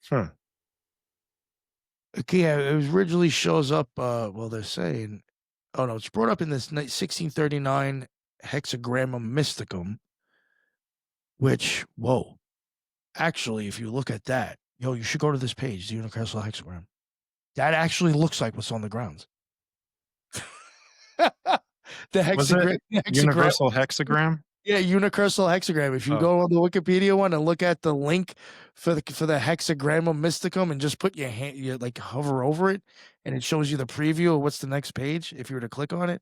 Hmm. okay, yeah, it originally shows up, well, they're saying oh, no, it's brought up in this 1639 Hexagrammum Mysticum, which, whoa, actually, if you look at that, you should go to this page, the Universal Hexagram. That actually looks like what's on the grounds. The Was it hexagram. universal hexagram? Yeah, unicursal hexagram. If you Oh, go on the Wikipedia one and look at the link for the hexagrammum mysticum and just put your hand, you like hover over it, and it shows you the preview of what's the next page. If you were to click on it,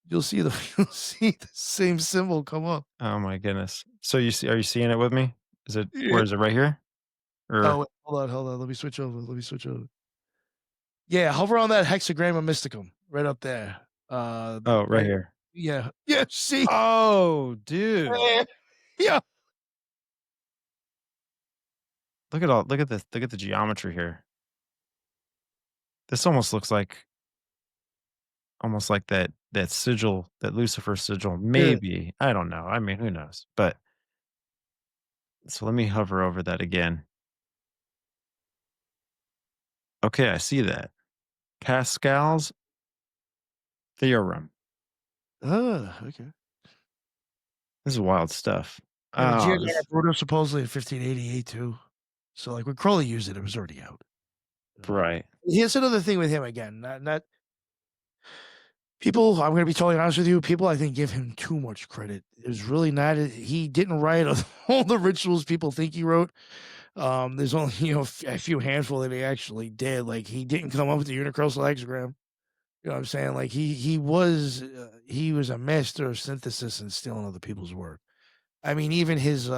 you'll see you'll see the same symbol come up. oh my goodness. So are you seeing it with me? Yeah. Where is it right here? Oh, Or wait, hold on. Let me switch over. Yeah, hover on that hexagrammum mysticum right up there. oh, right Right. here. Yeah. Yeah. See. Oh, dude. Yeah. Look at the geometry here. This almost like that sigil, that Lucifer sigil. Yeah. Maybe. I don't know. I mean, who knows? But so let me hover over that again. Okay, I see that. Pascal's theorem. Okay. This is wild stuff. Yeah, the Oh, Giordano this Bruno supposedly in 1588 too. So like when Crowley used it, it was already out. right. Here's another thing with him again. Not people. I'm going to be totally honest with you. People, I think, give him too much credit. It was really not. He didn't write all the rituals people think he wrote. There's only a few handful that he actually did. Like he didn't come up with the universal hexagram. You know what I'm saying? Like he was a master of synthesis and stealing other people's work. I mean, even his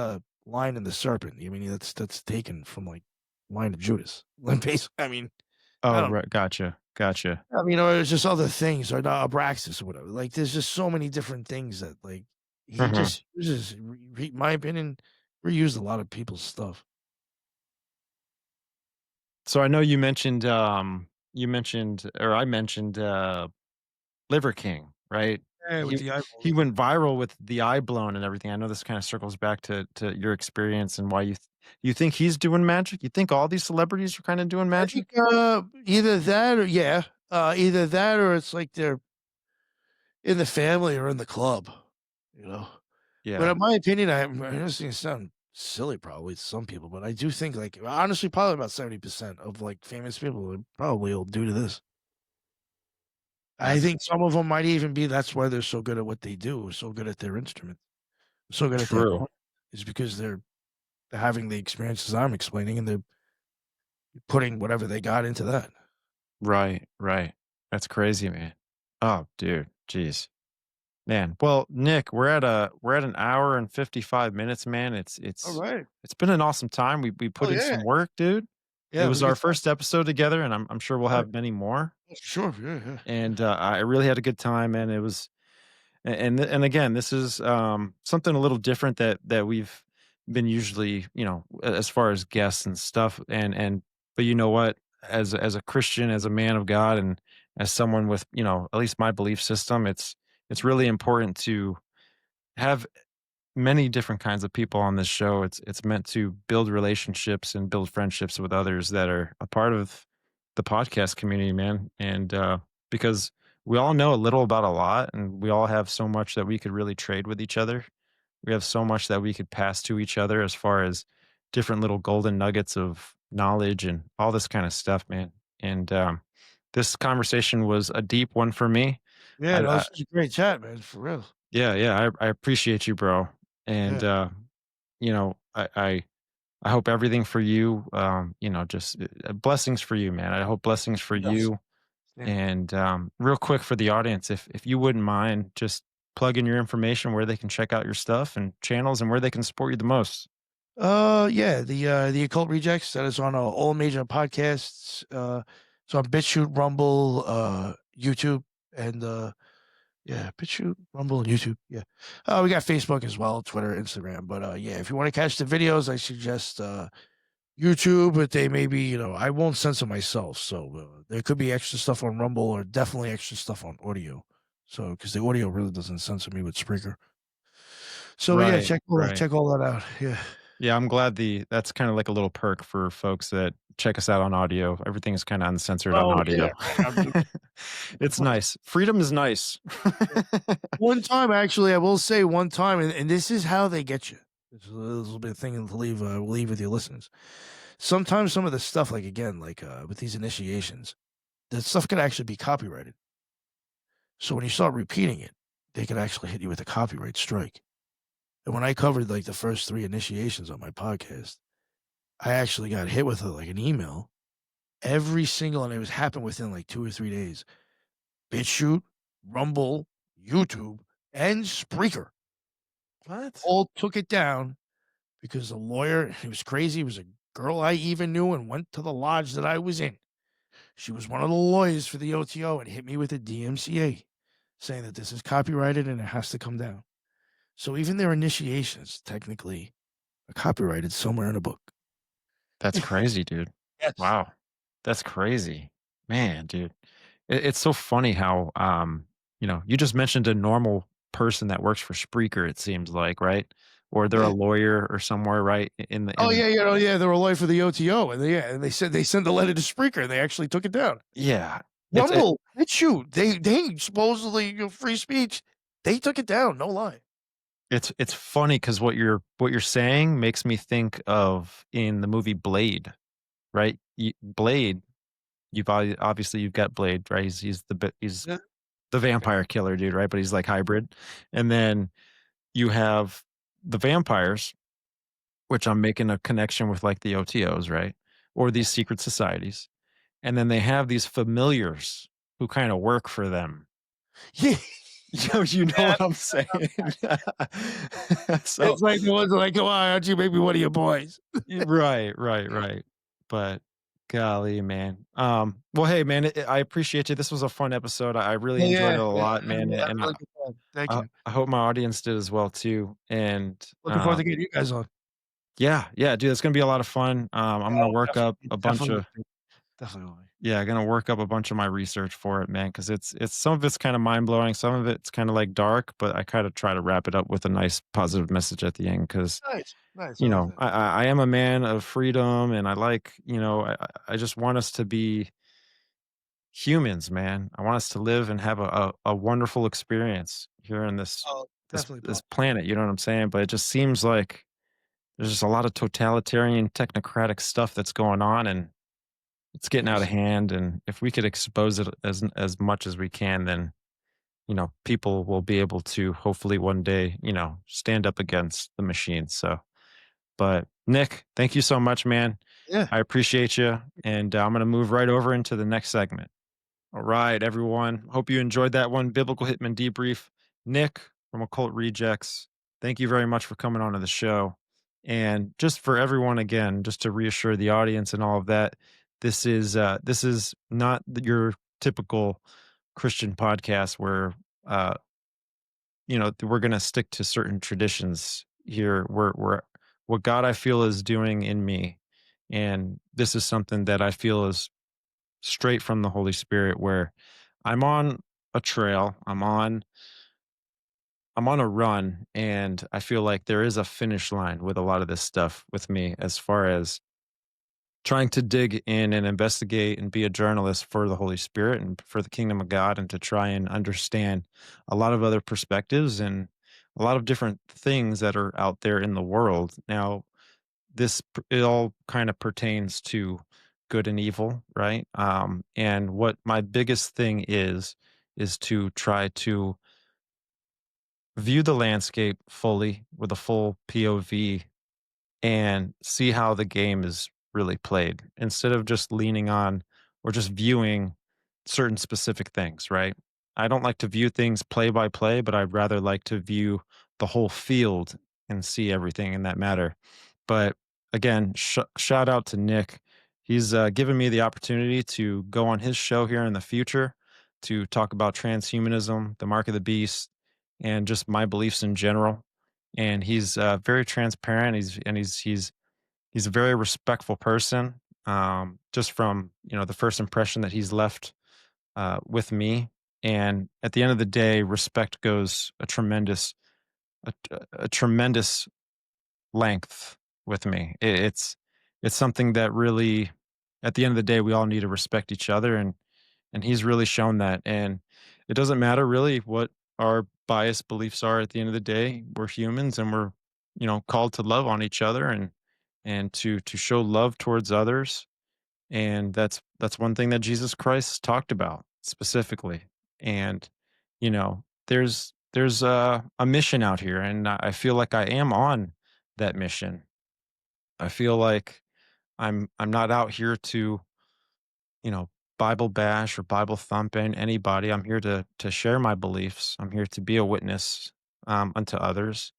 line in the serpent. I mean, that's taken from like line of Judas. Like basically, I mean, I Oh, don't. right. Gotcha. Gotcha. I mean, or it's just other things, or not Abraxas or whatever. Like, there's just so many different things that like he Mhm. just uses. My opinion, reused a lot of people's stuff. So I know you mentioned, or I mentioned, Liver King, right? Yeah, with He the he eyeballs. went viral with the eye blown and everything. I know this kinda circles back to your experience and why you think he's doing magic? You think all these celebrities are kinda doing I think, magic? either that or yeah, either that or it's like they're in the family or in the club, you know? But Yeah, in my opinion, I know this sound silly probably to some people, but I do think, like, honestly, probably about 70% of, like, famous people would probably will do to this. I that's think some of them might even be that's why they're so good at what they do, so good at their instrument, so good at their true. craft, is because they're having the experiences I'm explaining, and they're putting whatever they got into that. Right, right. That's crazy, man. Oh, dude, jeez. Man, well, Nick, we're at an hour and 55 minutes, man. Alright. It's been an awesome time. We Oh, put in yeah. some work, dude. It Yeah, it was was a our good time. first episode together, and I'm sure we'll Alright. have many more. Oh, sure, yeah, yeah, yeah. And I really had a good time, and it was and again, this is something a little different that we've been usually, as far as guests and stuff. And but you know what? As a Christian, as a man of God, and as someone with at least my belief system, it's really important to have many different kinds of people on this show. It's meant to build relationships and build friendships with others that are a part of the podcast community, man. And because we all know a little about a lot, and we all have so much that we could really trade with each other. We have so much that we could pass to each other as far as different little golden nuggets of knowledge and all this kind of stuff, man. And this conversation was a deep one for me. Yeah, no, I this was a great chat, man, for real. Yeah, yeah, I appreciate you, bro. And Yeah. I hope everything for you, just blessings for you, man. I hope blessings for Yes. you. Yeah. And real quick for the audience, if you wouldn't mind, just plug in your information where they can check out your stuff and channels and where they can support you the most. Yeah, the Occult Rejects, that is on, all major podcasts, it's on BitChute, Rumble, YouTube, and, yeah, BitChute, Rumble, and YouTube, yeah. We got Facebook as well, Twitter, Instagram, but, yeah, if you wanna catch the videos, I suggest, YouTube, but they may be, I won't censor myself, so, there could be extra stuff on Rumble or definitely extra stuff on audio. So, because the audio really doesn't censor me with Spreaker. So, yeah, Right, right. check all that out, yeah. Yeah, I'm glad that's kind of like a little perk for folks that check us out on audio. Everything is kind of uncensored on Oh, yeah, audio. man, I'm just It's nice. Freedom is nice. one time, actually, I will say one time, and this is how they get you. It's a little bit of thing to leave with your listeners. Sometimes some of the stuff, like, again, like, with these initiations, that stuff could actually be copyrighted. So when you start repeating it, they could actually hit you with a copyright strike. And when I covered, like, the first 3 initiations on my podcast, I actually got hit with, like, an email. Every single and it was happened within, like, 2 or 3 days. BitChute, Rumble, YouTube, and Spreaker What? all took it down because the lawyer, he was crazy. It was a girl I even knew and went to the lodge that I was in. She was one of the lawyers for the OTO and hit me with a DMCA saying that this is copyrighted and it has to come down. So even their initiations technically are copyrighted somewhere in a book. That's crazy, dude. Yes. Wow. That's crazy. Man, dude. It's so funny how you just mentioned a normal person that works for Spreaker, it seems like, right? Or they're a Yeah. lawyer or somewhere, right? In the Oh in yeah, yeah. They were a lawyer for the OTO, and they said they sent a letter to Spreaker, and they actually took it down. Yeah. Rumble, BitChute, they supposedly free speech. They took it down. No lie. It's funny because what you're saying makes me think of in the movie Blade, right? Blade, obviously you've got Blade, right? He's Yeah. the vampire killer dude, right? But he's like hybrid. And then you have the vampires, which I'm making a connection with like the OTOs, right? Or these secret societies. And then they have these familiars who kind of work for them. Yeah. You know Yeah. what I'm saying? So It's like the ones that are like, "Come on, why don't you make me one of your boys?" right, right, right. But golly, man. Well, hey, man, I appreciate you. This was a fun episode. I really enjoyed Yeah, it a yeah. lot, I had man. a And really good time. Thank you. I hope my audience did as well too. And Looking forward to getting you guys on. yeah, yeah, dude, it's gonna be a lot of fun. I'm gonna Oh, work up definitely, a bunch definitely. of definitely. Yeah, gonna work up a bunch of my research for it, man, because it's some of it's kind of mind blowing, some of it's kind of like dark, but I kind of try to wrap it up with a nice positive message at the end. Because Nice, nice. I like that. I am a man of freedom, and I like I just want us to be humans, man. I want us to live and have a wonderful experience here in Oh, definitely this possible. planet. You know what I'm saying? But it just seems like there's just a lot of totalitarian, technocratic stuff that's going on, and it's getting out of Yes. hand. And if we could expose it as much as we can, then people will be able to hopefully one day stand up against the machines. So, but Nick, thank you so much, man. Yeah. I appreciate you, and I'm going to move right over into the next segment. All right, everyone. Hope you enjoyed that one. Biblical Hitman debrief. Nick from Occult Rejects. Thank you very much for coming on to the show. And just for everyone, again, just to reassure the audience and all of that, this is not your typical Christian podcast where we're going to stick to certain traditions here. We're what God I feel is doing in me, and this is something that I feel is straight from the Holy Spirit, where I'm on a trail, I'm on a run, and I feel like there is a finish line with a lot of this stuff with me as far as trying to dig in and investigate and be a journalist for the Holy Spirit and for the kingdom of God, and to try and understand a lot of other perspectives and a lot of different things that are out there in the world. Now, it all kind of pertains to good and evil, right? And what my biggest thing is to try to view the landscape fully with a full POV and see how the game is really played instead of just leaning on or just viewing certain specific things, right? I don't like to view things play by play, but I'd rather like to view the whole field and see everything in that matter. But again, shout out to Nick. He's given me the opportunity to go on his show here in the future to talk about transhumanism, the mark of the beast, and just my beliefs in general. And he's very transparent. He's a very respectful person. Just from the first impression that he's left with me, and at the end of the day, respect goes a, a tremendous length with me. It's something that really, at the end of the day, we all need to respect each other, and he's really shown that. And it doesn't matter really what our biased beliefs are. At the end of the day, we're humans, and we're called to love on each other and to show love towards others. And that's one thing that Jesus Christ talked about specifically. And there's a mission out here, and I feel like I am on that mission. I feel like I'm not out here to you know Bible bash or Bible thump anybody. I'm here to share my beliefs. I'm here to be a witness unto others,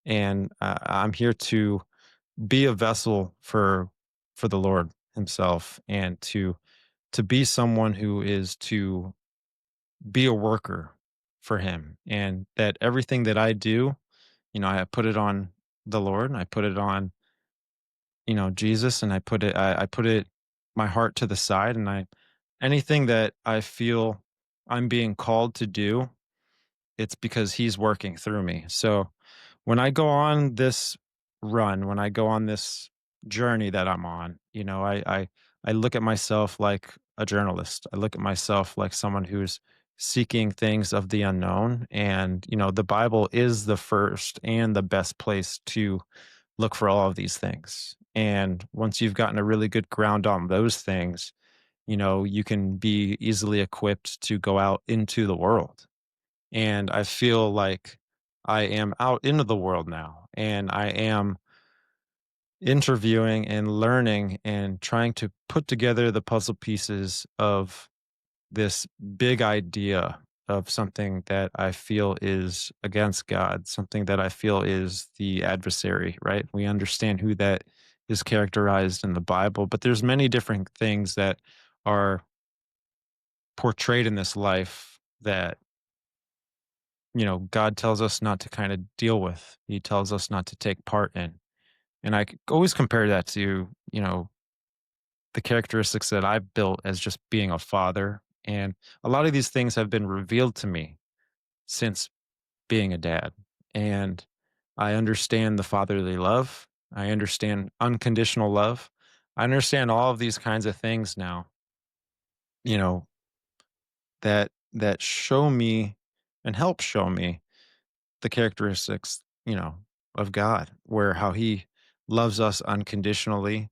and I'm here to be a vessel for the Lord Himself, and to be someone who is to be a worker for Him, and that everything that I do, I put it on the Lord, and I put it on Jesus, and I put it my heart to the side, and I anything that I feel I'm being called to do, it's because he's working through me. So when I go on this run, when I go on this journey that I'm on, I look at myself like a journalist. I look at myself like someone who's seeking things of the unknown. And, the Bible is the first and the best place to look for all of these things. And once you've gotten a really good ground on those things, you can be easily equipped to go out into the world. And I feel like I am out into the world now, and I am interviewing and learning and trying to put together the puzzle pieces of this big idea of something that I feel is against God, something that I feel is the adversary, right? We understand who that is characterized in the Bible, but there's many different things that are portrayed in this life that God tells us not to kind of deal with. He tells us not to take part in. And always compare that to, the characteristics that I've built as just being a father. And a lot of these things have been revealed to me since being a dad. And I understand the fatherly love. I understand unconditional love. I understand all of these kinds of things now, you know, that show me and help show me the characteristics, of God, where how he loves us unconditionally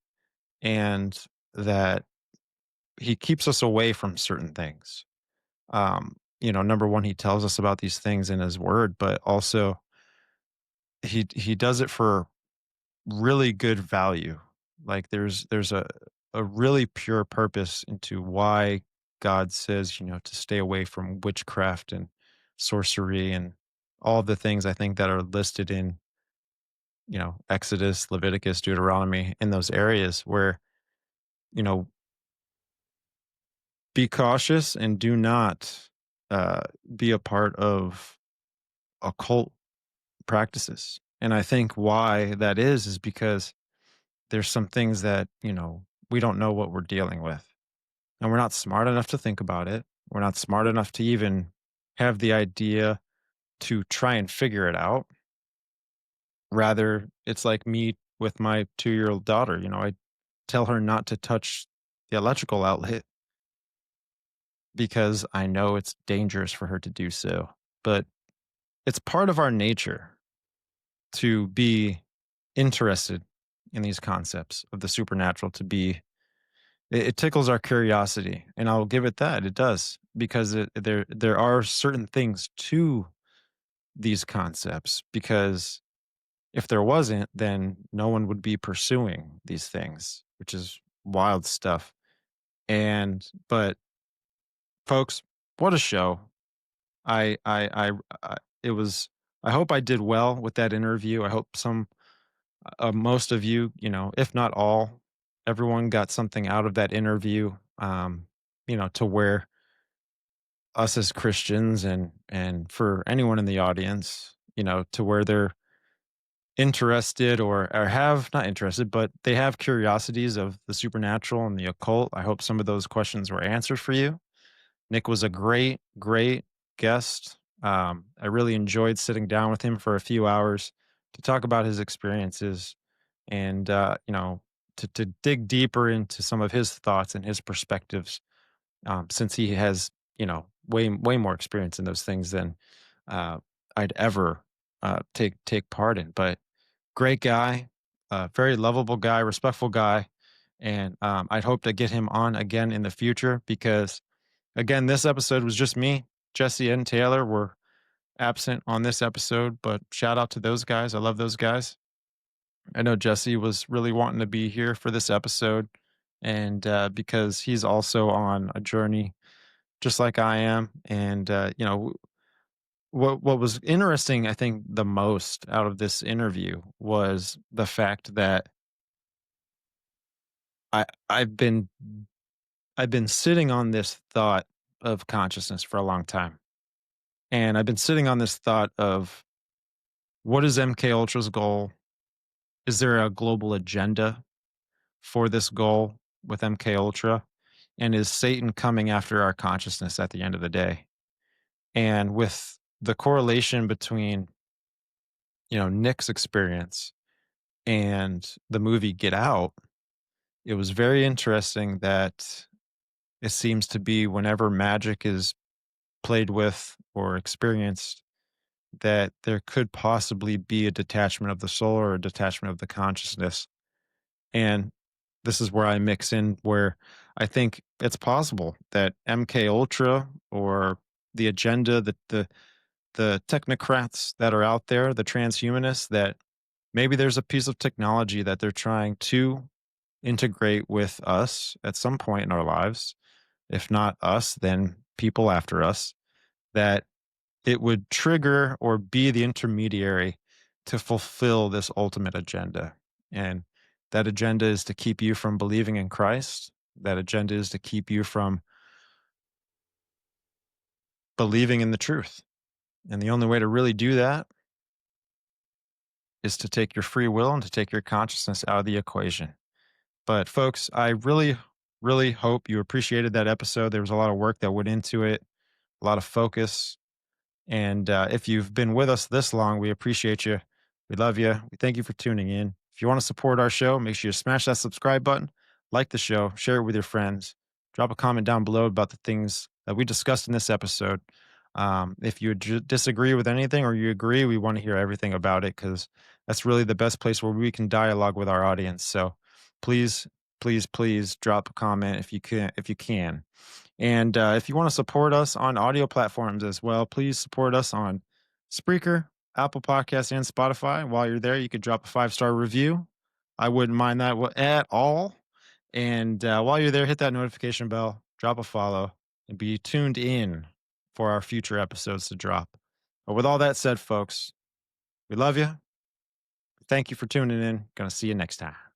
and that he keeps us away from certain things. Number one, he tells us about these things in his word, but also he does it for really good value. Like there's a really pure purpose into why God says, to stay away from witchcraft and sorcery and all the things I think that are listed in, Exodus, Leviticus, Deuteronomy, in those areas where, you know, be cautious and do not uh, be a part of occult practices. And I think why that is because there's some things that, we don't know what we're dealing with. And we're not smart enough to think about it. We're not smart enough to even have the idea to try and figure it out. Rather, it's like me with my 2-year-old daughter. I tell her not to touch the electrical outlet because I know it's dangerous for her to do so. But it's part of our nature to be interested in these concepts of the supernatural, it tickles our curiosity, and I'll give it that, it does, because there are certain things to these concepts, because if there wasn't, then no one would be pursuing these things, which is wild stuff. But folks, what a show. I it was I hope I did well with that interview. I hope most of you, if not all, everyone got something out of that interview. To where us as Christians and for anyone in the audience, to where they're interested or have not interested, but they have curiosities of the supernatural and the occult. I hope some of those questions were answered for you. Nick was a great, great guest. I really enjoyed sitting down with him for a few hours to talk about his experiences and, to dig deeper into some of his thoughts and his perspectives, since he has, way, way more experience in those things than uh, I'd ever take part in. But great guy, very lovable guy, respectful guy. And I'd hope to get him on again in the future because, again, this episode was just me. Jesse and Taylor were absent on this episode, but shout out to those guys. I love those guys. I know Jesse was really wanting to be here for this episode, and because he's also on a journey just like I am. And, what was interesting, I think, the most out of this interview was the fact that I I've been I've been sitting on this thought of consciousness for a long time. And I've been sitting on this thought of what is MK Ultra's goal? Is there a global agenda for this goal with MK Ultra? And is Satan coming after our consciousness at the end of the day? And with the correlation between, Nick's experience and the movie Get Out, it was very interesting that it seems to be whenever magic is played with or experienced, that there could possibly be a detachment of the soul or a detachment of the consciousness. And this is where I mix in where I think it's possible that MK Ultra or the agenda, the technocrats that are out there, the transhumanists, that maybe there's a piece of technology that they're trying to integrate with us at some point in our lives. If not us, then people after us, that it would trigger or be the intermediary to fulfill this ultimate agenda. And that agenda is to keep you from believing in Christ. That agenda is to keep you from believing in the truth. And the only way to really do that is to take your free will and to take your consciousness out of the equation. But folks, I really Really hope you appreciated that episode. There was a lot of work that went into it, a lot of focus. And if you've been with us this long, we appreciate you. We love you. We thank you for tuning in. If you want to support our show, make sure you smash that subscribe button, like the show, share it with your friends, drop a comment down below about the things that we discussed in this episode. If you disagree with anything or you agree, we want to hear everything about it because that's really the best place where we can dialogue with our audience. So please, please drop a comment if you can. If you can. And if you want to support us on audio platforms as well, please support us on Spreaker, Apple Podcasts, and Spotify. While you're there, you could drop a 5-star review. I wouldn't mind that at all. And while you're there, hit that notification bell, drop a follow, and be tuned in for our future episodes to drop. But with all that said, folks, we love you. Thank you for tuning in. Gonna see you next time.